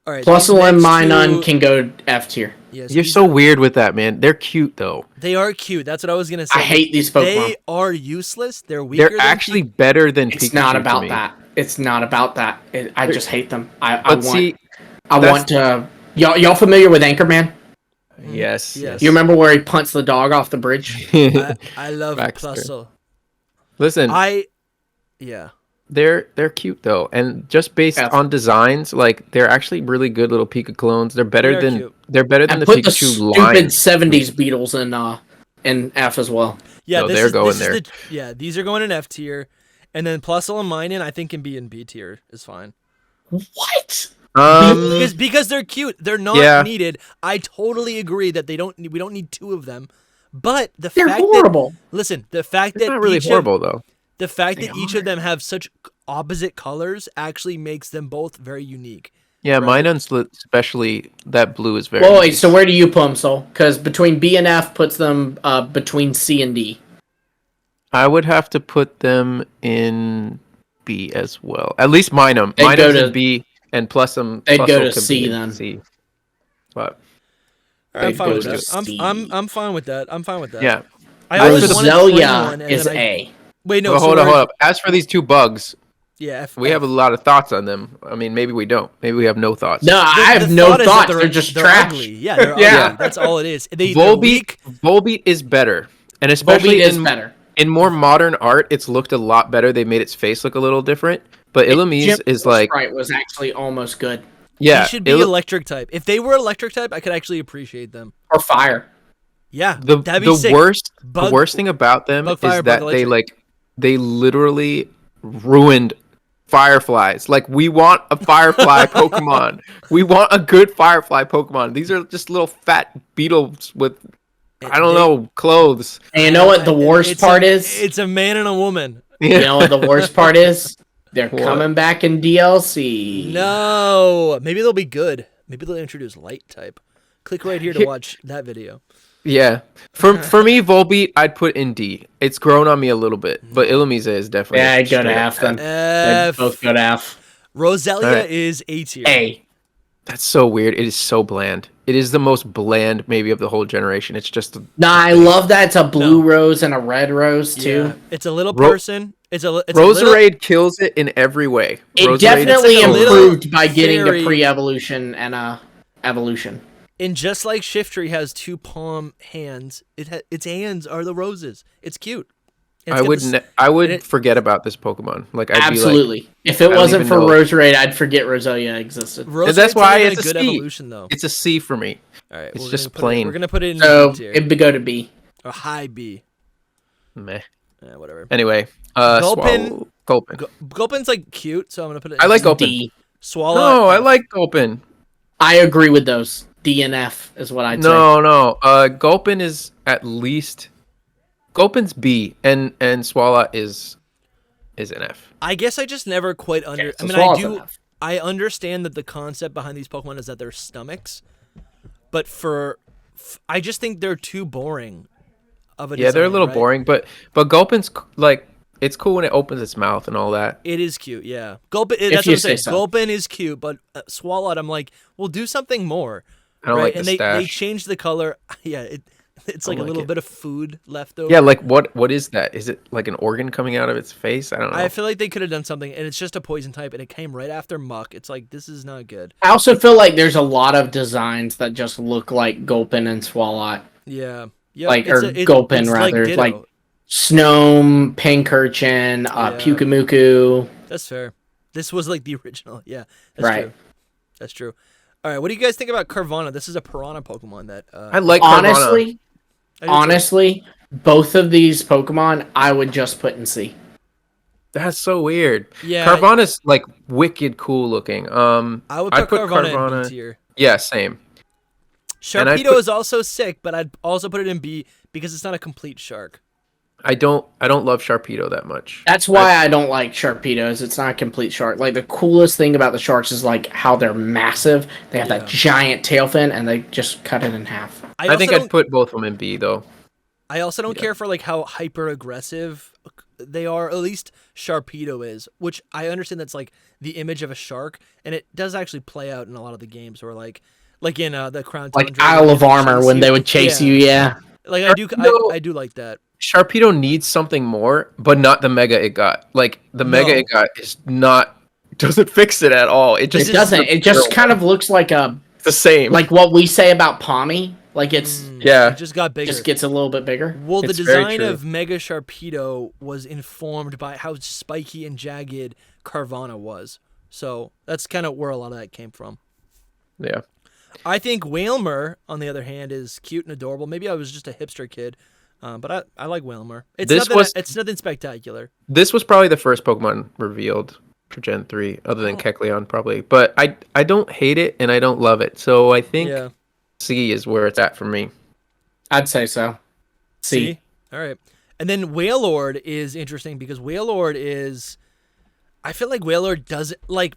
All right. Plus these and next Minun two- can go F tier. Yes, You're these so are- weird with that, man. They're cute though. They are cute. That's what I was gonna say. I hate these Pokemon. They are useless. They're weaker. They're actually better than It's Pikachu not to about me. that. It's not about that. I just hate them. I But see, want to. Y'all familiar with Anchorman? yes. Yes. You remember where he punched the dog off the bridge? I love Baxter. Plusle. Listen, Yeah. they're cute though, and just based Yeah. on designs, like they're actually really good little Pika clones. They're better They are than cute. they're better than And the put the Pikachu stupid line. 70s Beatles in F as well. Yeah, No, this they're is, going this there. Is yeah, these are going in F tier, and then Plusle and Minun I think can be in B tier is fine. What? Because they're cute, they're not Yeah. needed. I totally agree that we don't need two of them, but the They're fact horrible. the fact It's that not really each horrible though. the fact They that each of them have such opposite colors actually makes them both very unique. Yeah, Right. Minun's especially that blue is very. Well, nice. wait, so where do you put them, Soul? Because between B and F puts them between C and D. I would have to put them in B as well. At least Minun. They'd go Minun's to- in B, and plus some. they'd go Plusle to could C be in then. C. But I'm They'd fine go with to that. C. I'm fine with that. I'm fine with that. yeah. I always wanted to train Roselia one, and is then A. Wait, no. Well, so hold we're- up. As for these two bugs, Yeah, We have a lot of thoughts on them. I mean, maybe we don't. Maybe we have no thoughts. No, I have no thought is that thoughts. They're just they're trash. ugly. Yeah, they're Yeah. ugly. That's all it is. They're Volbeat, weak. Volbeat is better, and especially Volbeat is better. in more modern art, it's looked a lot better. They made its face look a little different. But Illumise is like Sprite was actually almost good. yeah, They should be electric type. If they were electric type, I could actually appreciate them. Or fire. Yeah, the that'd be sick. worst thing about them Bug, is fire, that bug, they literally ruined fireflies. Like, we want a firefly Pokemon. We want a good firefly Pokemon. These are just little fat beetles with I don't know, clothes. And you know what the worst part is? It's a man and a woman. You know what the worst part is? They're What? coming back in DLC. No, maybe they'll be good. Maybe they'll introduce light type. Click right here to watch that video. Yeah. For me, Volbeat, I'd put in D. It's grown on me a little bit, but Illumise is definitely. Yeah, I'd go to F then. They'd both go to F. Roselia Right. is A tier. A. That's so weird. It is so bland. It is the most bland, maybe, of the whole generation. It's just. Nah, I love that it's a blue rose and a red rose too. Yeah. It's a little person. It's a Roserade kills it in every way. It Roserade definitely is so improved by getting fairy. the pre-evolution and evolution. And just like Shiftry has two palm hands, its hands are the roses. It's cute. And I would forget about this Pokemon. Like, I'd Absolutely. Be like, if it I don't wasn't even for know. Roserade, I'd forget Roselia existed. Roserade's That's why not even it's a good a C. evolution though. It's a C for me. All right, It's we're just gonna plain. We're gonna put it in So B tier. it'd go to B. Or high B. Meh. Whatever. Anyway, Gulpin. Gulpin. Gulpin's like cute, so I'm gonna put it. I like in Gulpin. D. Swallow. No, I like Gulpin. I agree with those. D and F is what I'd say. No. Gulpin is at least. Gulpin's B, and Swallow is an F. I guess I just never quite under. Okay, so I mean, Swallow's an F. I understand that the concept behind these Pokemon is that they're stomachs, but I just think they're too boring. Of a Yeah, they're a design, little right? boring, but Gulpin's like, it's cool when it opens its mouth and all that. It is cute, yeah. Gulpin. If That's you what I'm say saying. so. Gulpin is cute, but Swallow, I'm like, well, do something more. I don't right? like the and they stash. changed the color. Yeah, it's like a like little it. bit of food left over. Yeah, like what is that? Is it like an organ coming out of its face? I don't know. I feel like they could have done something, and it's just a poison type, and it came right after Muck. It's like, this is not good. I also feel like there's a lot of designs that just look like Gulpin and Swalot. Yeah. Yep. Like, or Gulpin, rather. Ditto. Like Snome, Pincurchin, Pyukumuku. That's fair. This was like the original. Yeah, that's Right. true. That's true. All right, what do you guys think about Carvana? This is a piranha Pokemon that I like Carvana. Honestly, both of these Pokemon I would just put in C. That's so weird. Yeah, Carvana's like wicked cool looking. I would put Carvana in B tier. Yeah, same. Sharpedo is also sick, but I'd also put it in B because it's not a complete shark. I don't love Sharpedo that much. That's why I don't like Sharpedos. It's not a complete shark. Like, the coolest thing about the sharks is like how they're massive. They have that giant tail fin, and they just cut it in half. I think I'd put both of them in B though. I also don't care for like how hyper aggressive they are. At least Sharpedo is, which I understand that's like the image of a shark, and it does actually play out in a lot of the games, or like in the Crown Like Tundra, Isle of Armor when they would chase you, yeah. Like I do like that. Sharpedo needs something more, but not the mega it got. Like, the mega it got is not, doesn't fix it at all. It just doesn't. It just kind of looks like the same. Like what we say about Palmy. Like, it's It just got bigger. just gets a little bit bigger. Well, the It's very design true. of Mega Sharpedo was informed by how spiky and jagged Carvana was. So that's kind of where a lot of that came from. Yeah. I think Wailmer, on the other hand, is cute and adorable. Maybe I was just a hipster kid, but I like Wailmer. It's nothing spectacular. This was probably the first Pokemon revealed for Gen 3, other than Kecleon, probably. But I don't hate it, and I don't love it. So I think C is where it's at for me. I'd say so. C. All right. And then Wailord is interesting because Wailord is... I feel like Wailord doesn't... Like,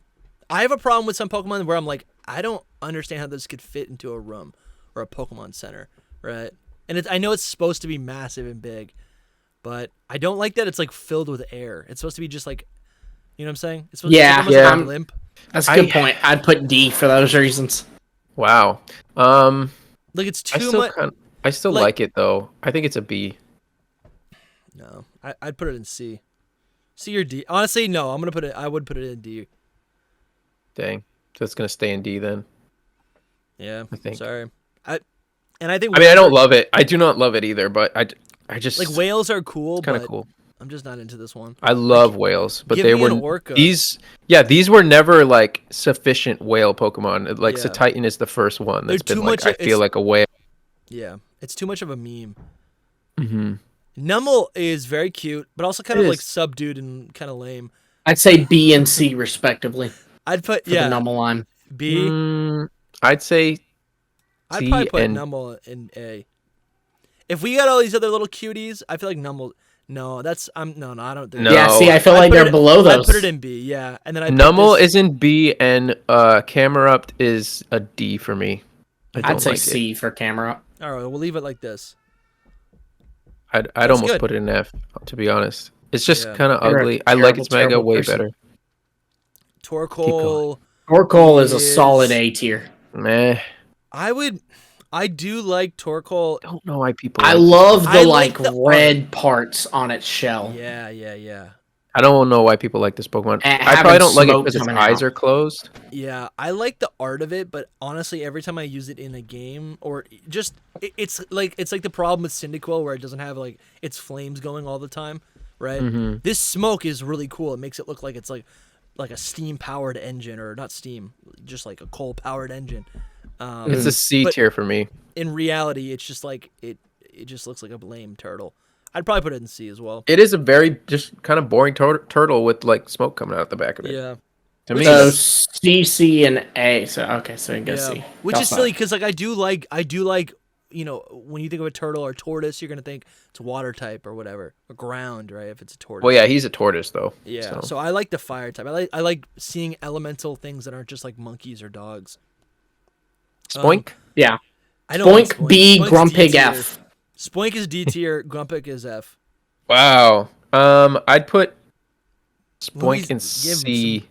I have a problem with some Pokemon where I'm like, I don't understand how this could fit into a room or a Pokemon Center, right? And I know it's supposed to be massive and big, but I don't like that it's like filled with air. It's supposed to be just like, you know what I'm saying? It's supposed to be almost like a blimp. That's a good point. I'd put D for those reasons. Wow. Like, it's too much. I still like it though. I think it's a B. No, I'd put it in C. C or D. Honestly, no. I'm gonna put it. I would put it in D. Dang. So it's gonna stay in D then. Yeah. I think. Sorry. I think. I mean, I don't love it. I do not love it either. But I just like whales are cool. Kind but of cool. I'm just not into this one. I love whales, but give they me an were orca. these. Yeah, these were never like sufficient whale Pokemon. Like Yeah. Titan is the first one that's They're been too like much- I feel like a whale. Yeah, it's too much of a meme. Mm-hmm. Numel is very cute, but also kind It of like is. subdued and kind of lame. I'd say B and C respectively I'd put for the Numel line. B. I'd say I'd C probably put and Numel in A. If we got all these other little cuties, I feel like Numel. No, that's no. I don't think. No. Yeah, see, I feel I'd like put they're it- below I'd those. put it in B. Yeah, and then I Numel is in B, and Camerupt is a D for me. I'd say like C for camera. All right, we'll leave it like this. I'd That's almost good. put it in F, to be honest. It's just Yeah. kind of You're a ugly. I like terrible, its Mega terrible way person. better. Torkoal. Torkoal is a Is- solid A tier. Meh. I do like Torkoal. I don't know why people. I like this love Pokemon. the I like like the red parts on its shell. Yeah. I don't know why people like this Pokemon. And I probably having don't like it smoke because its coming eyes out. are closed. Yeah, I like the art of it, but honestly, every time I use it in a game or just it's like the problem with Cyndaquil where it doesn't have like its flames going all the time, right? Mhm. This smoke is really cool. It makes it look like it's like a steam powered engine or not steam, just like a coal powered engine. It's a C but- tier for me. In reality, it's just like it just looks like a lame turtle. I'd probably put it in C as well. It is a very just kind of boring turtle with like smoke coming out the back of it. Yeah. To me, So that's- C, C, and A. So okay, so it goes Yeah, C. which is That's silly fine. because like I do like when you think of a turtle or tortoise, you're gonna think it's water type or whatever, or ground, right? If it's a tortoise. well, yeah, he's a tortoise though. Yeah. so. So I like the fire type. I like seeing elemental things that aren't just like monkeys or dogs. Spoink. Yeah. I don't like Spoink B, Spoink's Grumpig D tier. F. Spoink is D tier. Grumpig is F. Wow. I'd put Spoink Louise, in give him C.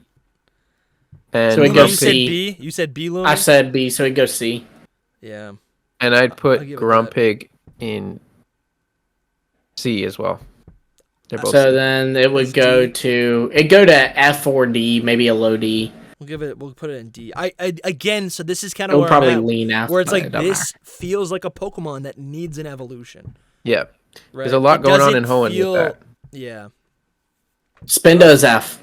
And So it Luna, goes you C. said B. You said B, Luna. I said B, so it goes C. Yeah. and I'd put I'll give it that. Grumpig in C as well. They're both So C. then it would That's go D. to F or D, maybe a low D. We'll put it in D. I again. So this is kind It of would where probably I'm at, lean F. where it's but like it doesn't this feels like a Pokemon that needs an evolution. Yeah. Right? There's a lot It going on doesn't in Hoenn feel- with that. Yeah. matter. Spinda is F.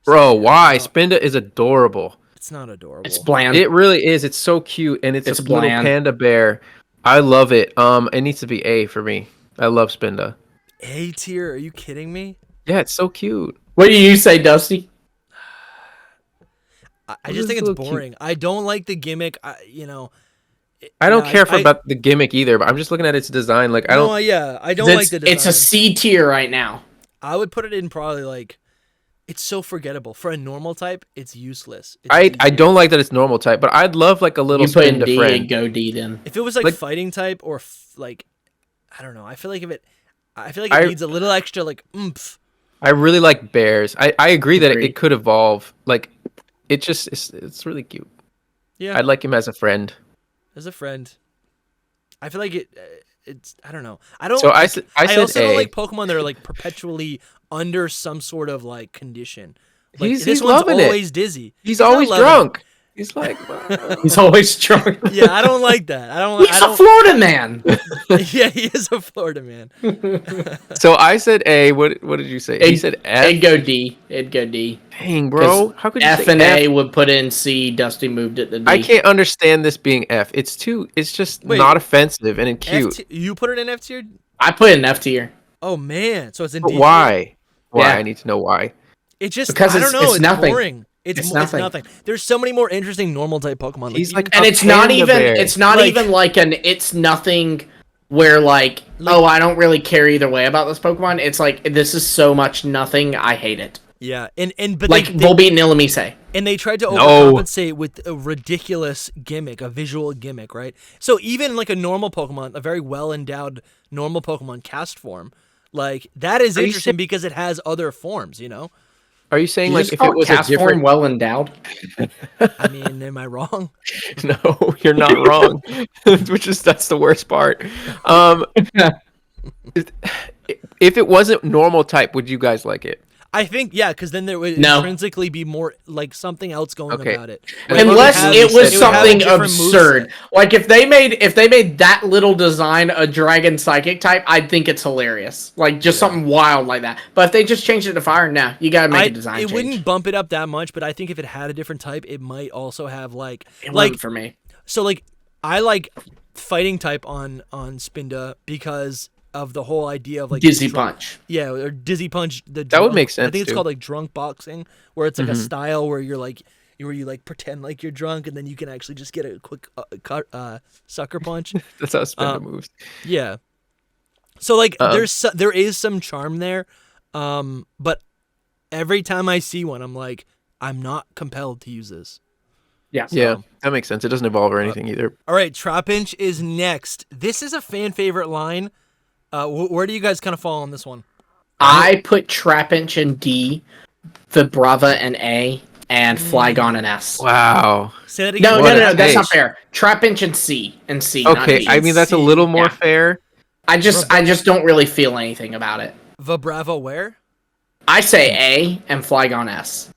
Bro, why? No, Spinda is adorable. It's not adorable. It's bland. It really is. It's so cute, and it's It's a little bland. panda bear. I love it. It needs to be A for me. I love Spinda. A tier? Are you kidding me? Yeah, it's so cute. What do you say, Dusty? I It just is think a it's little cute. boring. I don't like the gimmick. I don't Yeah, care for I- about the gimmick either, but I'm just looking at its design. Like I No, don't. yeah, I don't like the design. It's a C tier right now. I would put it in probably like. It's so forgettable for a normal type. It's useless. It's I D I tier. don't like that it's normal type, but I'd love like a little You put in Spinda D, friend. it'd go D then. If it was like, like- fighting type or like, I don't know. I feel like it I- needs a little extra like oomph. I really like bears. I agree that Agreed. it could evolve. Like, it's really cute. Yeah, I'd like him as a friend. as a friend. I feel like it's I don't know. I don't. So I like- said I said also A. don't like Pokemon that are like perpetually under some sort of like condition. Like, He's this one's loving it. always dizzy. He's not always loving it. drunk. He's like, He's always drunk. Yeah, I don't like that. I don't. He's I a don't. Florida man. Yeah, he is a Florida man. so I said A. What did you say? He said F. It'd go D. It'd go D. Dang, bro. How could you F say and F? A would put in C. Dusty moved it to D. I can't understand this being F. It's just Wait. not offensive and cute. You put it in F tier? I put it in F tier. Oh man, so it's in But D tier? why? Why? Yeah. I need to know why. It just Because I don't know. it's It's nothing. boring. It's It's nothing. nothing. There's so many more interesting normal type Pokemon. He's like And a it's not panda even. bear. It's not Like- even like an. It's nothing. Where like, oh, I don't really care either way about this Pokemon. It's like this is so much nothing. I hate it. yeah, but Like Volbeat and Illumise. and they tried to No. overcompensate with a ridiculous gimmick, a visual gimmick, right? So even like a normal Pokemon, a very well endowed normal Pokemon Castform, like that is Are you interesting because it has other forms, you know? Are you saying You like just if call it was Castform a different? well endowed. I mean, am I wrong? No, you're not wrong. That's the worst part. If it wasn't normal type, would you guys like it? I think because then there would intrinsically be more like something else going about it. Like, unless it was something absurd. Like if they made that little design a dragon psychic type, I'd think it's hilarious. Like just something wild like that. But if they just changed it to fire, you gotta make a design change. It wouldn't bump it up that much, but I think if it had a different type, it might also have like for me. So like I like fighting type on Spinda because of the whole idea of like Dizzy Punch. Yeah, or Dizzy Punch. That would make sense. I think it's called like drunk boxing, where it's like a style where you're like where you like pretend like you're drunk and then you can actually just get a quick sucker punch. That's how Spinda moves. Yeah. So like there is some charm there, but every time I see one, I'm like, I'm not compelled to use this. Yeah. Yeah, that makes sense. It doesn't evolve or anything either. All right, Trapinch is next. This is a fan favorite line. Where do you guys kind of fall on this one? I put Trapinch in D, Vibrava in A, and Flygon in S. Wow. Say that again. No, that's not fair. Trapinch in C, Okay, I mean that's a little more fair. I just don't really feel anything about it. Vibrava where? I say A and Flygon S.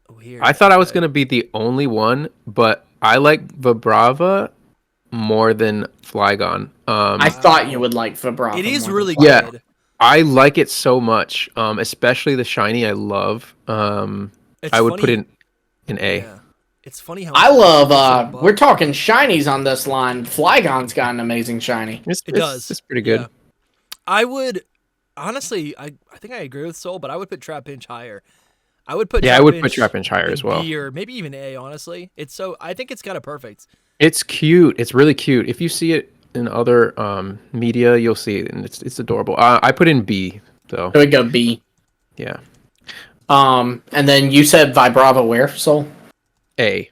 Weird. I thought I was gonna be the only one, but I like Vibrava more than Flygon. I thought you would like Vibrava. It is really good. Yeah, good. I like it so much. Especially the shiny. I love. I would put it in A. Yeah. It's funny how I love. We're talking shinies on this line. Flygon's got an amazing shiny. It does. It's pretty good. Yeah. I would honestly. I think I agree with Soul, but I would put Trapinch higher. I would put Trapinch higher as well. B or maybe even A. Honestly, I think it's kind of perfect. It's cute. It's really cute. If you see it in other media, you'll see it, and it's adorable. I put in B though. So we go B. Yeah. And then you said Vibrava where, Soul? A.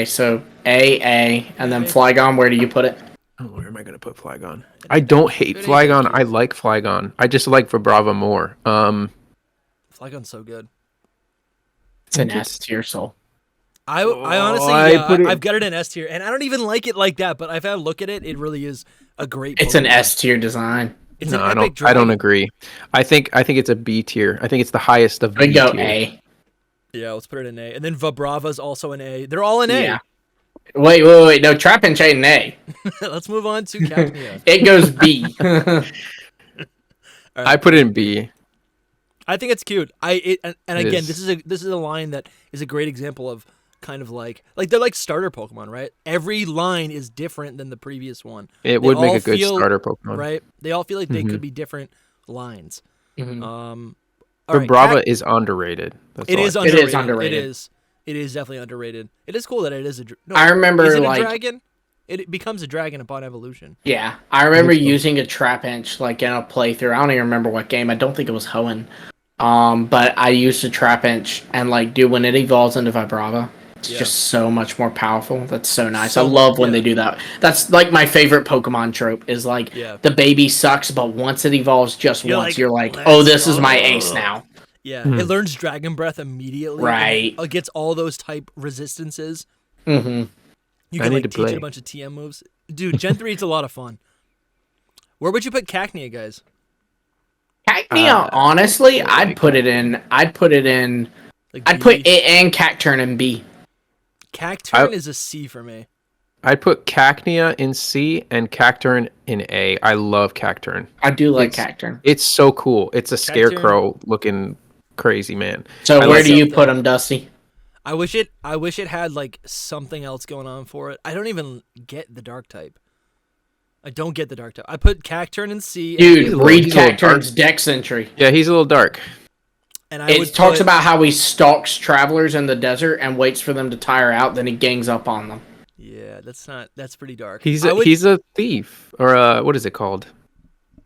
So A, and then Flygon. Where do you put it? Oh, where am I gonna put Flygon? I don't hate Flygon. I like Flygon. I just like Vibrava more. Flygon's so good. It's an S tier, Soul. I honestly, I've got it in S tier, and I don't even like it like that. But if I look at it, it really is a great. It's an S tier design. It's an epic I don't agree. I think it's a B tier. I think it's the highest of B tier. We go A. Yeah, let's put it in A, and then Vibrava's also an A. They're all in A. Yeah. Wait. No, Trapinch ain't an A. Let's move on to Cacnea. It goes B. Right. I put it in B. I think it's cute. Again, this is a line that is a great example of kind of like they're like starter Pokemon, right? Every line is different than the previous one. It would make a good starter Pokemon, right? They all feel like they could be different lines. Mm-hmm. Vibrava is underrated. It is underrated. It is definitely underrated. It is cool that it is a. No, I remember is it a dragon? It becomes a dragon upon evolution. Yeah, I remember using a Trapinch like in a playthrough. I don't even remember what game. I don't think it was Hoenn. But I used a Trapinch, and when it evolves into Vibrava, it's just so much more powerful. That's so nice. I love when they do that. That's like my favorite Pokemon trope is the baby sucks, but once it evolves just once, you're like, oh, this is my ace now. Yeah, it learns Dragon Breath immediately. Right. It gets all those type resistances. Mm-hmm. You can teach it a bunch of TM moves. Dude, Gen 3 is a lot of fun. Where would you put Cacnea, guys? Cacnea, honestly, I'd put it in. I'd put it and Cacturn in B. Cacturn is a C for me. I'd put Cacnea in C and Cacturn in A. I love Cacturn. I do like Cacturn. It's so cool. It's a scarecrow looking crazy man. So where do you put him, Dusty? I wish it had something else going on for it. I don't even get the dark type. I don't get the dark type. I put Cacturn in C. Dude, read Cacturn's Dex entry. Yeah, he's a little dark. And it talks about how he stalks travelers in the desert and waits for them to tire out, then he gangs up on them. Yeah, that's pretty dark. He's a thief, or what is it called?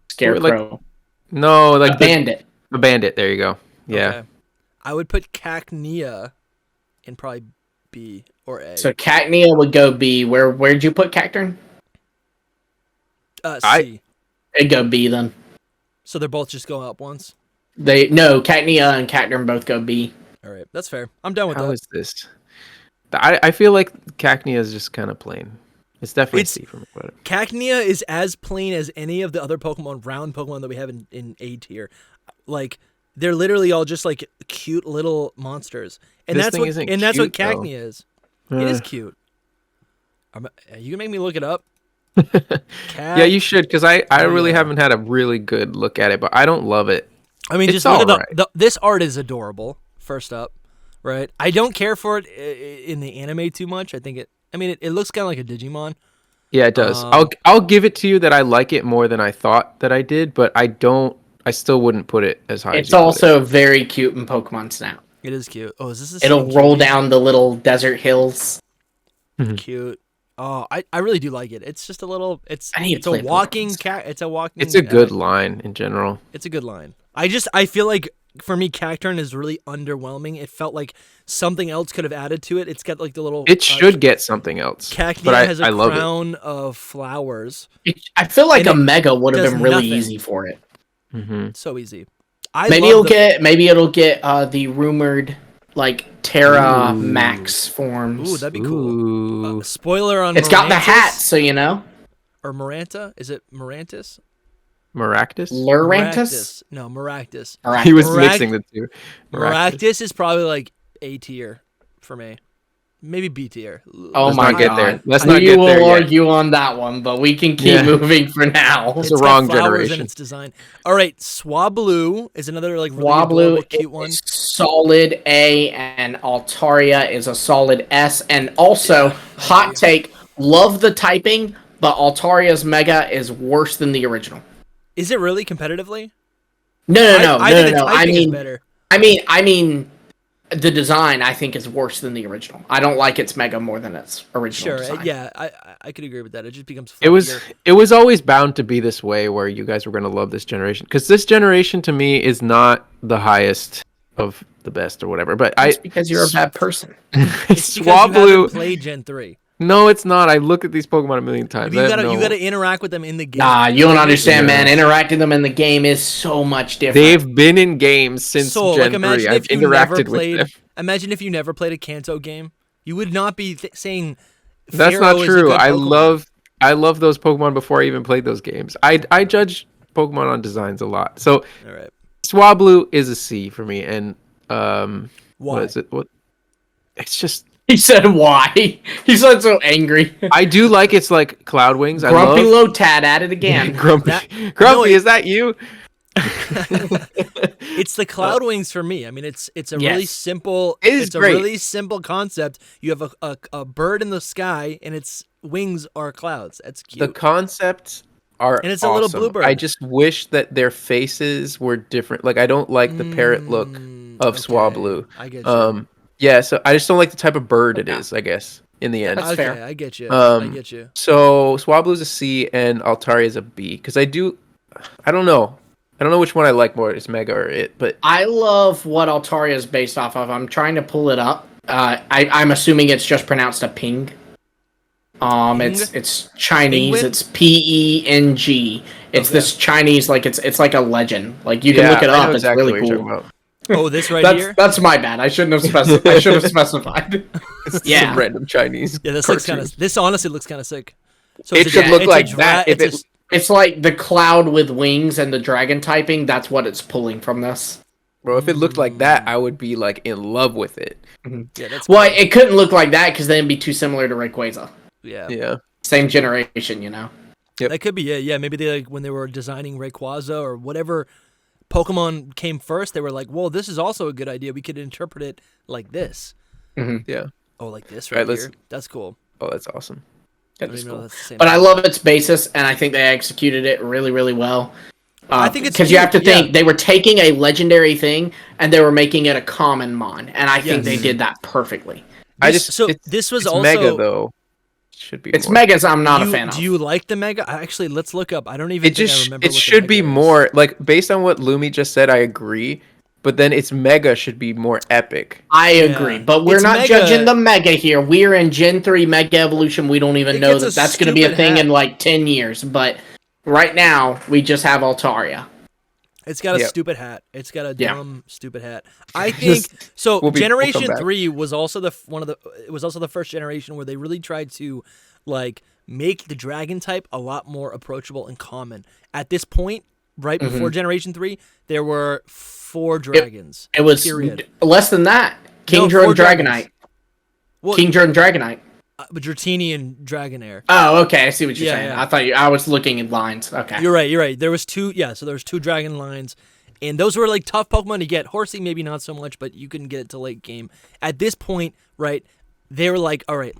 Scarecrow. A bandit. A bandit. There you go. Yeah. Okay. I would put Cacnea in probably B or A. So Cacnea would go B. Where'd you put Cacturn? C. It'd go B then. So they're both just going up once? Cacnea and Cacturn both go B. All right, that's fair. I'm done with that. How is this? I feel like Cacnea is just kind of plain. It's definitely C for me. Cacnea is as plain as any of the other round Pokemon that we have in A tier. They're literally all just like cute little monsters, and This that's thing what isn't and that's what cute, though. Cacnea is. It is cute. You can make me look it up. Yeah, you should, because I really yeah. haven't had a really good look at it, but I don't love it. I mean, It's just look at alright. this art is adorable. First up, right? I don't care for it in the anime too much. I think it. I mean, it looks kind of like a Digimon. Yeah, it does. I'll give it to you that I like it more than I thought that I did, but I still wouldn't put it as high as It's you put also very cute in Pokemon Snap. It is cute. Oh, is this the It'll same roll cutie? down the little desert hills. Cute. Oh, I really do like it. It's just a little. It's I need to it's a play walking Pokemon cat. It's a walking. It's a good line in general. It's a good line. I feel like for me, Cacturn is really underwhelming. It felt like something else could have added to it. It's got like the little. It should get something else. Cacnea but has a I love it. crown of flowers. I feel like And a it Mega would have does been really nothing. easy for it. It's so easy. Maybe it'll get the rumored like Terra Max forms. Ooh, that'd be cool. Ooh. Spoiler on. It's got the Morantis? hat, so you know. Or Maranta? Is it Morantis? Maractus? Lurantis? No, Maractus. He was Marac- mixing the two. Maractus is probably like A tier for me. Maybe B tier. Oh Let's my not get god. there. Let's not We get there will yet. argue on that one, but we can keep Yeah. moving for now. It's It's the got wrong flowers generation. in its design. All right, Swablu is another like really Wablu adorable, cute one. is solid A, and Altaria is a solid S. And also, hot take, love the typing, but Altaria's Mega is worse than the original. Is it really competitively? No. I think the typing is better. I mean, the design I think is worse than the original. I don't like its Mega more than its original Sure, design. yeah, I could agree with that. It just becomes. It fluffier. was always bound to be this way where you guys were going to love this generation, because this generation to me is not the highest of the best or whatever. But It's because you're a bad person. It's because you haven't Swablu. played Gen 3. No, it's not. I look at these Pokemon a million times. You I have gotta no- you gotta interact with them in the game. Nah, you don't understand, Yeah. man. Interacting them in the game is so much different. They've been in games since So, Gen like, imagine 3. I've if you never interacted played. with them. Imagine if you never played a Kanto game. You would not be saying. That's Pharaoh not is a true. good Pokemon. I love those Pokemon before I even played those games. I judge Pokemon on designs a lot. So All right. Swablu is a C for me, and Why? what is it? What? It's just He said why? He said so angry. I do like its like cloud wings. I Grumpy love Lotad at it again. Grumpy. That- Grumpy, No, is that you? It's the cloud wings for me. I mean, it's a really Yes. simple. It is it's great. a really simple concept. You have a bird in the sky, and its wings are clouds. That's cute. The concepts are And it's a little awesome. bluebird. I just wish that their faces were different. Like I don't like the parrot look of okay. Swablu. I get you. Yeah, so I just don't like the type of bird it is, I guess, in the end. That's okay, fair. I get you. I get you. So Swablu's a C and Altaria is a B, because I don't know which one I like more, it's Mega or it, but I love what Altaria is based off of. I'm trying to pull it up. I'm assuming it's just pronounced a ping. It's Chinese. Penguin? It's PENG. It's Okay. this Chinese, like it's like a legend. Like you can yeah, look it I up. know It's exactly really what you're cool. talking about. Oh, this right here. That's my bad. I shouldn't have specified. I should have specified. It's Yeah. some random Chinese. Yeah, this looks kind cartoon. of. This honestly looks kind of sick. So It it's a should dra- look it's a like dra- that if it's a- It's like the cloud with wings and the dragon typing. That's what it's pulling from this. Bro, if it looked like that, I would be like in love with it. yeah, that's Well, it couldn't look like that because then it'd be too similar to Rayquaza. yeah. Yeah. Same generation, you know. That could be yeah. Maybe they like when they were designing Rayquaza or whatever Pokemon came first, they were like, "Well, this is also a good idea. We could interpret it like this." Yeah. Oh, like this All right, right let's- here. That's cool. Oh, that's awesome. I That don't is even know cool. that's the same. But I love its basis, and I think they executed it really, really well. I think it's because you have to cute, yeah. think they were taking a legendary thing and they were making it a common mon, and I think Yes. they did that perfectly. This was it's also Mega though. Should be. It's more. Megas. I'm not a fan of. Do you like the Mega? Actually, let's look up. I don't even It think I just remember. it what the should be Mega is. more like based on what Lumi just said. I agree, but then its Mega should be more epic. I agree, but we're It's not Mega- judging the Mega here. We're in Gen 3 Mega Evolution. We don't even It know gets a that that's going to be a stupid thing hat. in like 10 years. But right now, we just have Altaria. It's got a Yep. stupid hat. It's got a Yeah. dumb stupid hat. I think so. we'll come Generation back. 3 was also it was also the first generation where they really tried to like make the dragon type a lot more approachable and common. At this point, right before Generation 3, there were 4 dragons. It was period. Less than that. Kingdra and Dragonite. Well, Kingdra and Dragonite. But Dratini and Dragonair. Oh, okay. I see what you're saying. Yeah. I was looking in lines. Okay. You're right. There was 2. Yeah, so there was 2 dragon lines, and those were like tough Pokemon to get. Horsey maybe not so much, but you couldn't get it to late game. At this point, right, they were like, all right,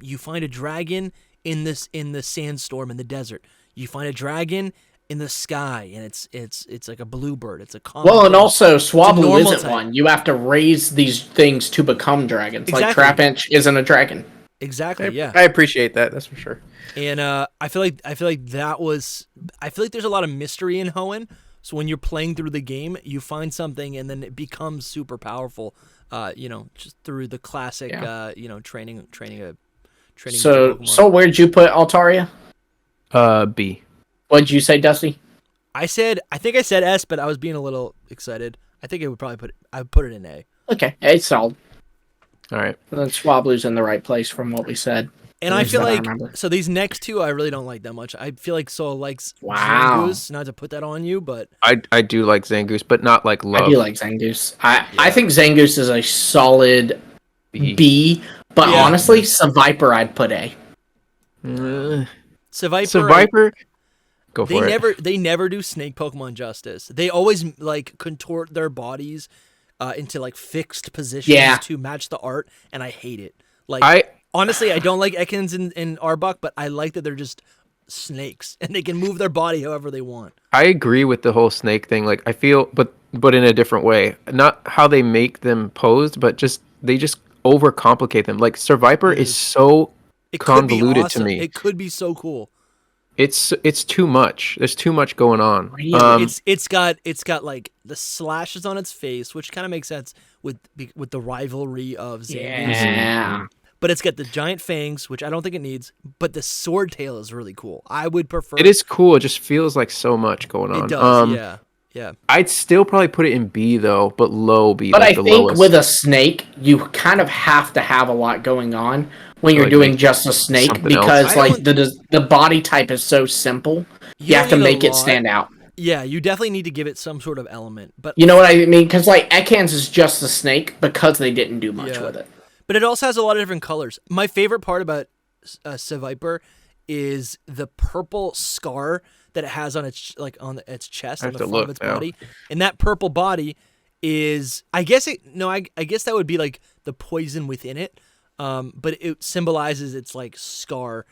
you find a dragon in the sandstorm in the desert. You find a dragon in the sky, and it's like a bluebird. It's a common. Well, and also Swablu isn't type. one. You have to raise these things to become dragons. Exactly. Like Trapinch isn't a dragon. Exactly. Yeah. I appreciate that. That's for sure. And I feel like there's a lot of mystery in Hoenn. So when you're playing through the game, you find something, and then it becomes super powerful. Just through the classic, training. So where'd you put Altaria? B. What'd you say, Dusty? I think I said S, but I was being a little excited. I think I would put it in A. Okay, it's solid. All right. And then Swablu's in the right place from what we said. And I feel like so these next 2 I really don't like that much. I feel like Soul likes Zangoose. Not to put that on you, but I do like Zangoose, but not like love. I do like Zangoose. I think Zangoose is a solid B, but honestly, Seviper I'd put A. Seviper. Go for it. They never do snake Pokemon justice. They always like contort their bodies into like fixed positions to match the art, and I hate it. Honestly, I don't like Ekans and Arbok, but I like that they're just snakes and they can move their body however they want. I agree with the whole snake thing. Like I feel, but in a different way. Not how they make them posed, but they just overcomplicate them. Like Seviper is so convoluted to me. It could be so cool. It's too much. There's too much going on. It's got like the slashes on its face, which kind of makes sense with the rivalry of Zangoose. Yeah. But it's got the giant fangs, which I don't think it needs. But the sword tail is really cool. I would prefer. It is cool. It just feels like so much going on. It does. Yeah. I'd still probably put it in B though, but low B. But I think with a snake, you kind of have to have a lot going on when you're doing just a snake because like the body type is so simple. You have to make it stand out. Yeah, you definitely need to give it some sort of element. But you know what I mean? Because like Ekans is just a snake because they didn't do much with it. But it also has a lot of different colors. My favorite part about Seviper is the purple scar that it has on its its chest on the front of its body. And that purple body is I guess that would be like the poison within it. But it symbolizes its like scar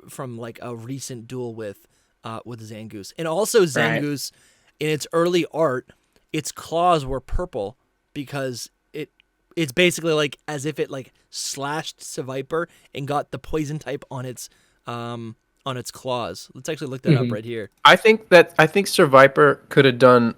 from like a recent duel with Zangoose. And also Zangoose in its early art, its claws were purple because it's basically like as if it like slashed Seviper and got the poison type on its claws. Let's actually look that up right here. I think Seviper could have done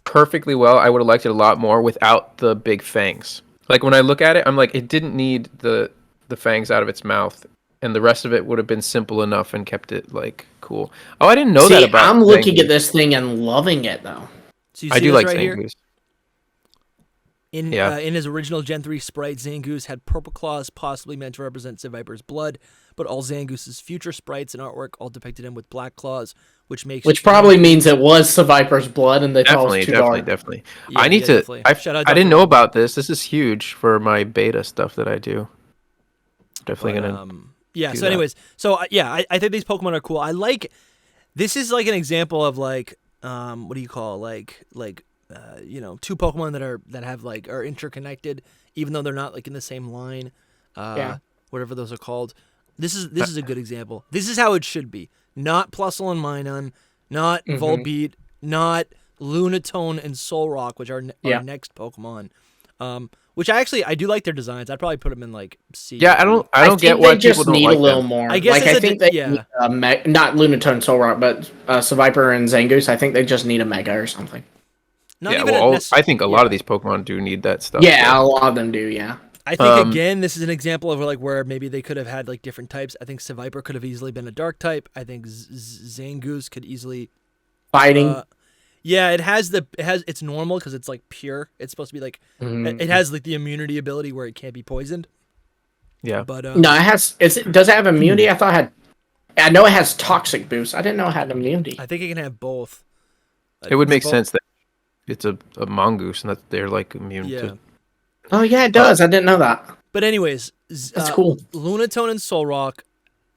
perfectly well. I would have liked it a lot more without the big fangs. Like when I look at it, I'm like, it didn't need the fangs out of its mouth, and the rest of it would have been simple enough and kept it like cool. Oh, I didn't know that about. I'm looking at this thing and loving it though. So I do like Zangoose. In his original Gen 3 sprite, Zangoose had purple claws, possibly meant to represent Seviper's blood, but all Zangoose's future sprites and artwork all depicted him with black claws, which probably means it was Seviper's blood, and they thought it was too dark. Definitely. Yeah, I didn't know about this. This is huge for my beta stuff that I do. Definitely gonna. So, anyways, I think these Pokemon are cool. I like. This is like an example of like, what do you call two Pokemon that are interconnected, even though they're not like in the same line. Whatever those are called. This is a good example. This is how it should be. Not Plusle and Minun, not Volbeat, not Lunatone and Solrock, which are our next Pokemon. Which I do like their designs. I'd probably put them in like C. Yeah, I don't get why people don't like them. They just need a little more. I guess I think they need not Lunatone and Solrock, but Seviper and Zangoose. I think they just need a Mega or something. I think a lot of these Pokemon do need that stuff. Yeah, a lot of them do. Yeah. I think again, this is an example of where maybe they could have had like different types. I think Seviper could have easily been a dark type. I think Zangoose could easily fighting. It's normal because it's like pure. It's supposed to be like it has like the immunity ability where it can't be poisoned. Yeah, but no, it has. Does it have immunity? I thought it had I know it has toxic boost. I didn't know it had immunity. I think it can have both. It would make sense that it's a mongoose and that they're like immune to. Oh yeah, it does. I didn't know that. But anyways, That's cool. Lunatone and Solrock,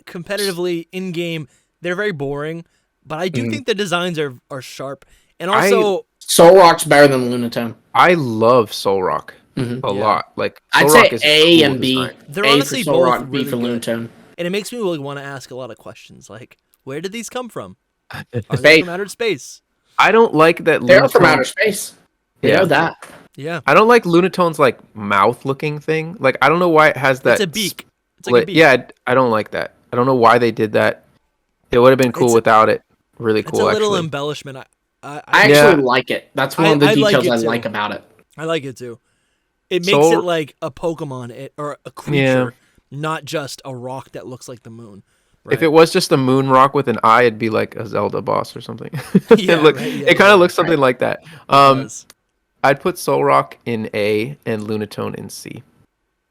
competitively in game, they're very boring. But I do think the designs are sharp, and also Solrock's better than Lunatone. I love Solrock a lot. Like I'd Solrock say is A and B. design. They're A honestly for Solrock, both B really for good. Lunatone. And it makes me really want to ask a lot of questions, like where did these come from? Are Space. they from outer space? I don't like that. They're from outer space. You know that. Yeah, I don't like Lunatone's like mouth looking thing. Like I don't know why it has that. it's a beak. It's like a beak. Yeah, I don't like that. I don't know why they did that. It would have been cool without it. Really cool. It's a little actually. embellishment. I actually like it. That's one of the details I like about it. I like it too. It makes it like a Pokemon or a creature, not just a rock that looks like the moon. Right? If it was just a moon rock with an eye, it'd be like a Zelda boss or something. It kind of looks something like that. Does. I'd put Solrock in A and Lunatone in C.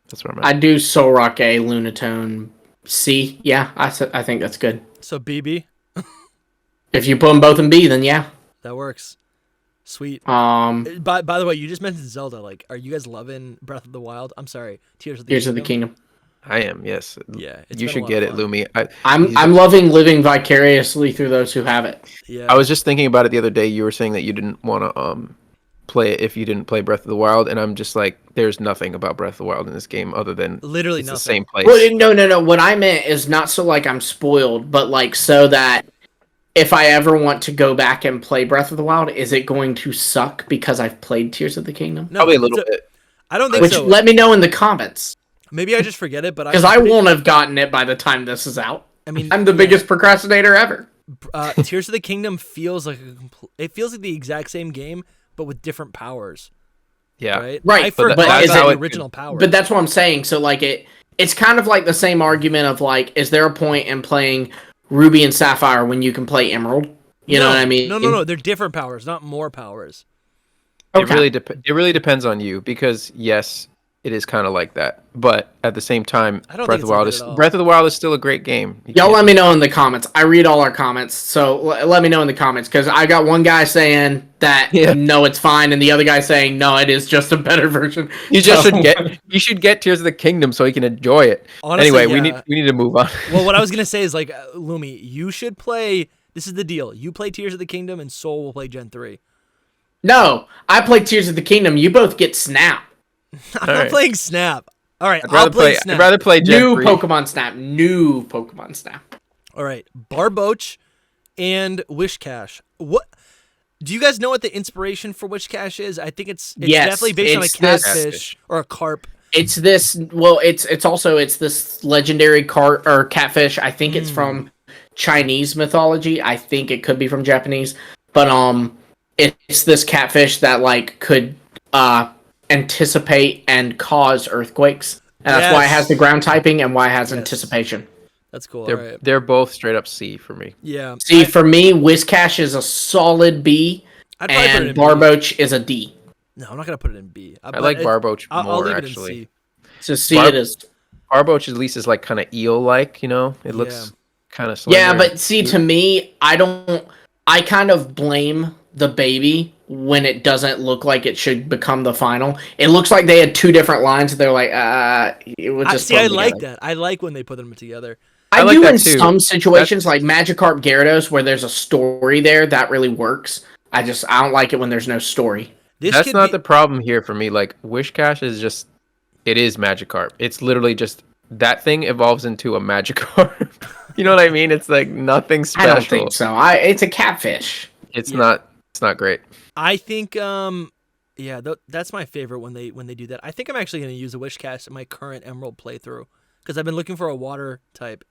That's where I'm at. I do Solrock A, Lunatone C. Yeah, I think that's good. So BB, If you put them both in B, then yeah. that works. Sweet. By By the way, you just mentioned Zelda. Like, are you guys loving Breath of the Wild? I'm sorry, Tears of the Tears of the Kingdom. I am, yes. Yeah, you should get it, Lumi. I'm loving living vicariously through those who have it. Yeah. I was just thinking about it the other day. You were saying that you didn't want to play it if you didn't play Breath of the Wild, and I'm just like, there's nothing about Breath of the Wild in this game other than literally it's nothing. the same place. Well, no. What I meant is not so like I'm spoiled, but like so that if I ever want to go back and play Breath of the Wild, is it going to suck because I've played Tears of the Kingdom? No, Probably a little bit. I don't think Which so. let me know in the comments. Maybe I just forget it, but Because I won't have gotten it by the time this is out. I mean, I'm the biggest procrastinator ever. Tears of the Kingdom feels like it feels like the exact same game, but with different powers. Yeah. Right, I but forgot is about it- the original power. But that's what I'm saying. So like it's kind of like the same argument of like, is there a point in playing Ruby and Sapphire when you can play Emerald? You know what I mean? No. They're different powers, not more powers. Okay. It really depends on you because yes, it is kind of like that. But at the same time, I don't Breath think of the Wild it's like that at all. Breath of the Wild is still a great game. Y'all let me know in the comments. I read all our comments, so let me know in the comments because I got one guy saying that no, it's fine, and the other guy saying no, it is just a better version. You just should get Tears of the Kingdom so you can enjoy it. Honestly, anyway, yeah. we need to move on. Well, what I was gonna say is like, Lumi, you should play. This is the deal. You play Tears of the Kingdom, and Soul will play Gen 3. No, I play Tears of the Kingdom. You both get Snap. I'm not playing Snap. All right, I'd I'll play Snap. I'd rather play Gen New 3. Pokemon Snap. New Pokemon Snap. All right, Barboach and Wishcash. What? Do you guys know what the inspiration for Wishcash is? I think it's Yes, definitely based on a it's this- catfish or a carp. It's this. Well, it's also this legendary catfish. I think it's from Chinese mythology. I think it could be from Japanese, but it's this catfish that like could anticipate and cause earthquakes, and that's why it has the ground typing and why it has anticipation. That's cool. They're both straight up C for me. Yeah. See, for me, Whiscash is a solid B, I'd probably put it and in B. Barboach is a D. No, I'm not gonna put it in B. I like Barboach more I'll leave actually. it in C. So C it is. Barboach at least is like kind of eel-like, you know. It looks kind of Yeah, but see, to me, I kind of blame the baby when it doesn't look like it should become the final. It looks like they had two different lines. They're like, it would just. I like that. I like when they put them together. I like do that in too. some situations, like Magikarp Gyarados, where there's a story there that really works. I don't like it when there's no story. That's not the problem here for me. Like Wishcash is just, it is Magikarp. It's literally just that thing evolves into a Magikarp. You know what I mean? It's like nothing special. I don't think so. It's a catfish. It's not. It's not great. I think that's my favorite when they do that. I think I'm actually going to use a Wishcash in my current Emerald playthrough because I've been looking for a water type,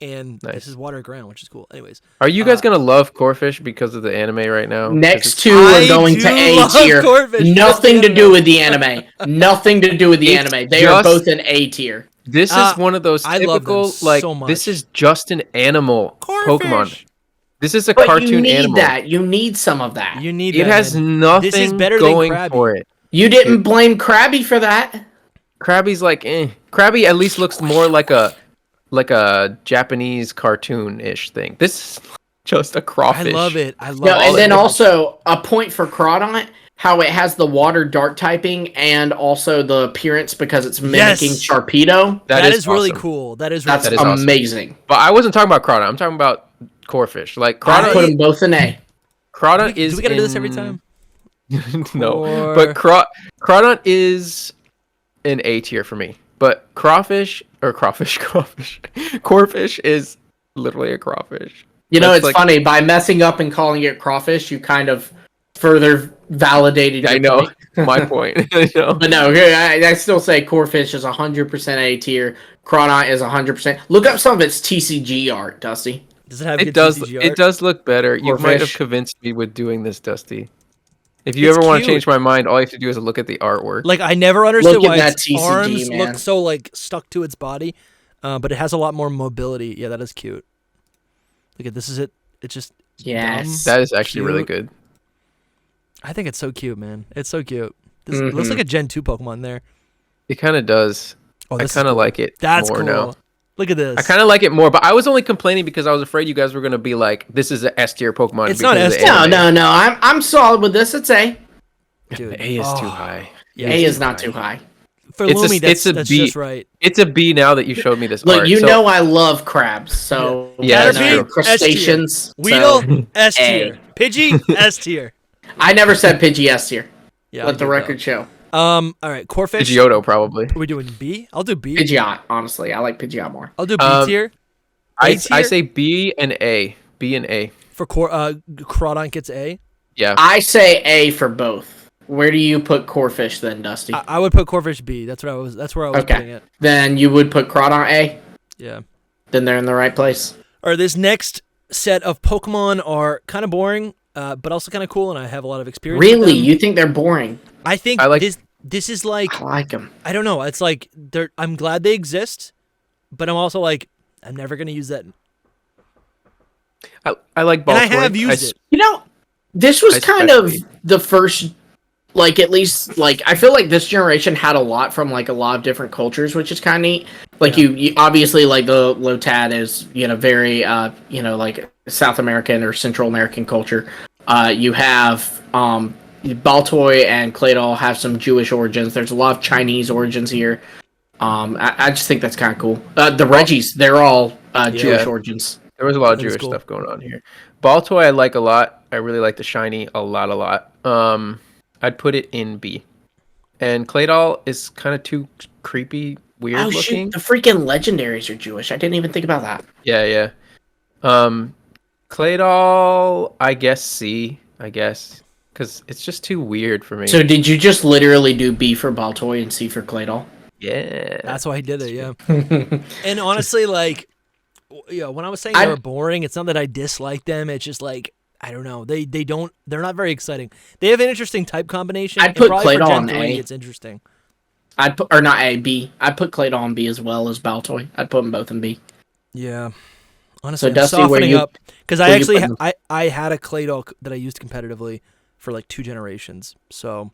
and this is water ground, which is cool. Anyways, are you guys gonna love Corphish because of the anime right now? Next two are going to A tier. Nothing to do with the anime. Nothing to do with the anime. They are both in A tier. This is one of those typical this is just an animal Pokemon. This is a cartoon animal. You need some of that. You need. It has nothing this is better going than Krabby. for it. You didn't blame Krabby for that. Krabby's like, Krabby at least looks more like a like a Japanese cartoon-ish thing. This is just a crawfish. I love it. I love No, it. and then also a point for Crawdont, how it has the water dark typing and also the appearance because it's mimicking Yes! Sharpedo. That is really awesome. cool. That is really That's cool. amazing. But I wasn't talking about Crawdont. I'm talking about Corphish. Like I put Crawdont, them both in A. Crawdont Do we gotta do this every time? No, but Crawdont is an A tier for me. But Corphish is literally a crawfish. You know, That's it's like- funny. By messing up and calling it crawfish, you kind of further validated I your know point. my point. I know. But no, I still say Corphish is 100% A tier. Crawdont is 100%. Look up some of its TCG art, Dusty. Does it have It good does. TCG art? It does look better. You might have Corphish. convinced me with doing this, Dusty. If you It's ever want to cute. change my mind, all you have to do is look at the artwork. Like, I never understood Look at why that its TCG, arms man. look so, like, stuck to its body, but it has a lot more mobility. Yeah, that is cute. Look at this is it. It's just Yes. That is actually really cute. good. I think it's so cute, man. It's so cute. This looks like a Gen 2 Pokemon there. It kind of does. Oh, I this is kind of cool. like it That's more cool. now. Look at this. I kind of like it more, but I was only complaining because I was afraid you guys were gonna be like, "This is an S tier Pokemon." It's not because of the S tier. anime. No. I'm solid with this. It's A. Dude. A is too Oh, high. Yeah, A is not too high. For It's a- Lumi, it's a that's B. just right. It's a B now that you showed me this Look, art. you so- know I love crabs, so Yeah, that's you know, true. crustaceans. Weedle, so- S A. tier. Pidgey, S tier. I never said Pidgey S tier. Yeah, Let the record show. All right, Corphish. Pidgeotto probably. Are we doing B? I'll do B. Pidgeot, honestly, I like Pidgeot more. I'll do B tier. I A tier? say B and A. B and A. For Crawdont gets A. Yeah. I say A for both. Where do you put Corphish then, Dusty? I would put Corphish B. That's where I was putting it. Then you would put Crawdont A. Yeah. Then they're in the right place. All right, this next set of Pokemon are kind of boring, but also kind of cool, and I have a lot of experience. with Really, them. you think they're boring? I think I like- this is like, I like them. I don't know. It's like I'm glad they exist, but I'm also like, I'm never gonna use that. I like And I Baltoy. have used it. You know, this was kind of Especially. the first, like, at least, like, I feel like this generation had a lot from, like, a lot of different cultures, which is kind of neat. Like, you obviously, like, the Lotad is, you know, very, you know, like, South American or Central American culture. You have, Baltoy and Claydol have some Jewish origins. There's a lot of Chinese origins here. I just think that's kind of cool. The Regis, they're all Jewish origins. There was a lot of That is Jewish cool. stuff going on here. Baltoy I like a lot. I really like the shiny a lot. I'd put it in B. And Claydol is kind of too creepy, weird Oh, looking. shoot, the freaking Legendaries are Jewish. I didn't even think about that. Yeah. Claydol, I guess C, because it's just too weird for me. So did you just literally do B for Baltoy and C for Claydol? Yeah. That's why I did it. Yeah. And honestly, like, yeah, when I was saying they were boring, it's not that I dislike them. It's just like, I don't know. They're not very exciting. They have an interesting type combination. I'd and put probably for Claydol Gen on 3, A. It's interesting. I'd put, or not A, B. I'd put Claydol on B as well as Baltoy. I'd put them both in B. Yeah. Honestly, I'm Dusty, where softening you- up because I where you actually putting them? I had a Claydol that I used competitively for like 2 generations. So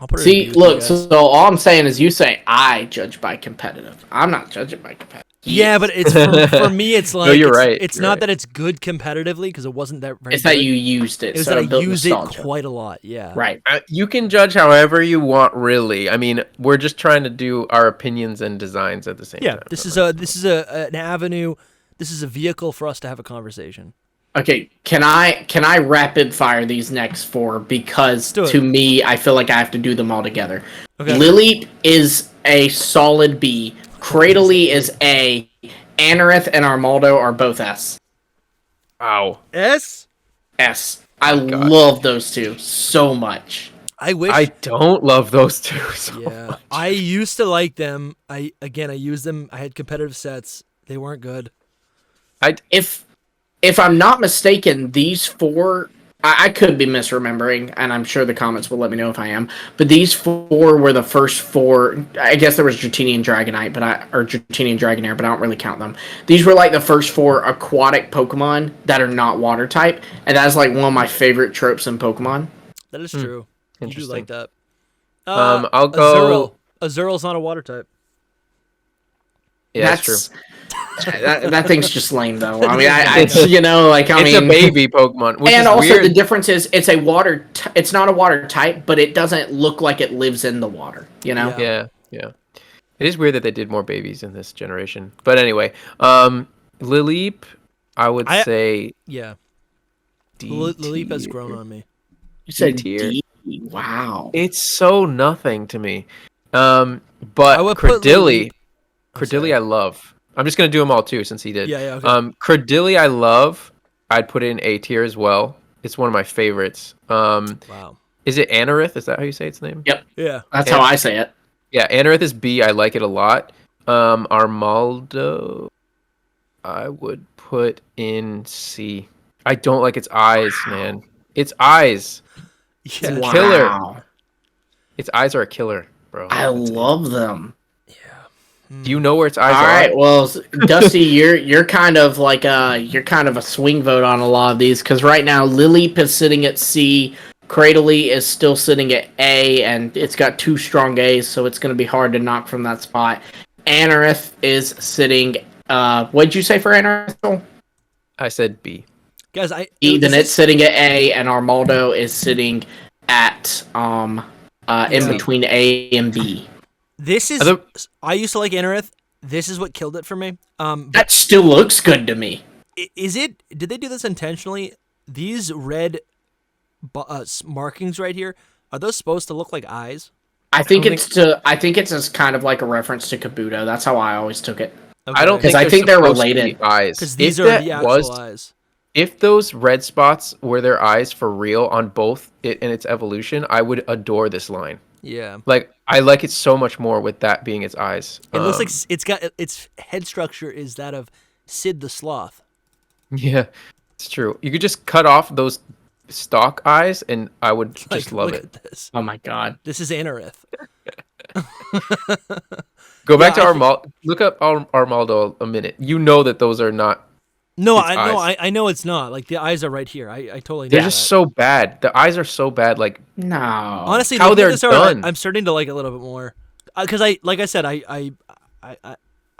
I'll put it in See, B with look, you so guys. all I'm saying is you say I judge by competitive. I'm not judging by competitive. Yeah, but it's for me. It's like you're it's, right, It's you're not right. that it's good competitively because it wasn't that very. It's that good. you used it. It was so that I built use it nostalgia. quite a lot. Yeah. Right. You can judge however you want, really. I mean, we're just trying to do our opinions and designs at the same Yeah. time. This is an avenue. This is a vehicle for us to have a conversation. Okay, can I rapid fire these next 4 because do it. to me I feel like I have to do them all together. Okay. Lily is a solid B. Cradley is A. Anorith and Armaldo are both S. Wow. S. S. I God. love those two so much. I wish. I don't love those two. So Yeah, much. I used to like them. I used them. I had competitive sets. They weren't good. If I'm not mistaken, these 4 I could be misremembering, and I'm sure the comments will let me know if I am. But these 4 were the first 4. I guess there was Dratini and Dragonite, or Dratini and Dragonair, but I don't really count them. These were like the first 4 aquatic Pokemon that are not water type, and that's like one of my favorite tropes in Pokemon. That is true. You do Interesting. like that. I'll go. Azurill. Azurill's not a water type. Yeah, that's true. That thing's just lame, though. I mean, it's a baby Pokemon, which and is also weird. the difference is it's a water. It's not a water type, but it doesn't look like it lives in the water. You know? Yeah. It is weird that they did more babies in this generation. But anyway, Lileep, I would say. Yeah. D Lileep has grown on me. You said tier. D. Wow. It's so nothing to me. But Credilly, I love. I'm just gonna do them all too since he did. Yeah. Okay. Credilly, I love. I'd put it in A tier as well. It's one of my favorites. Wow. Is it Anorith? Is that how you say its name? Yep. Yeah. That's how I say it. Yeah, Anorith is B. I like it a lot. Armaldo, I would put in C. I don't like its eyes, man. Its eyes. Yeah. It's a killer. Its eyes are a killer, bro. I love them. Do you know where its eyes are? All right, well, Dusty, you're kind of like a swing vote on a lot of these because right now Lileep is sitting at C, Cradily is still sitting at A, and it's got 2 strong A's, so it's going to be hard to knock from that spot. Anorith is sitting. What'd you say for Anorith? I said B. Guys, it's sitting at A, and Armaldo is sitting at in between A and B. This is. I used to like Anorith. This is what killed it for me. That still looks good to me. Is it? Did they do this intentionally? These red markings right here, are those supposed to look like eyes? I think it's as kind of like a reference to Kabuto. That's how I always took it. Okay. I don't think I think they're related. Eyes. Because these are the actual eyes. If those red spots were their eyes for real on both it and its evolution, I would adore this line. Yeah. Like, I like it so much more with that being its eyes. It looks like it's got its head structure is that of Sid the Sloth. Yeah, it's true. You could just cut off those stock eyes and I would just love it. At this. Oh my god. This is Anorith. Go back to Armaldo. Look up Armaldo a minute. You know that those are not. No, I know it's not. Like the eyes are right here. I totally know. They're just so bad. The eyes are so bad. Like no. Honestly, how they're done. I'm starting to like it a little bit more. Because I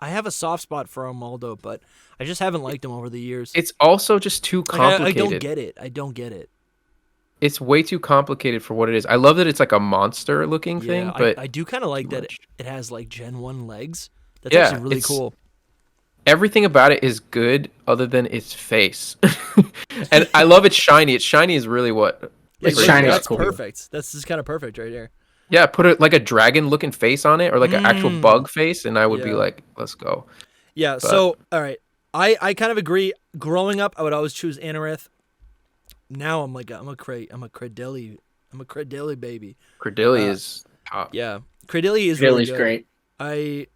have a soft spot for Armaldo, but I just haven't liked him over the years. It's also just too complicated. I don't get it. It's way too complicated for what it is. I love that it's like a monster looking thing, but I do kind of like that it has like Gen 1 legs. That's actually really cool. Everything about it is good other than its face. And I love it's shiny. Its shiny is really what. It's shiny. That's cool. Perfect. That's just kind of perfect right here. Yeah, put like a dragon looking face on it or like an actual bug face and I would be like, let's go. Yeah, so all right. I kind of agree. Growing up, I would always choose Anorith. Now I'm a Credilly baby. Credilly is top. Yeah. Credilly is really good. Great.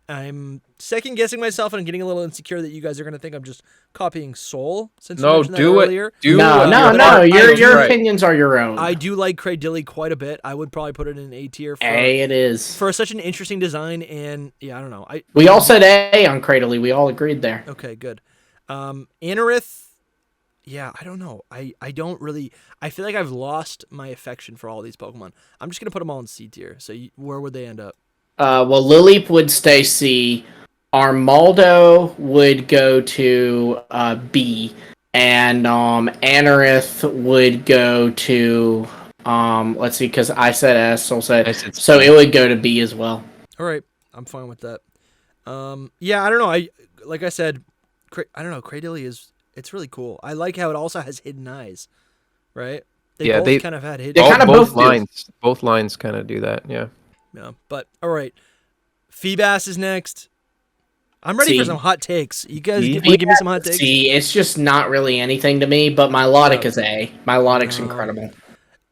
I'm second guessing myself and I'm getting a little insecure that you guys are gonna think I'm just copying Soul since you no, mentioned that earlier. No. Your opinions are your own. I do like Credilly quite a bit. I would probably put it in A tier. It is for such an interesting design and I don't know. We all said A on Credilly. We all agreed there. Okay, good. Anorith. Yeah, I don't know. I don't really. I feel like I've lost my affection for all these Pokemon. I'm just gonna put them all in C tier. So where would they end up? Well, Lileep would stay C. Armaldo would go to B, and Anorith would go to let's see, because I said S, so it would go to B as well. All right, I'm fine with that. Yeah, I don't know. Like I said, I don't know. Cradily it's really cool. I like how it also has hidden eyes, right? They both kind of had hidden. They kind of both lines. Both lines kind of do that. Yeah. Yeah, but all right. Feebas is next. I'm ready for some hot takes. You guys want to give me some hot takes? See, it's just not really anything to me, but Milotic is A. Milotic's incredible.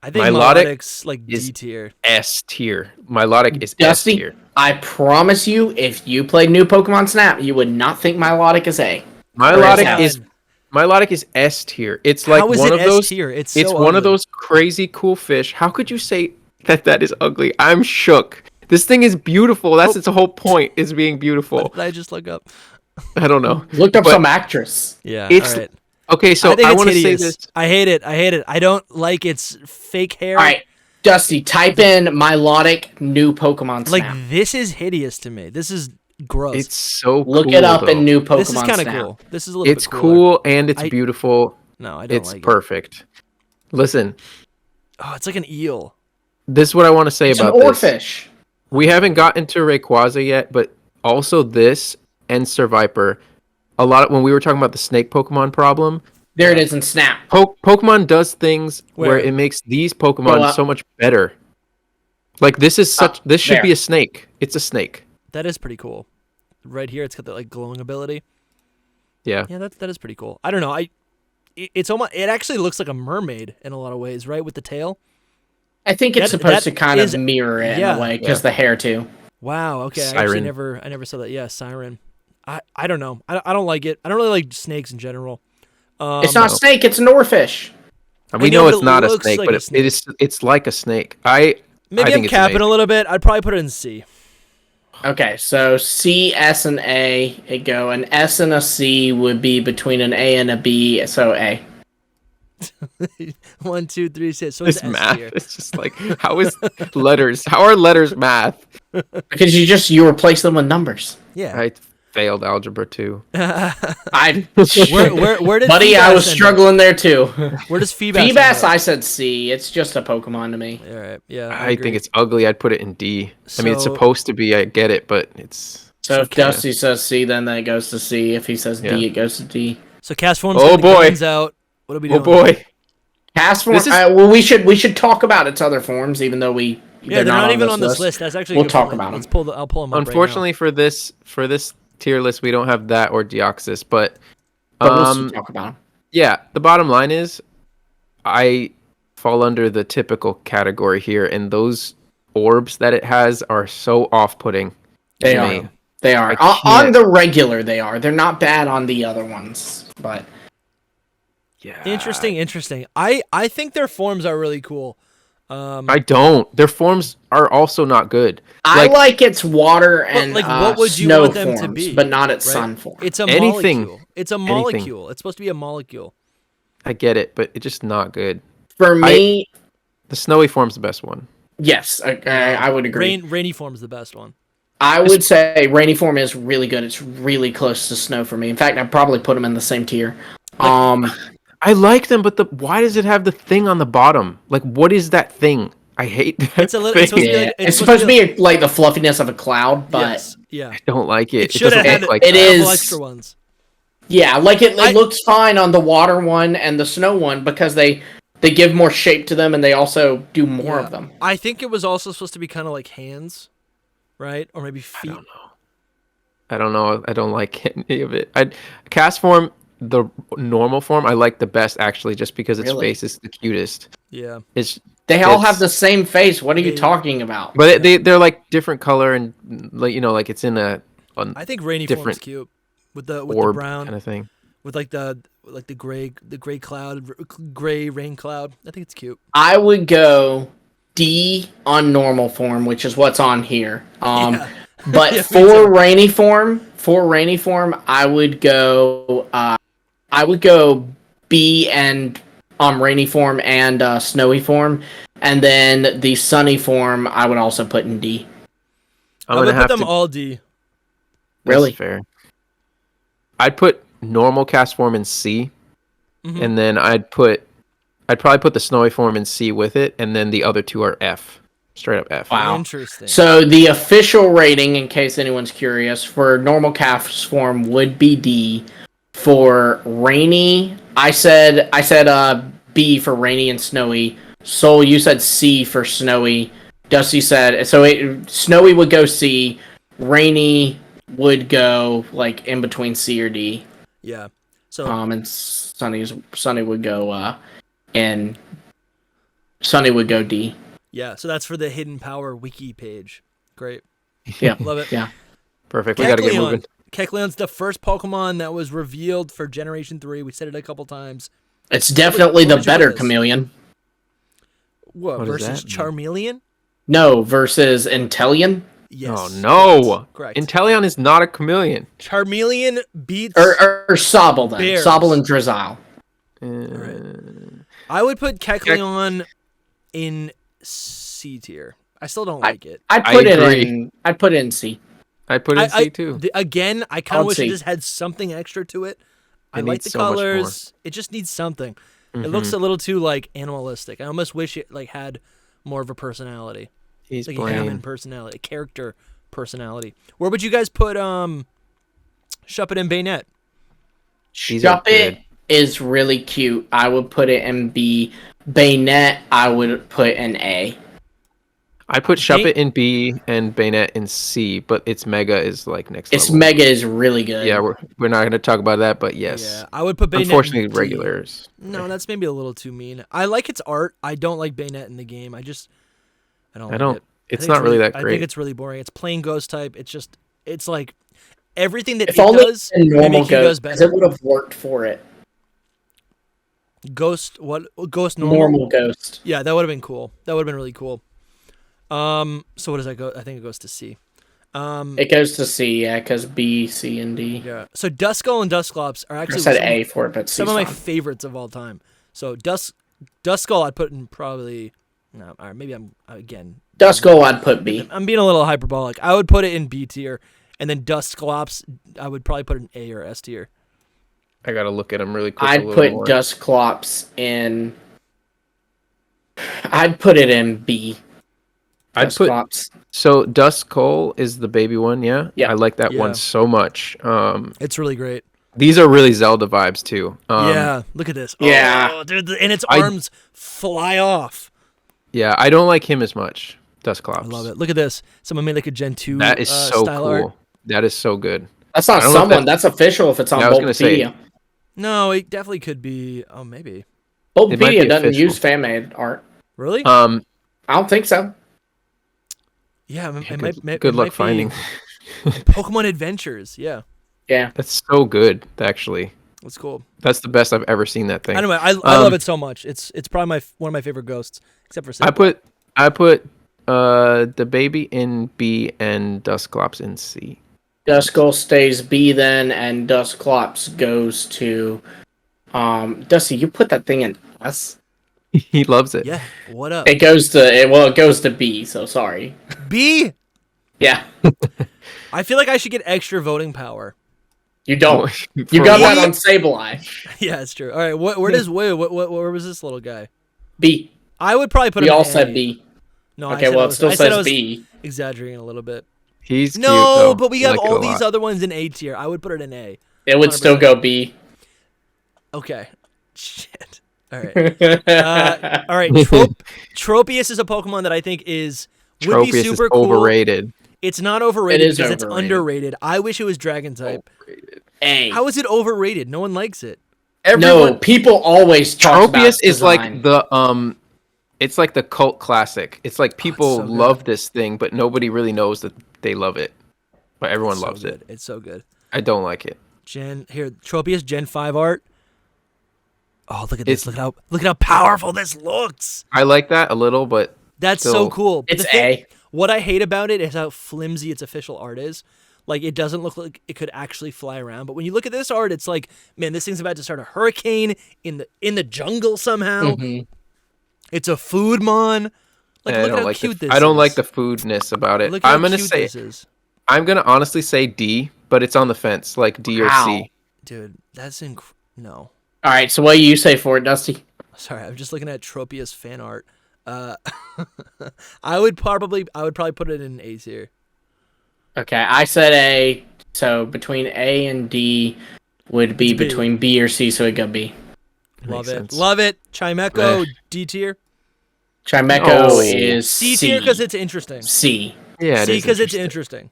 I think Milotic's like D tier. S tier. Milotic is S tier. I promise you, if you played New Pokemon Snap, you would not think Milotic is A. Milotic is S tier. It's like one of those. S-tier? It's one of those crazy cool fish. How could you say that is ugly? I'm shook. This thing is beautiful. That's its whole point, is being beautiful. What did I just look up? I don't know. Looked up some actress. Yeah. It's all right. Okay, so I want to say this. I hate it. I don't like its fake hair. All right, Dusty, type in Milotic New Pokemon Snap. Like, this is hideous to me. This is Gross. It's so Look cool, it up though. in new Pokemon This is kind of Snap. cool. This is a little It's bit cooler. cool and it's beautiful. No, I don't It's like perfect. Listen, Oh, it's like an eel. this is what I want to say It's about an this. Oarfish. We haven't gotten to Rayquaza yet, but also this and Survivor. When we were talking about the snake Pokemon problem, There it is in Snap. Pokemon does things where Where? it makes these Go Pokemon up. so much better. Like this should there. be a snake. It's a snake. That is pretty cool. Right here, it's got that like glowing ability. Yeah. Yeah, that is pretty cool. I don't know. It's almost. It actually looks like a mermaid in a lot of ways, right? With the tail. I think it's supposed to kind is- of mirror it in yeah. a way, because the hair too. Wow. Okay. I Siren. actually never saw that. Yeah, siren. I don't know. I don't like it. I don't really like snakes in general. It's not a snake. It's an Oarfish. And we I know, know but it's it not a looks snake, like but a snake. it's like a snake. Maybe I I'm think it's capping a amazing. little bit. I'd probably put it in C. Okay, so C, S, and A, it go. An S and a C would be between an A and a B, so A. 1, 2, 3, 6. So It's it's S math. tier. It's just like how is letters? How are letters math? Because you replace them with numbers. Yeah. I failed algebra too. I Where did buddy, I Feebas was end up? struggling there too. Where does Feebas? end Feebas, up? I said C. It's just a Pokemon to me. All right. Yeah. I agree. think it's ugly. I'd put it in D. I mean, it's So- supposed to be. I get it, but it's. So if Okay. Dusty says C, then it goes to C. If he says Yeah. D, it goes to D. So Castform's Oh, got the boy. guns out. What are we Oh doing? boy. Castform. This is- Well, we should talk about its other forms, even though Yeah, they're not even on this list. list. That's actually. a We'll good talk point. about Let's them. pull. I'll pull them up. Unfortunately for this tier list, we don't have that or Deoxys, but But we'll still talk about them. yeah, the bottom line is I fall under the typical category here, and those orbs that it has are so off-putting. They to are. me. They are. I On can't- the regular, they are. They're not bad on the other ones, but Yeah. Interesting. I think their forms are really cool. I don't. Their forms are also not good. I like its water and like, what would you snow want them forms, to be? but not its right? sun form. It's a Anything. molecule. It's a Anything. molecule. It's supposed to be a molecule. I get it, but it's just not good. For me, The snowy form's the best one. yes, I would agree. Rainy form's the best one. I would say rainy form is really good. It's really close to snow for me. In fact, I'd probably put them in the same tier. I like them, but why does it have the thing on the bottom? Like, what is that thing? I hate that It's thing. it's supposed to be like, It's supposed to be like the fluffiness of a cloud, but yes, yeah. I don't like it. It should have doesn't had look like it that. is- couple extra ones. yeah, like it looks fine on the water one and the snow one because they give more shape to them and they also do more Yeah. of them. I think it was also supposed to be kind of like hands, right? Or maybe feet. I don't know. I don't like any of it. Castform, the normal form, I like the best actually, just because its Really? face is the cutest. Yeah. They all It's- have the same face. What are you They- talking about? But they're like different color and like like it's in an I think rainy form's different cute with the orb brown kind of thing. with like the gray cloud, gray rain cloud. I think it's cute. I would go D on normal form, which is what's on here. Yeah. But Yeah, me for too. rainy form, I would go B and rainy form and snowy form, and then the sunny form I would also put in D. I I'm would gonna put have them to. all D. That's Really? fair. I'd put normal Castform in C, Mhm. and then I'd probably put the snowy form in C with it, and then the other two are F, straight up F. Wow. Interesting. So the official rating, in case anyone's curious, for normal cast form would be D. For rainy, I said B for rainy and snowy. Soul, you said C for snowy. Dusty said snowy would go C. Rainy would go like in between C or D. yeah. So And Sunny would go Sunny would go D. yeah. So that's for the Hidden Power wiki page. Great. Yeah. Love it. Yeah. Perfect. We gotta get Kecleon. moving. Kecleon's the first Pokemon that was revealed for Generation 3. We said it a couple times. It's definitely what the would you better put this? chameleon. What, What does versus that Charmeleon? No, versus Inteleon. Yes. Oh no! Correct. Inteleon is not a chameleon. Charmeleon beats. Or Sobble then. Bears. Sobble and Drizzile. I would put Kecleon in C tier. I still don't like it. I'd I put it agree. in. I'd put it in C. I put it in C too. Again, I kind of wish it C. just had something extra to it. I It like needs the so much more. colors. It just needs something. It looks a little too like animalistic. I almost wish it like had more of a personality. He's Like a human plain. personality, a character personality. Where would you guys put Shuppet and Bayonet? These are good. Shuppet is really cute. I would put it in B. Bayonet, I would put in A. I put Shuppet in B and Bayonet in C, but its Mega is like next Its level. Mega is really good. Yeah, we're not going to talk about that, but yes. Yeah, I would put Bayonet. Unfortunately, in D. regulars. No, that's maybe a little too mean. I like its art. I don't like Bayonet in the game. I don't. Like it. It's not really that I great. think it's really boring. It's plain ghost type. It's like everything that If it only does, in normal Mimikyu does Ghost, 'cause better. it would have worked for it. Ghost, what? Ghost normal? Normal Ghost. Yeah, that would have been cool. That would have been really cool. So what does that go? I think it goes to C. It goes to C, yeah, because B, C, and D. Yeah. So Duskull and Dusclops are I actually said A for it, but C's some of my fine. favorites of all time. So Duskull I'd put in probably no, all right, maybe I'm again. Duskull, I'd put B. I'm being a little hyperbolic. I would put it in B tier, and then Dusclops I would probably put in A or S tier. I got to look at them really quick. I'd put Dusclops in. I'd put it in B. I'd put Dusclops. so Duskull is the baby one, yeah. Yeah. I like that Yeah. one so much. It's really great. These are really Zelda vibes too. Yeah, look at this. Yeah. Oh, dude, and its arms fly off. Yeah, I don't like him as much. Dusclops. I love it. Look at this. Someone made like a Gen 2 That is so style cool. art. That is so good. That's not I don't know if someone. That's official if it's on Yeah, I was gonna say- Bulbapedia. No, it definitely could be. Oh, maybe. It might be Bulbapedia doesn't official. use fan-made art. Really? I don't think so. yeah, good, it good luck might be finding. Pokemon Adventures. Yeah, Yeah. That's so good, actually. that's cool. That's the best I've ever seen that thing. Anyway, I love it so much. It's probably one of my favorite ghosts, except for Sableye. I put the baby in B and Dusclops in C. Duskull stays B then, and Dusclops goes to... Dusty, you put that thing in S? He loves it. Yeah. What up? It goes to B, so sorry. B. Yeah. I feel like I should get extra voting power. You don't. For You got what? that on Sableye. Yeah, it's true. All right, where was this little guy? B. I would probably put We him all in said A. B. No, Okay, I well, it still I said I says was B. exaggerating a little bit. He's cute, No, though. but we I have like it all a these lot. other ones in A tier. I would put it in A. It would still 100%. go B. Okay. Shit. All right. All right. Tropius is a Pokemon that I think would be Tropius super is cool. overrated. It's not overrated It is because it's overrated. underrated. I wish it was Dragon type. Overrated. A. How is it overrated? No one likes it. No, people always talk about Tropius is like design. the it's like the cult classic. It's like people so good. love this thing, but nobody really knows that they love it. But everyone It's so loves it. good. It's so good. I don't like it. Tropius Gen 5 art. Oh, look at this. It's- Look at how powerful this looks. I like that a little, but That's so still- cool. But It's the thing- A. What I hate about it is how flimsy its official art is. Like, it doesn't look like it could actually fly around. But when you look at this art, it's like, man, this thing's about to start a hurricane in the jungle somehow. Mhm. It's a food mon. Like, I look don't at how like cute the, this I don't is. like the foodness about it. Look at how I'm gonna cute say this is. I'm gonna honestly say D, but it's on the fence, like D or Wow. C. Dude, that's no. All right, so what do you say for it, Dusty? Sorry, I'm just looking at Tropius fan art. I would probably put it in A tier. Okay, I said A, so between A and D would be It's B. between B or C, so it go B. Love Makes it. sense. Love it. Chimecho, Eh. D tier. Chimecho No. is C C. tier because it's interesting. C. Yeah, it C is because it's interesting.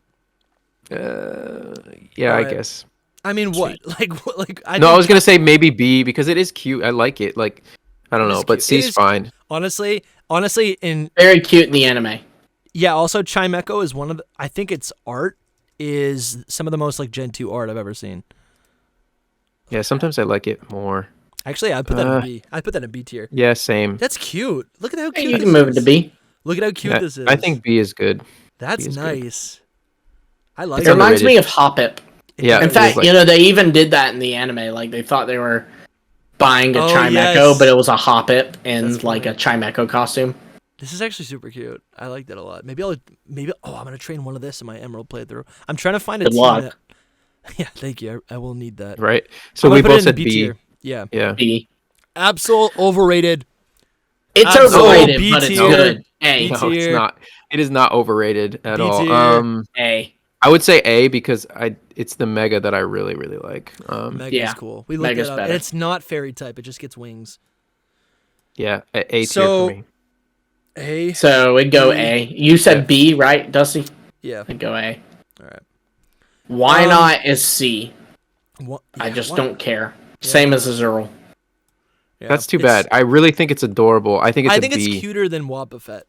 Yeah, I Alright. guess. I mean, what? Like I No, I think was gonna say maybe B because it is cute. I like it. Like, I don't It know, is but cute. It C's is- fine. honestly, in Very cute in the anime. yeah. Also, Chimecho is one of the. I think its art is some of the most like Gen 2 art I've ever seen. Yeah, sometimes I like it more. Actually, I put that in B. I put that in B tier. Yeah, same. That's cute. Look at how Hey, cute you this can move it is. to B. Look at how cute Yeah, this is. I think B is good. that's B is good. nice. I like It it. reminds underrated. me of Hoppip. Yeah, In it is fact, like- you know, they even did that in the anime. Like, they thought they were buying a Oh, Chimecho, yes. but it was a Hoppip in, That's like, funny. a Chimecho costume. This is actually super cute. I like that a lot. Maybe I'm gonna train one of this in my Emerald playthrough. I'm trying to find a Good team luck. that. Yeah, thank you. I will need that. Right. So I'm we gonna put it both in said B B. tier. Yeah. Yeah. B. Absol overrated. It's Absol overrated, B but it's tier. good. A. B No, tier. it's not. It is not overrated at B all. tier. A. I would say A because it's the Mega that I really really like. Mega's yeah. cool. We looked Mega's that up, better. and it's not fairy type. It just gets wings. Yeah, A tier So- for me. A. So it'd go B. A. You said Yeah. B, right, Dusty? Yeah. It'd go A. All right. Why not is C? What? I yeah, just why- don't care. Yeah, Same why as Azurill. Yeah. That's too It's- bad. I really think it's adorable. I think it's I a think B. it's cuter than Wobbuffet.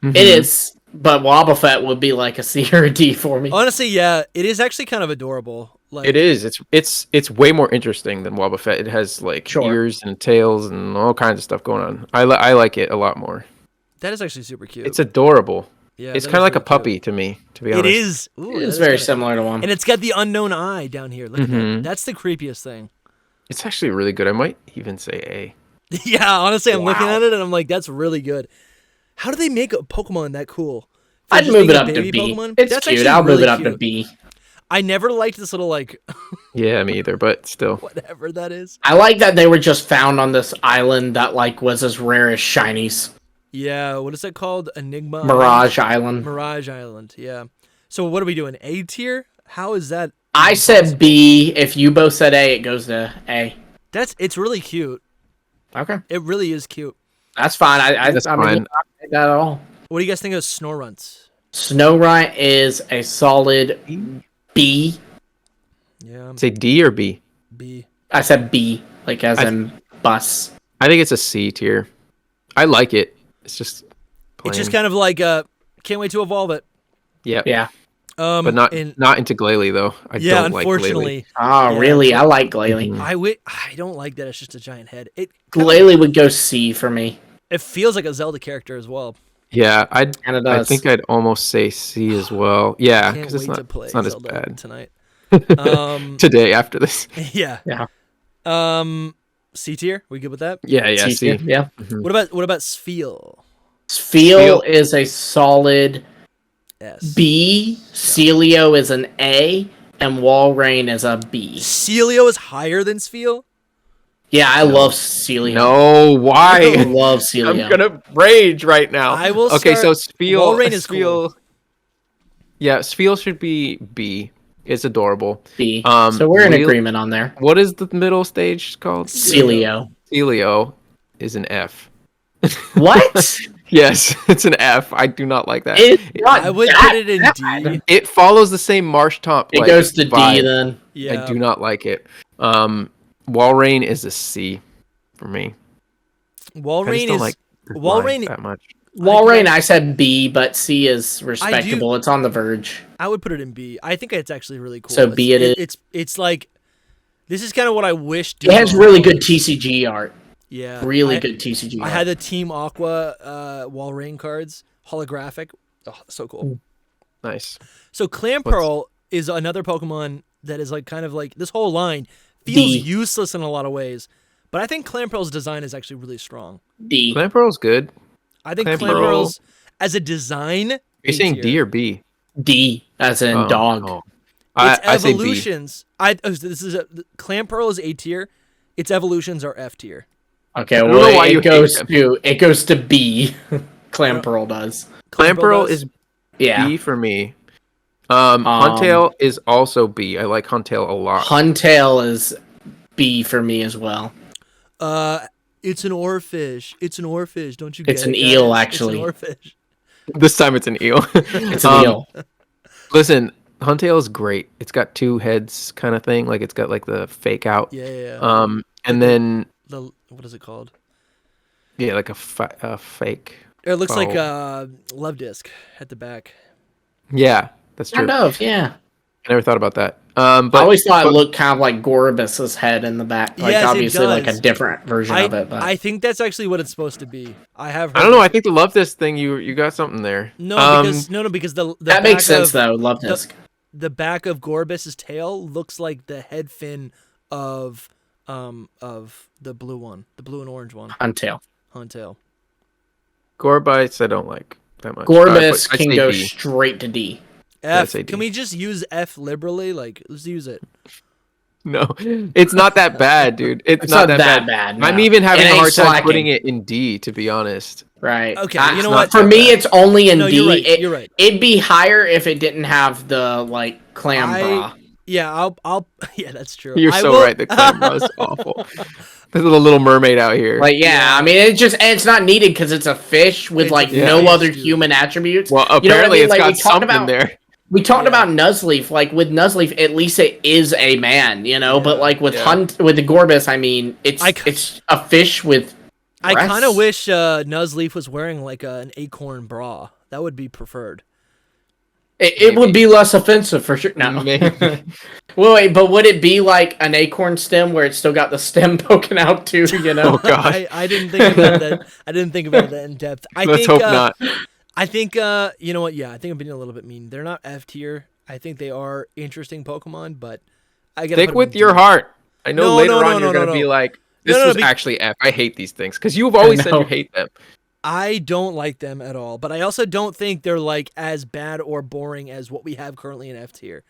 Mhm. It is, but Wobbuffet would be like a C or a D for me. Honestly, yeah, it is actually kind of adorable. Like It is. It's way more interesting than Wobbuffet. It has like Sure. ears and tails and all kinds of stuff going on. I like it a lot more. that is actually super cute. It's adorable. yeah, It's that kind of is like a really puppy cute. to me, to be It honest. is. Ooh, that It's is very kinda- similar to one. And it's got the unknown eye down here. Look at that. Mhm. That's the creepiest thing. It's actually really good. I might even say A. Yeah, honestly, I'm looking Wow. at it and I'm like, that's really good. How do they make a Pokemon that cool? For I'd just move being it a up to baby B. Pokemon? It's That's cute. actually I'll move really it up to cute. B. I never liked this little like Yeah, me either. But still, whatever that is. I like that they were just found on this island that like was as rare as shinies. Yeah, what is that called? Enigma Mirage Island. Mirage Island. Yeah. So what are we doing? A tier? How is that? I said B. If you both said A, it goes to A. It's really cute. Okay, It really is cute. that's fine. That's I mean, fine. not that at all. What do you guys think of Snorrunts? Snorunt is a solid B. Yeah, say D or B. B. I said B, like as in bus. I think it's a C tier. I like it. It's just. Plain. It's just kind of like can't wait to evolve it. Yeah. Yeah. But not into Glalie though. I yeah, don't like Glalie. unfortunately. Oh, Yeah. really? I like Glalie. I don't like that it's just a giant head. It Glalie would go C for me. it feels like a Zelda character as well. Yeah, And it I does. think I'd almost say C as well. Yeah, Can't because it's wait to play it's not as Zelda bad tonight. today after this. Yeah. Yeah. C tier. We good with that? Yeah, C C. tier, yeah. What about Spheal? Spheal is a solid S. B. Celio is an A. And Walrein is a B. Celio is higher than Spheal? Yeah, I love Celio. No, I why? love Celio. I'm gonna rage right now. I will Okay, so start- Spheal. Walrein is Spheal. Yeah, Spheal should be B. It's adorable. B. So we're in Real- agreement on there. What is the middle stage called? Celio. Celio is an F. What? Yes, it's an F. I do not like that. It's not I would that put it in bad. D. It follows the same Marshtomp. It like, goes to D vibe. then. Yeah. I do not like it. Walrein is a C for me. I just Walrein don't is like Walrein- that much. Walrein, I said B, but C is respectable. It's on the verge. I would put it in B. I think it's actually really cool. So B it is. It's like this is kind of what I wish. It has really good TCG art. Yeah. Really good TCG I art. had the Team Aqua Walrein cards, holographic. Oh, so cool. Nice. So Clamperl is another Pokemon that is like kind of like this whole line feels D. useless in a lot of ways, but I think Clamperl's design is actually really strong. D. Clamperl's good. I think Clamperl- Clamperl's as a design. You're A saying tier. D or B? D, as in Oh, dog. oh. Its I say B. evolutions. This is Clamperl is A tier. Its evolutions are F tier. Okay, don't know well, why you hate it goes to B. Clamperl does. Clamperl does? is Yeah. B for me. Huntail is also B. I like Huntail a lot. Huntail is B for me as well. It's an oarfish. It's an oarfish. Don't you get It's it, an eel, guys? actually. It's an oarfish. This time it's an eel. It's an eel. Listen, Huntail is great. It's got two heads kind of thing. Like it's got like the fake out. Yeah. And then What is it called? yeah, like a fake. It looks like Oh. Love Disc at the back. Yeah, that's true. Kind of, yeah. I never thought about that. But I always thought it looked kind of like Gorbis's head in the back. Like, Yes, it obviously, like a does. different version of it. But I think that's actually what it's supposed to be. I have. I don't know. I think the Love This thing, you got something there. No, because the that back makes sense, of, though. Love Disc. The back of Gorbis's tail looks like the head fin of the blue one, the blue and orange one, Huntail. Huntail. Gorbites, I don't like that much. Gorbis I'd can say go D. straight to D. F. say D. Can we just use F liberally? Like, let's use it. No, it's not that bad, dude. It's not that bad. no. I'm even having It a ain't hard time slacking. putting it in D, to be honest. Right. Okay, you know what? For me, it's only in No, D. you're right. You're right. It'd be higher if it didn't have the like clam bra. Yeah, I'll. Yeah, that's true. You're so right. The clam bra is awful. There's a little mermaid out here. Like, I mean, it's not needed because it's a fish with like no other human attributes. Well, apparently you know what I mean? it's got something there. We talked about Nuzleaf. Like with Nuzleaf, at least it is a man, you know. But like with with the Gorbis, I mean, it's a fish with. I kind of wish Nuzleaf was wearing like an acorn bra. That would be preferred. It would be less offensive for sure. No. Well, wait, but would it be like an acorn stem where it's still got the stem poking out too? You know. Oh god. I didn't think about that. I didn't think about that in depth. Let's hope not. I think you know what? Yeah, I think I'm being a little bit mean. They're not F tier. I think they are interesting Pokemon, but I gotta stick with your heart. I know later on you're gonna be like, this was actually F. I hate these things because you've always said you hate them. I don't like them at all, but I also don't think they're like as bad or boring as what we have currently in F tier.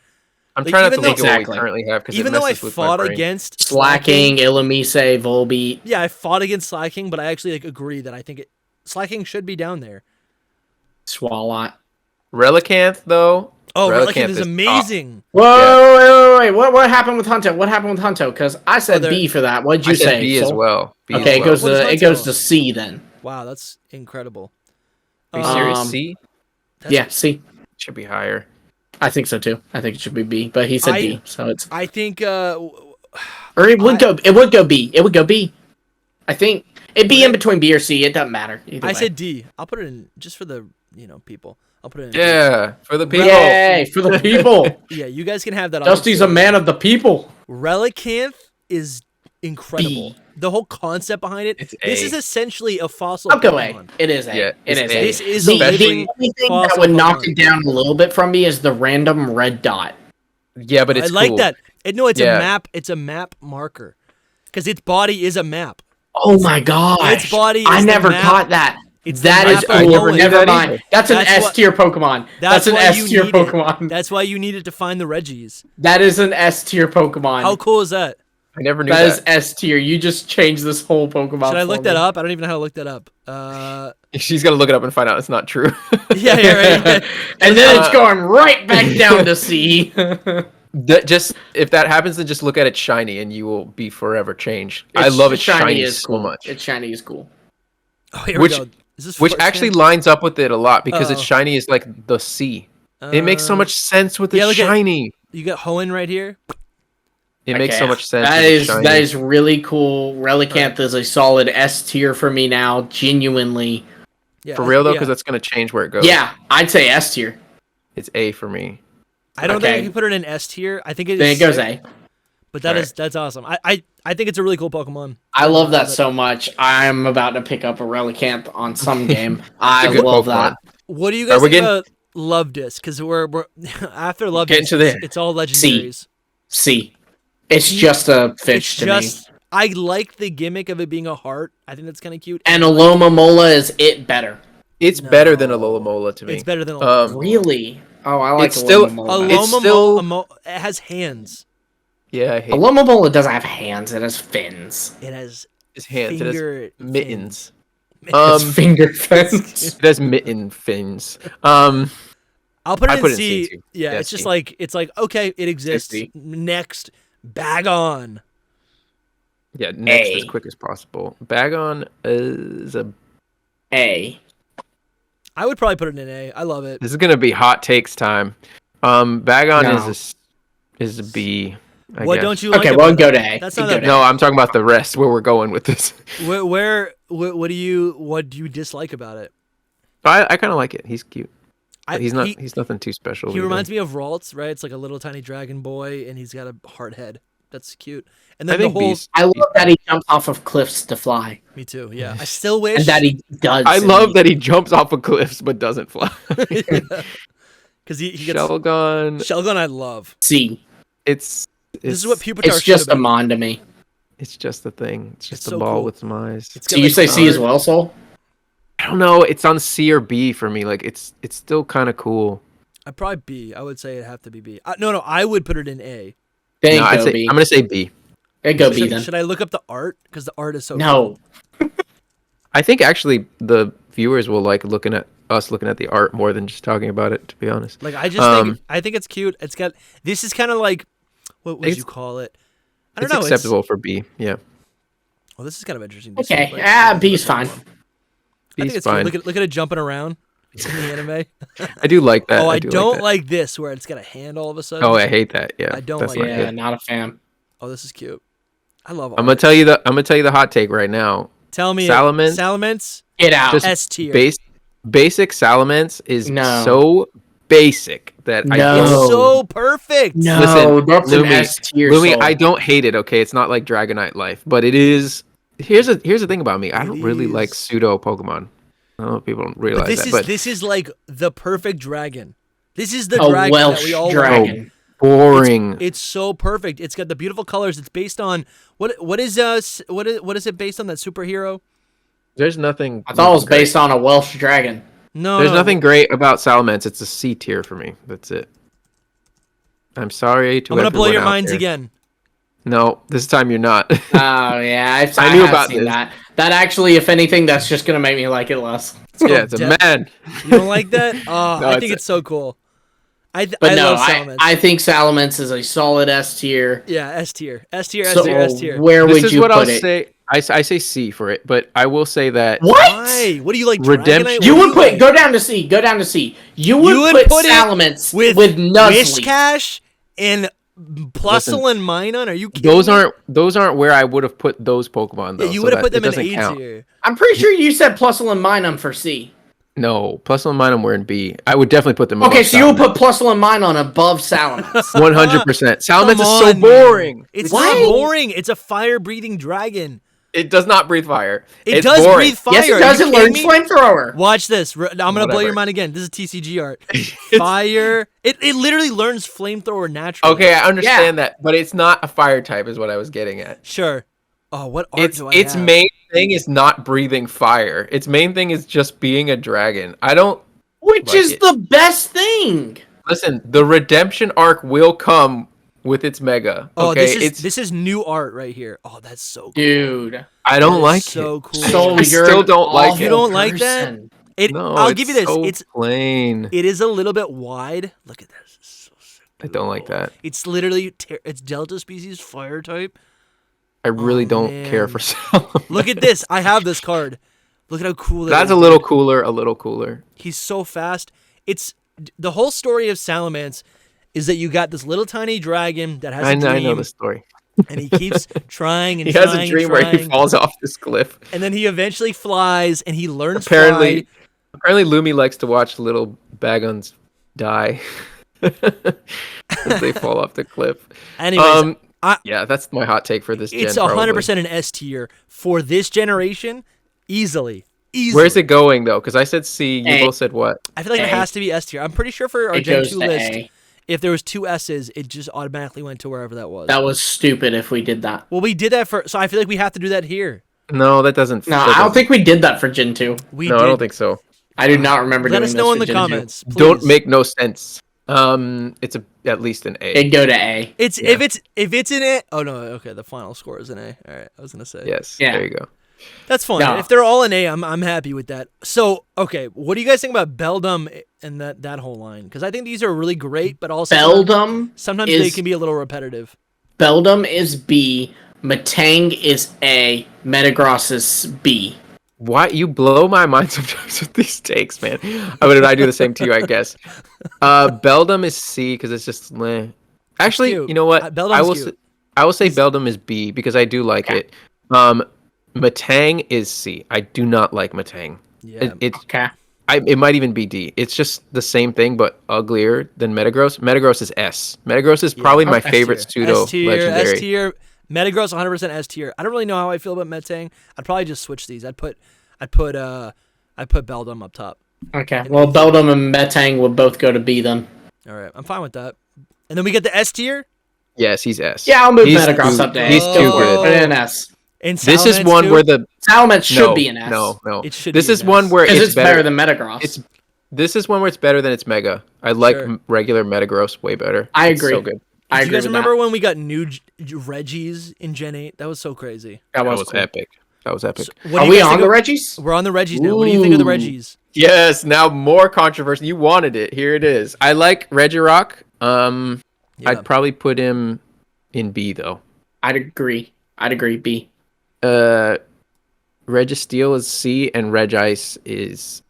I'm trying not to look at what we currently have because even though I fought against Slaking, Illumise, Volbeat. Yeah, I fought against Slaking, but I actually agree that I think Slaking should be down there. Swalot. Relicanth though. Oh, Relicanth is amazing. Whoa, wait. What happened with Hunto? What happened with Hunto? Because I said B for that. What'd you say? B as well. Okay, it goes to C then. Wow, that's incredible. Are you serious? C? Yeah, C. Should be higher. I think so too. I think it should be B, but he said D, so it's. I think. Or it would go. It would go B. It would go B. I think it'd be in between B or C. It doesn't matter. I said D. I'll put it in just for the people. I'll put it in. Yeah, for the people. Yay, for the people. Yeah, you guys can have that. Dusty's a man of the people. Relicanth is incredible. The whole concept behind it. This is essentially a fossil. I'll go A. It is A. Yeah, it is A. This is the only thing that would knock it down a little bit from me is the random red dot. Yeah, but it's I like cool. that. No, it's a map. It's a map marker because its body is a map. Oh my gosh! Its body. I never caught that. That is cool. Never mind. That's an S tier Pokemon. That's an S tier Pokemon. That's why you needed to find the Regis. That is an S tier Pokemon. How cool is that? I never knew that. That is S tier. You just changed this whole Pokemon. Should I look that up? I don't even know how to look that up. She's gonna look it up and find out it's not true. Yeah, right. And then it's going right back down to C. Just if that happens, then just look at it shiny, and you will be forever changed. I love it shiny so much. It's shiny is cool. Oh, here we go. Which actually lines up with it a lot because its shiny is like the C. It makes so much sense with its shiny. You got Hoenn right here. It makes so much sense. That is really cool. Relicanth is a solid S tier for me now, genuinely. Yeah, for real though, because that's gonna change where it goes. Yeah, I'd say S tier. It's A for me. I don't think I can put it in S tier. I think it is. Then it goes A. But that's awesome. I think it's a really cool Pokemon. I love that so much. I'm about to pick up a Relicanth on some game. I love that. What do you guys think about Love Disc? Because we're after Love Disc, it's all legendaries. C. It's just a fish to me. I like the gimmick of it being a heart. I think that's kind of cute. And Alomomola is it better. It's better than Alomomola to me. It's better than Alomomola. Really? Oh, I like Alomomola. It has hands. Yeah, I hate Alomomola doesn't have hands. It has fins. It has hands. It has mittens. Finger fins. It has mitten fins. I'll put it in C. C too. Yeah, it's just like okay, it exists. Next, Bagon. Yeah, next as quick as possible. Bagon is A. I would probably put it in A. I love it. This is gonna be hot takes time. Bagon is a B. What don't you like? Okay, well, go to A. That's not No, I'm talking about the rest. Where we're going with this. What do you dislike about it? I kind of like it. He's cute. He's nothing too special. He reminds me of Ralts, right? It's like a little tiny dragon boy, and he's got a heart head. That's cute. And then I love that he jumps off of cliffs to fly. Me too. Yeah, I still wish and that he does. I love that he jumps off of cliffs but doesn't fly. Because he gets Shelgon, I love. C. This is what Pupitar. It's just a mon to me. It's just a thing. It's just a ball with some eyes. So you say C as well, Soul? don't know. It's on C or B for me. Like it's still kind of cool. I'd probably B. I would say it'd have to be B. No, I would put it in A. Then No, go I'm B. gonna say B. Go B then. Should I look up the art? Because the art is so No. cool. I think actually the viewers will like looking at the art more than just talking about it. To be honest, Like I think it's cute. It's got this is kind of like what would you call it? I don't know. It's acceptable for B. Yeah. Oh, this is kind of interesting. Okay. B's fine. I think it's fine. cute. Look at it jumping around in the anime. I do like that. Oh, I do don't that. like this where it's got a hand all of a sudden. Oh, I hate that. Yeah. I don't that's like not it. Yeah, not a fan. Oh, this is cute. I love. I'm gonna tell you the hot take right now. Tell me, Salamence. Get out. Just S tier. Basic Salamence is so basic that I It's don't. so perfect. No, Listen, that's an S tier. Lumi, I don't hate it. Okay, it's not like Dragonite Life, but it is. Here's the thing about me. I don't really like pseudo Pokemon. I don't know if people don't realize that. But this is like the perfect dragon. This is the a dragon Welsh that we all dragon. boring. It's so perfect. It's got the beautiful colors. It's based on what is it based on, that superhero? There's nothing. I thought it was based on a Welsh dragon. No, There's nothing great about Salamence. It's a C tier for me. That's it. I'm sorry to I'm gonna blow everyone your out minds there. again. No, this time you're not. Oh yeah, I knew have about seen this. that. That actually, if anything, that's just gonna make me like it less. Yeah, it's a man. You don't like that? Oh, No, I think it's so cool. I But no, love Salamence. I think Salamence is a solid S tier. Yeah, S tier. S tier, S So tier, S tier. where This would is you what I'll put it? say. I say C for it, but I will say that. What? Why? What do you like? Redemption- Dragonite? You What would do put like? go down to C. Go down to C. You would put it Salamence with Nuzleaf. Wishcash and Plusle and Minun? Are you kidding? Those aren't where I would have put those Pokemon though. Yeah, you so would have that put them it in doesn't A count. tier. I'm pretty sure you said Plusle and Minun for C. No, Plusle and Minun were in B. I would definitely put them. Okay, so you would put Plusle and Minun above Salamence. 100%. Salamence is so on, man. boring. It's What? not boring. It's a fire-breathing dragon. It does not breathe fire. It It's does boring. breathe fire. Yes, it does. Are It you learns kidding me? flamethrower. Watch this. I'm gonna blow Whatever. your mind again. This is TCG art. Fire. It literally learns flamethrower naturally. Okay, I understand that, but it's not a fire type, is what I was getting at. Sure. Oh, what art do I Its have? main thing is not breathing fire. Its main thing is just being a dragon. I don't. Which like is it. the best thing. Listen, the redemption arc will come with its mega. Oh, Okay, this is new art right here. Oh, that's so cool. Dude. I don't That is like so it. cool. So I you're still an don't like awful it. You don't like that? person. No, I'll give you this. So It's plain. it is a little bit wide. Look at this. It's so sick. I don't like that. It's literally it's Delta species fire type. I really don't man. care for Salamence. Look at this. I have this card. Look at how cool that That's is, a little dude. cooler. A little cooler. He's so fast. It's the whole story of Salamence is that you got this little tiny dragon that has a dream, I know the story. and he keeps trying and He trying has a and dream where he trying, falls off this cliff. and then he eventually flies and he learns Apparently, fly. Lumi likes to watch little Bagons die as they fall off the cliff. Anyways, Yeah, that's my hot take for this gen. it's probably. 100% an S tier for this generation, easily. Where's it going though? Because I said C. You A. both said what? I feel like it A. has to be S tier. I'm pretty sure for our It Gen goes 2 to list, A. if there was two S's, it just automatically went to wherever that was. That was stupid if we did that. Well, we did that so I feel like we have to do that here. No, that doesn't. No, that I don't doesn't- think we did that for Gen 2. We No, did. I don't think so. I do not remember Let doing us this know in for the Gen 2. comments. Please. Don't make no sense. It's at least an A. It'd go to A. It's Yeah. if it's in it. Oh no, okay. The final score is an A. All right, I was gonna say. Yes. Yeah. There you go. That's fine. No. If they're all in A, I'm happy with that. So okay, what do you guys think about Beldum and that whole line? Because I think these are really great, but also Beldum sometimes is- they can be a little repetitive. Beldum is B. Matang is A. Metagross is B. Why you blow my mind sometimes with these takes, man? I do the same to you, I guess. Beldum is C because it's just. Actually, cute. you know what? Beldum's cute. I will say Beldum is B because I do like it. Matang is C. I do not like Matang. Yeah. Okay. It might even be D. It's just the same thing but uglier than Metagross. Metagross is S. Metagross is probably my favorite pseudo S tier, legendary. S tier. Metagross 100% S tier. I don't really know how I feel about Metang. I'd probably just switch these. I'd put Beldum up top. Okay. Well, Beldum and Metang would both go to B then. All right, I'm fine with that. And then we get the S tier. Yes, he's S. Yeah, I'll move He's Metagross too- up to A. He's Go too for it. good. Put it in S. And This is Salamence one too? where the Salamence should be an S. No. It should This be is an one S. where Because it's better than Metagross. This is one where it's better than its Mega. I like Sure. regular Metagross way better. I It's agree. so good. I Do agree you guys with remember that. when we got new Regis in Gen 8? That was so crazy. That That was cool. epic. That was epic. So, what do Are you we guys on think the of- Regis? We're on the Regis now. What do you think of the Ooh. Regis? Yes, now more controversy. You wanted it. Here it is. I like Regirock. I'd probably put him in B though. I'd agree. B. Registeel is C and Regice is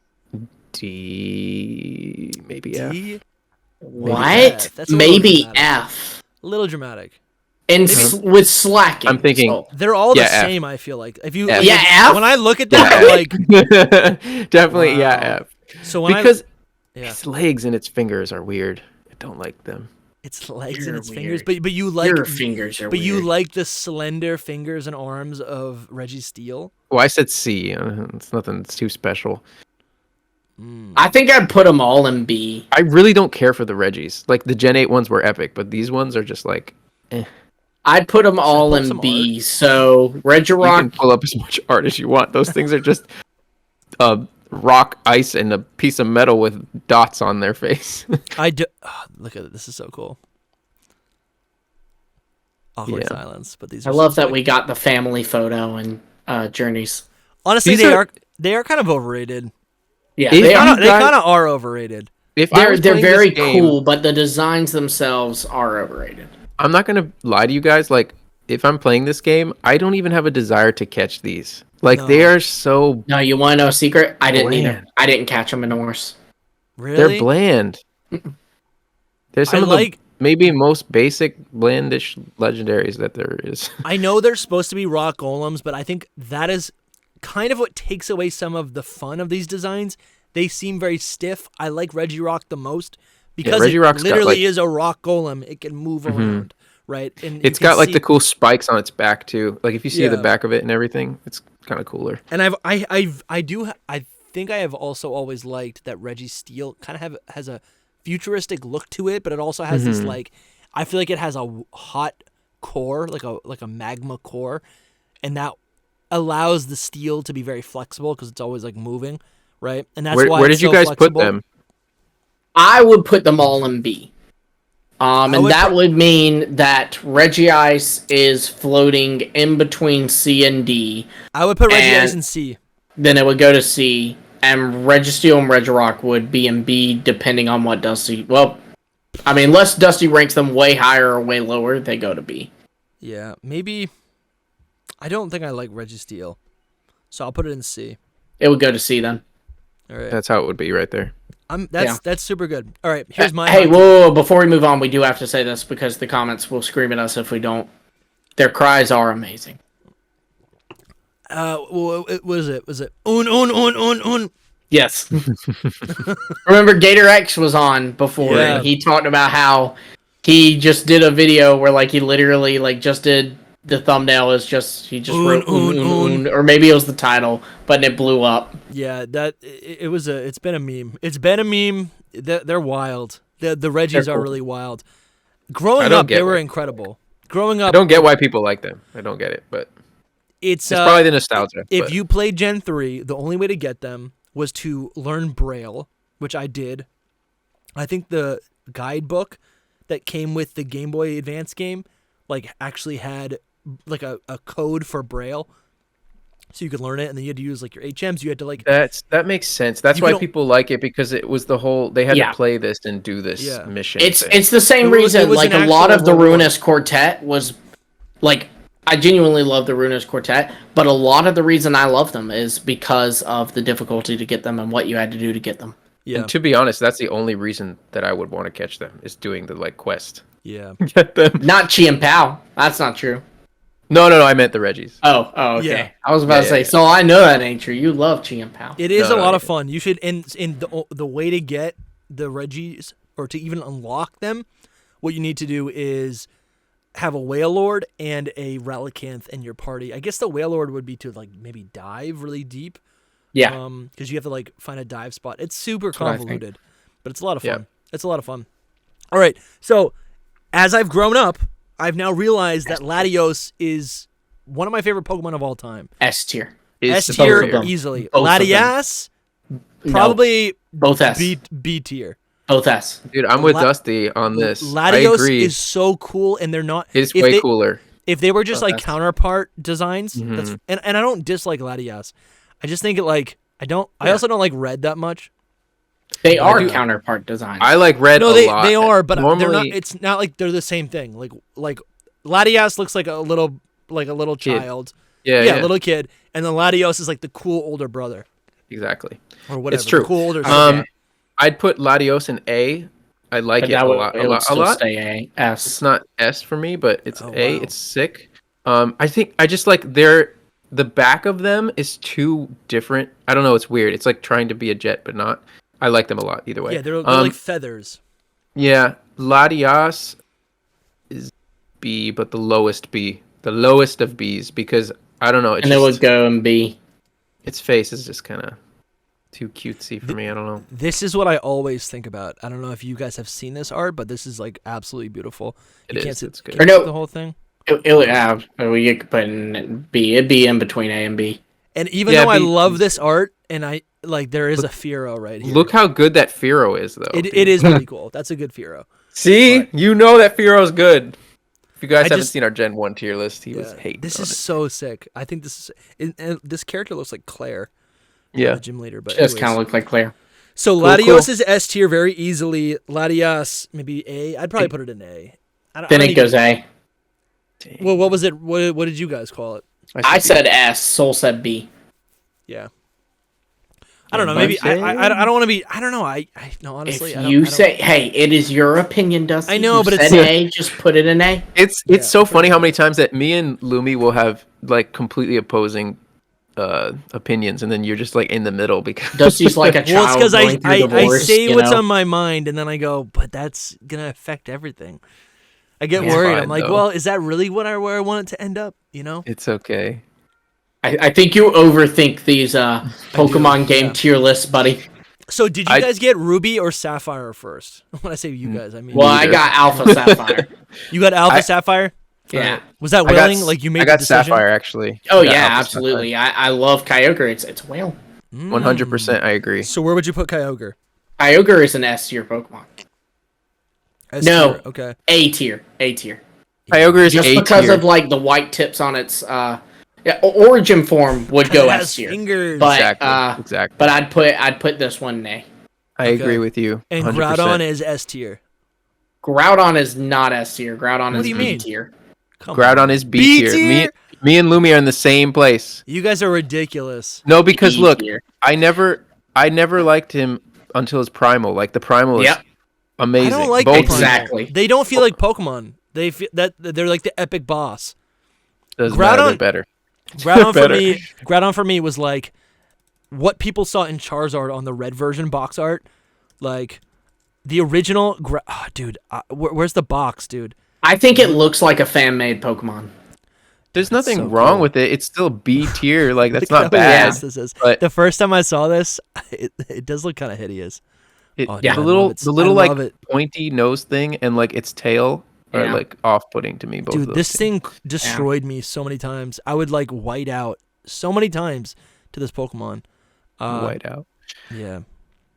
D, maybe F. D? What? F. That's a little Maybe dramatic. F. A little dramatic. And with Slaking. I'm thinking- so- They're all the Yeah, F. same, I feel like. If you F. like, Yeah, F? when I look at them, Yeah, I'm like, Definitely, Wow. yeah, F. so when Because yeah, its legs and its fingers are weird. I don't like them. it's legs You're and its weird. fingers, but you like Your fingers are but you weird. like the slender fingers and arms of Registeel. Well, I said C. It's nothing. It's too special. I think I'd put them all in B. I really don't care for the Regis. Like the Gen 8 ones were epic, but these ones are just like. I'd put them all pull in some B. So You can Regirock. pull up as much art as you want. Those things are just rock, ice, and a piece of metal with dots on their face. I do. Look at it. This is so cool. Awkward Yeah. silence, but these. I Are love so that sick. we got the family photo and Journeys. Honestly, These they are kind of overrated. Yeah, If they you are. They guys- kind of are overrated. If I They're was they're playing this very game- cool, but the designs themselves are overrated. I'm not gonna lie to you guys. Like, if I'm playing this game, I don't even have a desire to catch these. Like, No. they are so No, you want to know a secret? I didn't either. Bland. I didn't catch them in Norse. Really? they're bland. They're some I of like- the maybe most basic blandish legendaries that there is. I know they're supposed to be rock golems, but I think that is kind of what takes away some of the fun of these designs. They seem very stiff. I like Regirock the most because it Regirock's got, literally like- is a rock golem. It can move around, right? And you It's can got like see- the cool spikes on its back too. Like if you see the Yeah. back of it and everything, it's kind of cooler. And I think I have also always liked that Registeel kind of has a futuristic look to it, but it also has this like, I feel like it has a hot core, like a magma core, and that allows the steel to be very flexible because it's always like moving, right? And that's why Where it's did you so guys flexible. put them? I would put them all in B. And would that put- would mean that Regice is floating in between C and D. I would put Regice And- in C. Then it would go to C. And Registeel and Regirock would be in B depending on what Dusty... Well, I mean, unless Dusty ranks them way higher or way lower, they go to B. Yeah, maybe. I don't think I like Registeel, so I'll put it in C. It would go to C then. All right, That's how it would be right there. that's super good. All right, here's my. Hey, hot whoa, before we move on, we do have to say this because the comments will scream at us if we don't. Their cries are amazing. What was it? Was it un? Yes. Remember, Gator X was on before, Yeah. and he talked about how he just did a video where, like, he literally, like, just did the thumbnail is just, he just wrote or maybe it was the title, but it blew up. Yeah, it's been a meme. It's been a meme. They're wild. The Regis They're are cool. really wild. Growing I don't up, get they were it. incredible. Growing I up, don't get why people like them. I don't get it, but it's it's probably the nostalgia. if but- you played Gen 3, the only way to get them was to learn Braille, which I did. I think the guidebook that came with the Game Boy Advance game, like, actually had like a code for Braille, so you could learn it, and then you had to use like your HMs. You had to like that makes sense. That's You why can- people like it because it was the whole they had Yeah. to play this and do this Yeah. mission. It's thing. the same It was reason, like, an a lot actual of the role. Ruinous Quartet was, like, I genuinely love the Ruinous Quartet, but a lot of the reason I love them is because of the difficulty to get them and what you had to do to get them. yeah, And to be honest, that's the only reason that I would want to catch them is doing the like quest. yeah. Get them. Not Chi and Pao. That's not true. No, I meant the Regis. Oh, okay. Yeah. I was about to Yeah, say, yeah. so I know that ain't true. You love Chi and Pao. It is No, a lot no, of fun. You should, and the way to get the Regis or to even unlock them, what you need to do is have a Wailord and a Relicanth in your party. I guess the Wailord would be to like maybe dive really deep. Yeah. Because you have to like find a dive spot. It's super what I think. convoluted, but it's a lot of Yeah. fun. It's a lot of fun. All right, so as I've grown up, I've now realized that Latios is one of my favorite Pokemon of all time. S tier. is S tier Both of them. easily. Both of them. Latias, No, probably both S. B tier. Both S. Dude, I'm with Dusty on this. I Latios agree. is so cool, and they're not. It's way cooler. If they were just like That's- counterpart designs, that's, and I don't dislike Latias. I just think it like I also don't like red that much. They are counterpart designs. I like red No, a lot. they are, but normally, they're not. It's not like they're the same thing. Like Latias looks like a little Kid. child. Yeah, little kid, and then Latios is like the cool older brother exactly. or whatever. It's true. The cool older. I'd put Latios in A. I like it a lot. It would still stay A. S. It's not S for me, but it's A. Wow. It's sick. I think I just like the back of them is too different. I don't know. It's weird. It's like trying to be a jet, but not. I like them a lot either way. Yeah, they're like feathers. Yeah, Latias is B, but the lowest B, the lowest of Bs, because I don't know. And it would go in B. Its face is just kind of too cutesy for me. I don't know. This is what I always think about. I don't know if you guys have seen this art, but this is like absolutely beautiful. You can't see It's good. the whole thing. It would have. You could put in B. It'd be in between A and B. And even though I love this art, and I like, there is a Firo right here. Look how good that Firo is, though. It is pretty cool. That's a good Firo. See, But- you know that Firo's good. If you guys haven't just- seen our Gen 1 tier list, he was hating. This on is it. so sick. I think this is. And this character looks like Claire. Yeah. The gym leader, but It does anyways. kind of look like Claire. So Cool, Latios cool. is S tier very easily. Latias maybe A. I'd probably put it in A. Then it goes A. Well, what was it? What did you guys call it? I said S. Soul said B. Yeah. I don't know. Maybe I don't want to be. I don't know. I no honestly. If I don't, you I don't- say, hey, it is your opinion, Dusty. I know, You but said it's- A. Just put it in A. It's so funny how many times that me and Lumi will have like completely opposing opinions, and then you're just like in the middle because Dusty's like a well, it's child because going through I divorce. say you what's know? on my mind, and then I go, but that's gonna affect everything. I get It's worried. fine, I'm like, though. well, is that really where I want it to end up? You know? it's okay. I think you overthink these Pokemon game tier lists, buddy. So did you guys get Ruby or Sapphire first? When I say you guys, I mean Well, I Neither. got Alpha Sapphire. you got Alpha Sapphire. Yeah. Was that I got willing? Like you made I the got decision? Sapphire actually. Oh I got yeah, Alpha absolutely. I love Kyogre. It's a whale. 100%. I agree. So where would you put Kyogre? Kyogre is an S tier Pokemon. S No. tier, Okay. A tier. A tier. Kyogre is Just A because tier. of like the white tips on its origin form would go It S has tier. fingers. But Exactly. but I'd put this one in A. I agree with you. And 100%. Groudon is S tier. Groudon is not S tier. Groudon What is do you B mean? tier. Come Groudon on. is B B tier. tier? Me and Lumi are in the same place. You guys are ridiculous. No, because B look, tier. I never liked him until his primal. Like the primal is Yep. amazing. I don't like Both the of them. Exactly. They don't feel like Pokemon. They feel that they're like the epic boss. Doesn't matter, they're Groudon- better. Groudon for me was like what people saw in Charizard on the red version box art, like the original. Dude, where's the box, dude? I think it looks like a fan made Pokemon. There's nothing so wrong cool. with it. It's still B tier. Like that's Look not how bad. hideous this is. but- The first time I saw this, it does look kind of hideous. It, Oh, dude, the I love little, it. the little I like love it. pointy nose thing and like its tail are Yeah. like off-putting to me. Both of Dude, those this things. thing destroyed me so many times. I would like white out so many times to this Pokemon. White out. Yeah.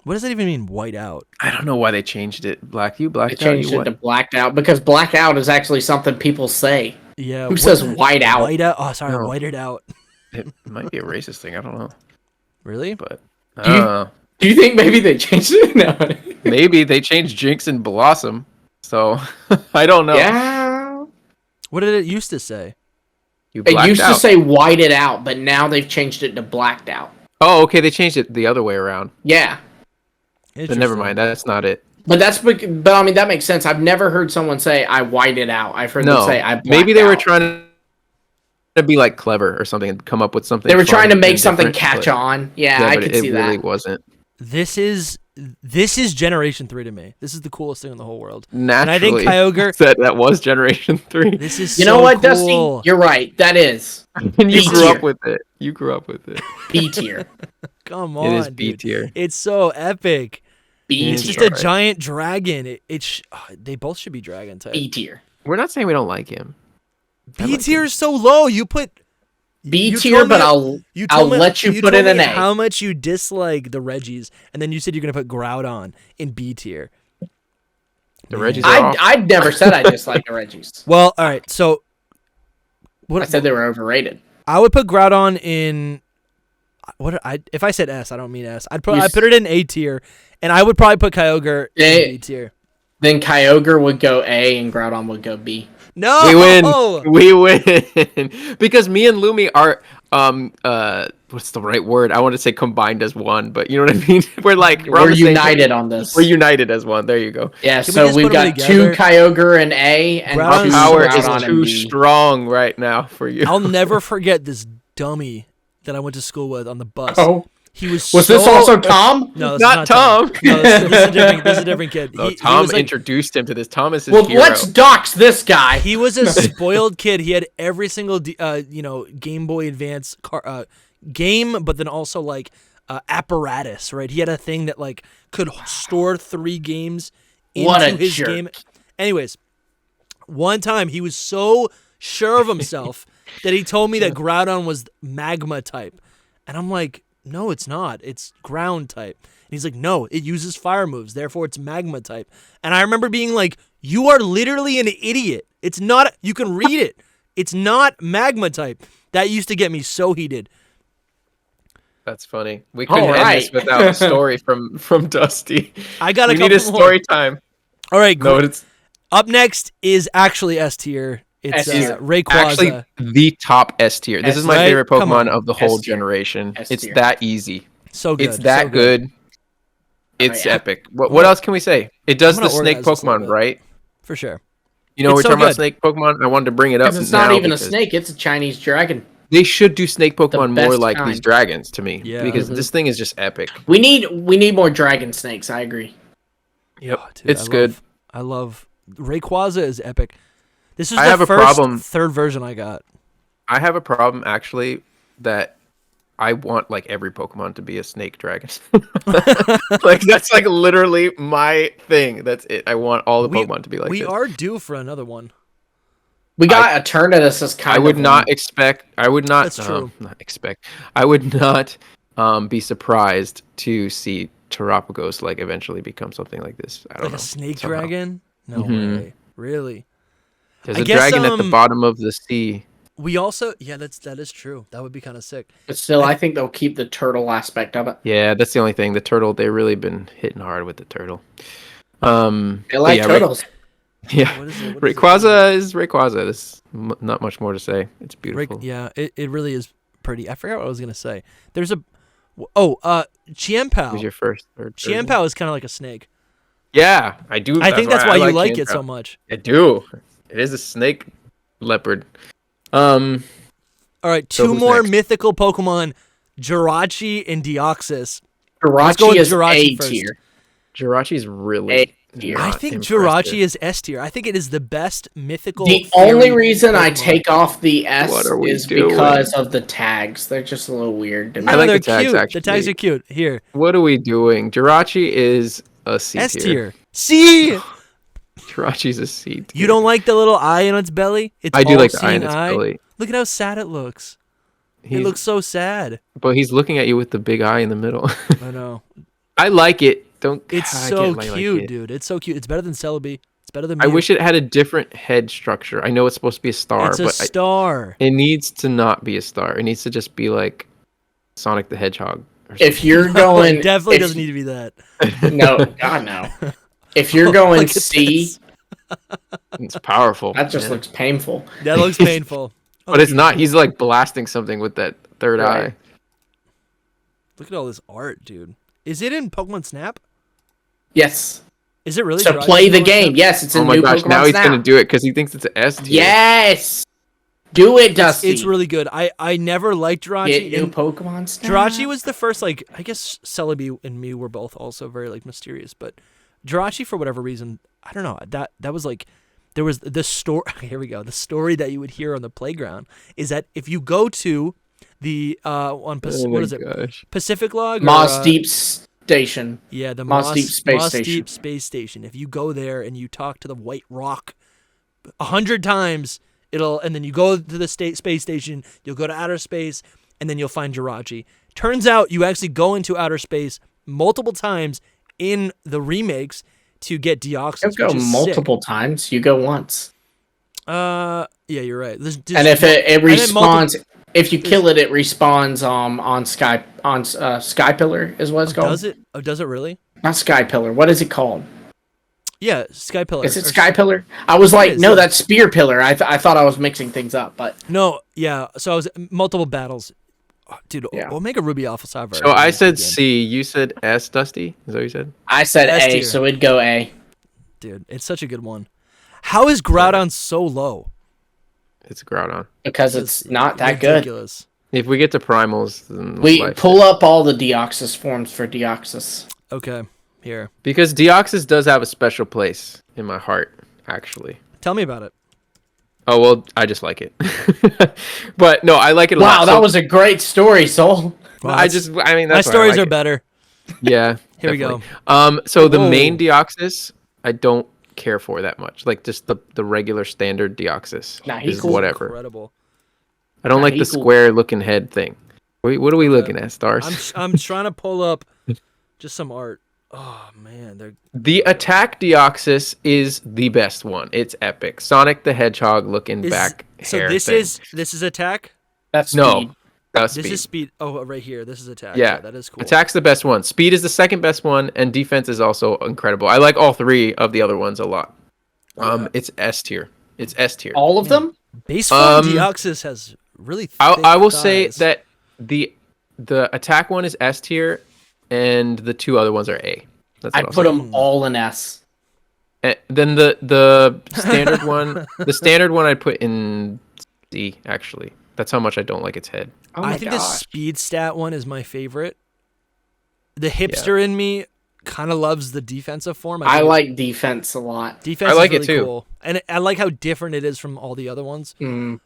What does that even mean, white out? I don't know why they changed it. Blacked They out. changed You it what? to blacked out because blacked out is actually something people say. Yeah. Who says white out? White out? Oh, sorry, No. whited out. It might be a racist thing. I don't know, Really? but I Do you- don't know. Do you think maybe they changed it? No. Maybe they changed Jinx and Blossom, so I don't know. Yeah. What did it used to say? You It blacked used out. to say whited out, but now they've changed it to blacked out. Oh, okay. They changed it the other way around. Yeah. But never mind. That's not it. But but I mean that makes sense. I've never heard someone say I whited out. I've heard them No, say I blacked maybe they were out. trying to be like clever or something and come up with something. They were fun trying to make and something different, catch but- on. Yeah, I but could it see really that. wasn't. This is Generation 3 to me. This is the coolest thing in the whole world. Naturally, And I think Kyogre. that was Generation 3. This is You so know what, cool. Dusty? You're right. That is And you B grew tier. up with it. You grew up with it. B tier. Come on, It is B dude. tier. It's so epic. B It's tier. just a giant dragon. They both should be dragon type. B tier. We're not saying we don't like him. B tier is so low. You put B tier, but I'll let you put in an A. How much you dislike the Regis, and then you said you're gonna put Groudon in B tier. The Regis are off. I never said I dislike the Regis. Well, all right. So I said they were overrated. I would put Groudon in. If I said S, I don't mean S. I'd put it in A tier, and I would probably put Kyogre in B tier. Then Kyogre would go A, and Groudon would go B. No, we win because me and Lumi are what's the right word? I want to say combined as one, but you know what I mean. We're united on this. We're united as one. There you go. Yeah, so we've got 2 Kyogre and A, and our power is too strong right now for you. I'll never forget this dummy that I went to school with on the bus. Oh. He was this also Tom? No, this not Tom. No, this is a different kid. No, Tom introduced him to this. Tom is his hero. Let's dox this guy. He was a spoiled kid. He had every single Game Boy Advance game, but then also apparatus, right? He had a thing that could store 3 games into his game. Anyways, one time he was so sure of himself that he told me that Groudon was magma type, and I'm like, no, it's not. It's ground type. And he's like, no, it uses fire moves. Therefore, it's magma type. And I remember being like, you are literally an idiot. It's not. You can read it. It's not magma type. That used to get me so heated. That's funny. We couldn't end this without a story from Dusty. I got a couple need a story time. All right, cool. No, up next is actually S tier. It's Rayquaza. Actually, the top S tier. This is my favorite Pokemon of the whole generation. It's that easy. So good. It's that good. It's epic. What else can we say? It does the snake Pokemon, right? For sure. You know, we're talking about snake Pokemon. I wanted to bring it up. It's not even a snake. It's a Chinese dragon. They should do snake Pokemon more like these dragons to me. Yeah. Because this thing is just epic. We need more dragon snakes. I agree. Yep. Oh, dude, it's good. I love Rayquaza is epic. This is third version I got. I have a problem actually that I want every Pokemon to be a snake dragon. That's literally my thing. That's it. I want all the Pokemon to be like this. We are due for another one. We got Eternatus as kind of. I would not expect. I would not. That's true. Not expect. I would not be surprised to see Terapagos eventually become something like this. I don't know. A snake dragon? No way. Really? There's a dragon at the bottom of the sea. We also, that is true. That would be kind of sick. But still, I think they'll keep the turtle aspect of it. Yeah, that's the only thing. The turtle, they've really been hitting hard with the turtle. They like turtles. Rayquaza is Rayquaza. There's not much more to say. It's beautiful. It really is pretty. I forgot what I was gonna say. There's Chienpao. Was your first? Chienpao is kind of like a snake. Yeah, I do. I think that's why you like it so much. I do. It is a snake leopard. All right, 2 more mythical Pokemon, Jirachi and Deoxys. Jirachi is A tier. Jirachi is really I think Jirachi is S tier. I think it is the best mythical. The only reason I take off the S is because of the tags. They're just a little weird to me. I like the tags, cute. actually. The tags are cute. Here. What are we doing? Jirachi is a C tier. S tier. C! Jirachi's a C tier. You don't like the little eye on its belly? I do like the eye on its belly. Look at how sad it looks. It looks so sad. But he's looking at you with the big eye in the middle. I know. I like it. It's so cute, dude. It's so cute. It's better than Celebi. It's better than Mew. I wish it had a different head structure. I know it's supposed to be a star, it's a star. It needs to not be a star. It needs to just be like Sonic the Hedgehog. If you're going, it definitely doesn't need to be that. No, God no. If you're going C, it's powerful. That just looks painful. That looks painful. But it's not. He's blasting something with that third eye. Look at all this art, dude. Is it in Pokemon Snap? Yes. Is it really? To play the game. Yes, it's in new Pokemon Snap. Now he's going to do it because he thinks it's an S tier. Yes! Do it, Dusty. It's really good. I never liked Jirachi. Get new Pokemon Snap. Jirachi was the first, I guess Celebi and Mew were both also very, mysterious. But Jirachi, for whatever reason, I don't know. That was there was the story. Here we go. The story that you would hear on the playground is that if you go to the, Pacific Log? Moss Deep Station. Yeah, the Moss Deep Space Station. Deep Space Station. If you go there and you talk to the White Rock 100 times, and then you go to the space station, you'll go to outer space, and then you'll find Jirachi. Turns out you actually go into outer space multiple times in the remakes to get Deoxys. You go multiple times. You go once. Yeah, you're right. And if it respawns, if you kill it, it respawns on Sky Pillar is what it's called. Does it? Oh, does it really? Not Sky Pillar. What is it called? Yeah, Sky Pillar. Is it Sky Pillar? I was like, no, that's Spear Pillar. I thought I was mixing things up, but no, yeah. So I was multiple battles. Dude, Omega Ruby Alpha Sapphire. So I said C. You said S, Dusty? Is that what you said? I said A, so it'd go A. Dude, it's such a good one. How is Groudon so low? It's Groudon. Because it's not that ridiculous. Good. If we get to primals, then we pull up all the Deoxys forms for Deoxys. Okay, here. Because Deoxys does have a special place in my heart, actually. Tell me about it. Oh, well, I just like it. But no, I like it a lot. Wow, that was a great story, Soul. Well, I mean, my that's stories are better. Yeah. Here we go. So the main Deoxys, I don't care for that much. Like just the regular standard Deoxys is whatever. Incredible. I don't like the square looking head thing. What are we looking at, Stars? I'm trying to pull up just some art. Oh man, the attack Deoxys is the best one. It's epic. Sonic the Hedgehog looking back so hair this thing. this is attack? That's speed. No. That's this speed. is speed. Oh, right here. This is attack. Yeah, that is cool. Attack's the best one. Speed is the second best one, and defense is also incredible. I like all three of the other ones a lot. It's S tier. It's S tier. All of them? Base form Deoxys has really thick I will say thighs. that the attack one is S tier, and the two other ones are A. That's I put them all in S. And then the standard one, I'd put in C. Actually, that's how much I don't like its head. Oh I think the speed stat one is my favorite. The hipster in me kind of loves the defensive form. I like defense a lot. Defense I like is really it too. cool. And I like how different it is from all the other ones. Mm.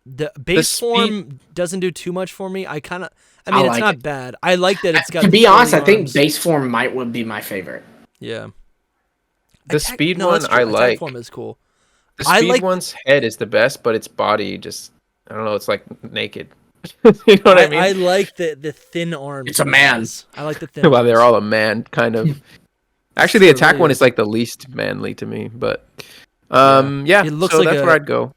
The base form doesn't do too much for me. I mean, it's not bad. I like that it's got. To be honest, I think base form would be my favorite. Yeah. The speed one I like. Attack form is cool. The speed one's head is the best, but its body just, I don't know, it's like naked. You know what I mean? I like the thin arms. It's a man. I like the thin Well, arms. they're all a man, kind of. Actually, the attack one is like the least manly to me, but yeah. It looks so like that's where I'd go.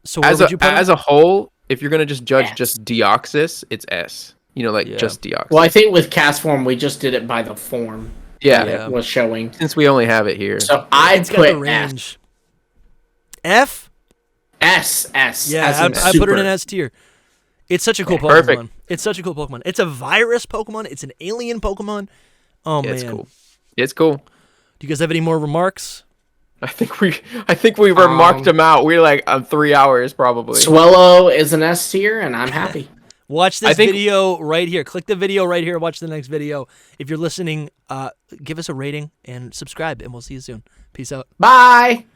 So where would you put as a whole, if you're gonna just judge just Deoxys, it's S. You know, like just Deoxys. Well, I think with Castform, we just did it by the form. Yeah, it was showing. Since we only have it here, so I'd put the range. F. S. Yeah, I put it in S tier. It's such a cool Pokemon. Perfect. It's such a cool Pokemon. It's a virus Pokemon. It's an alien Pokemon. Oh man, it's cool. It's cool. Do you guys have any more remarks? I think we remarked them out. We're like on 3 hours probably. Swellow is an S tier, and I'm happy. Watch this video right here. Click the video right here. Watch the next video. If you're listening, give us a rating and subscribe, and we'll see you soon. Peace out. Bye.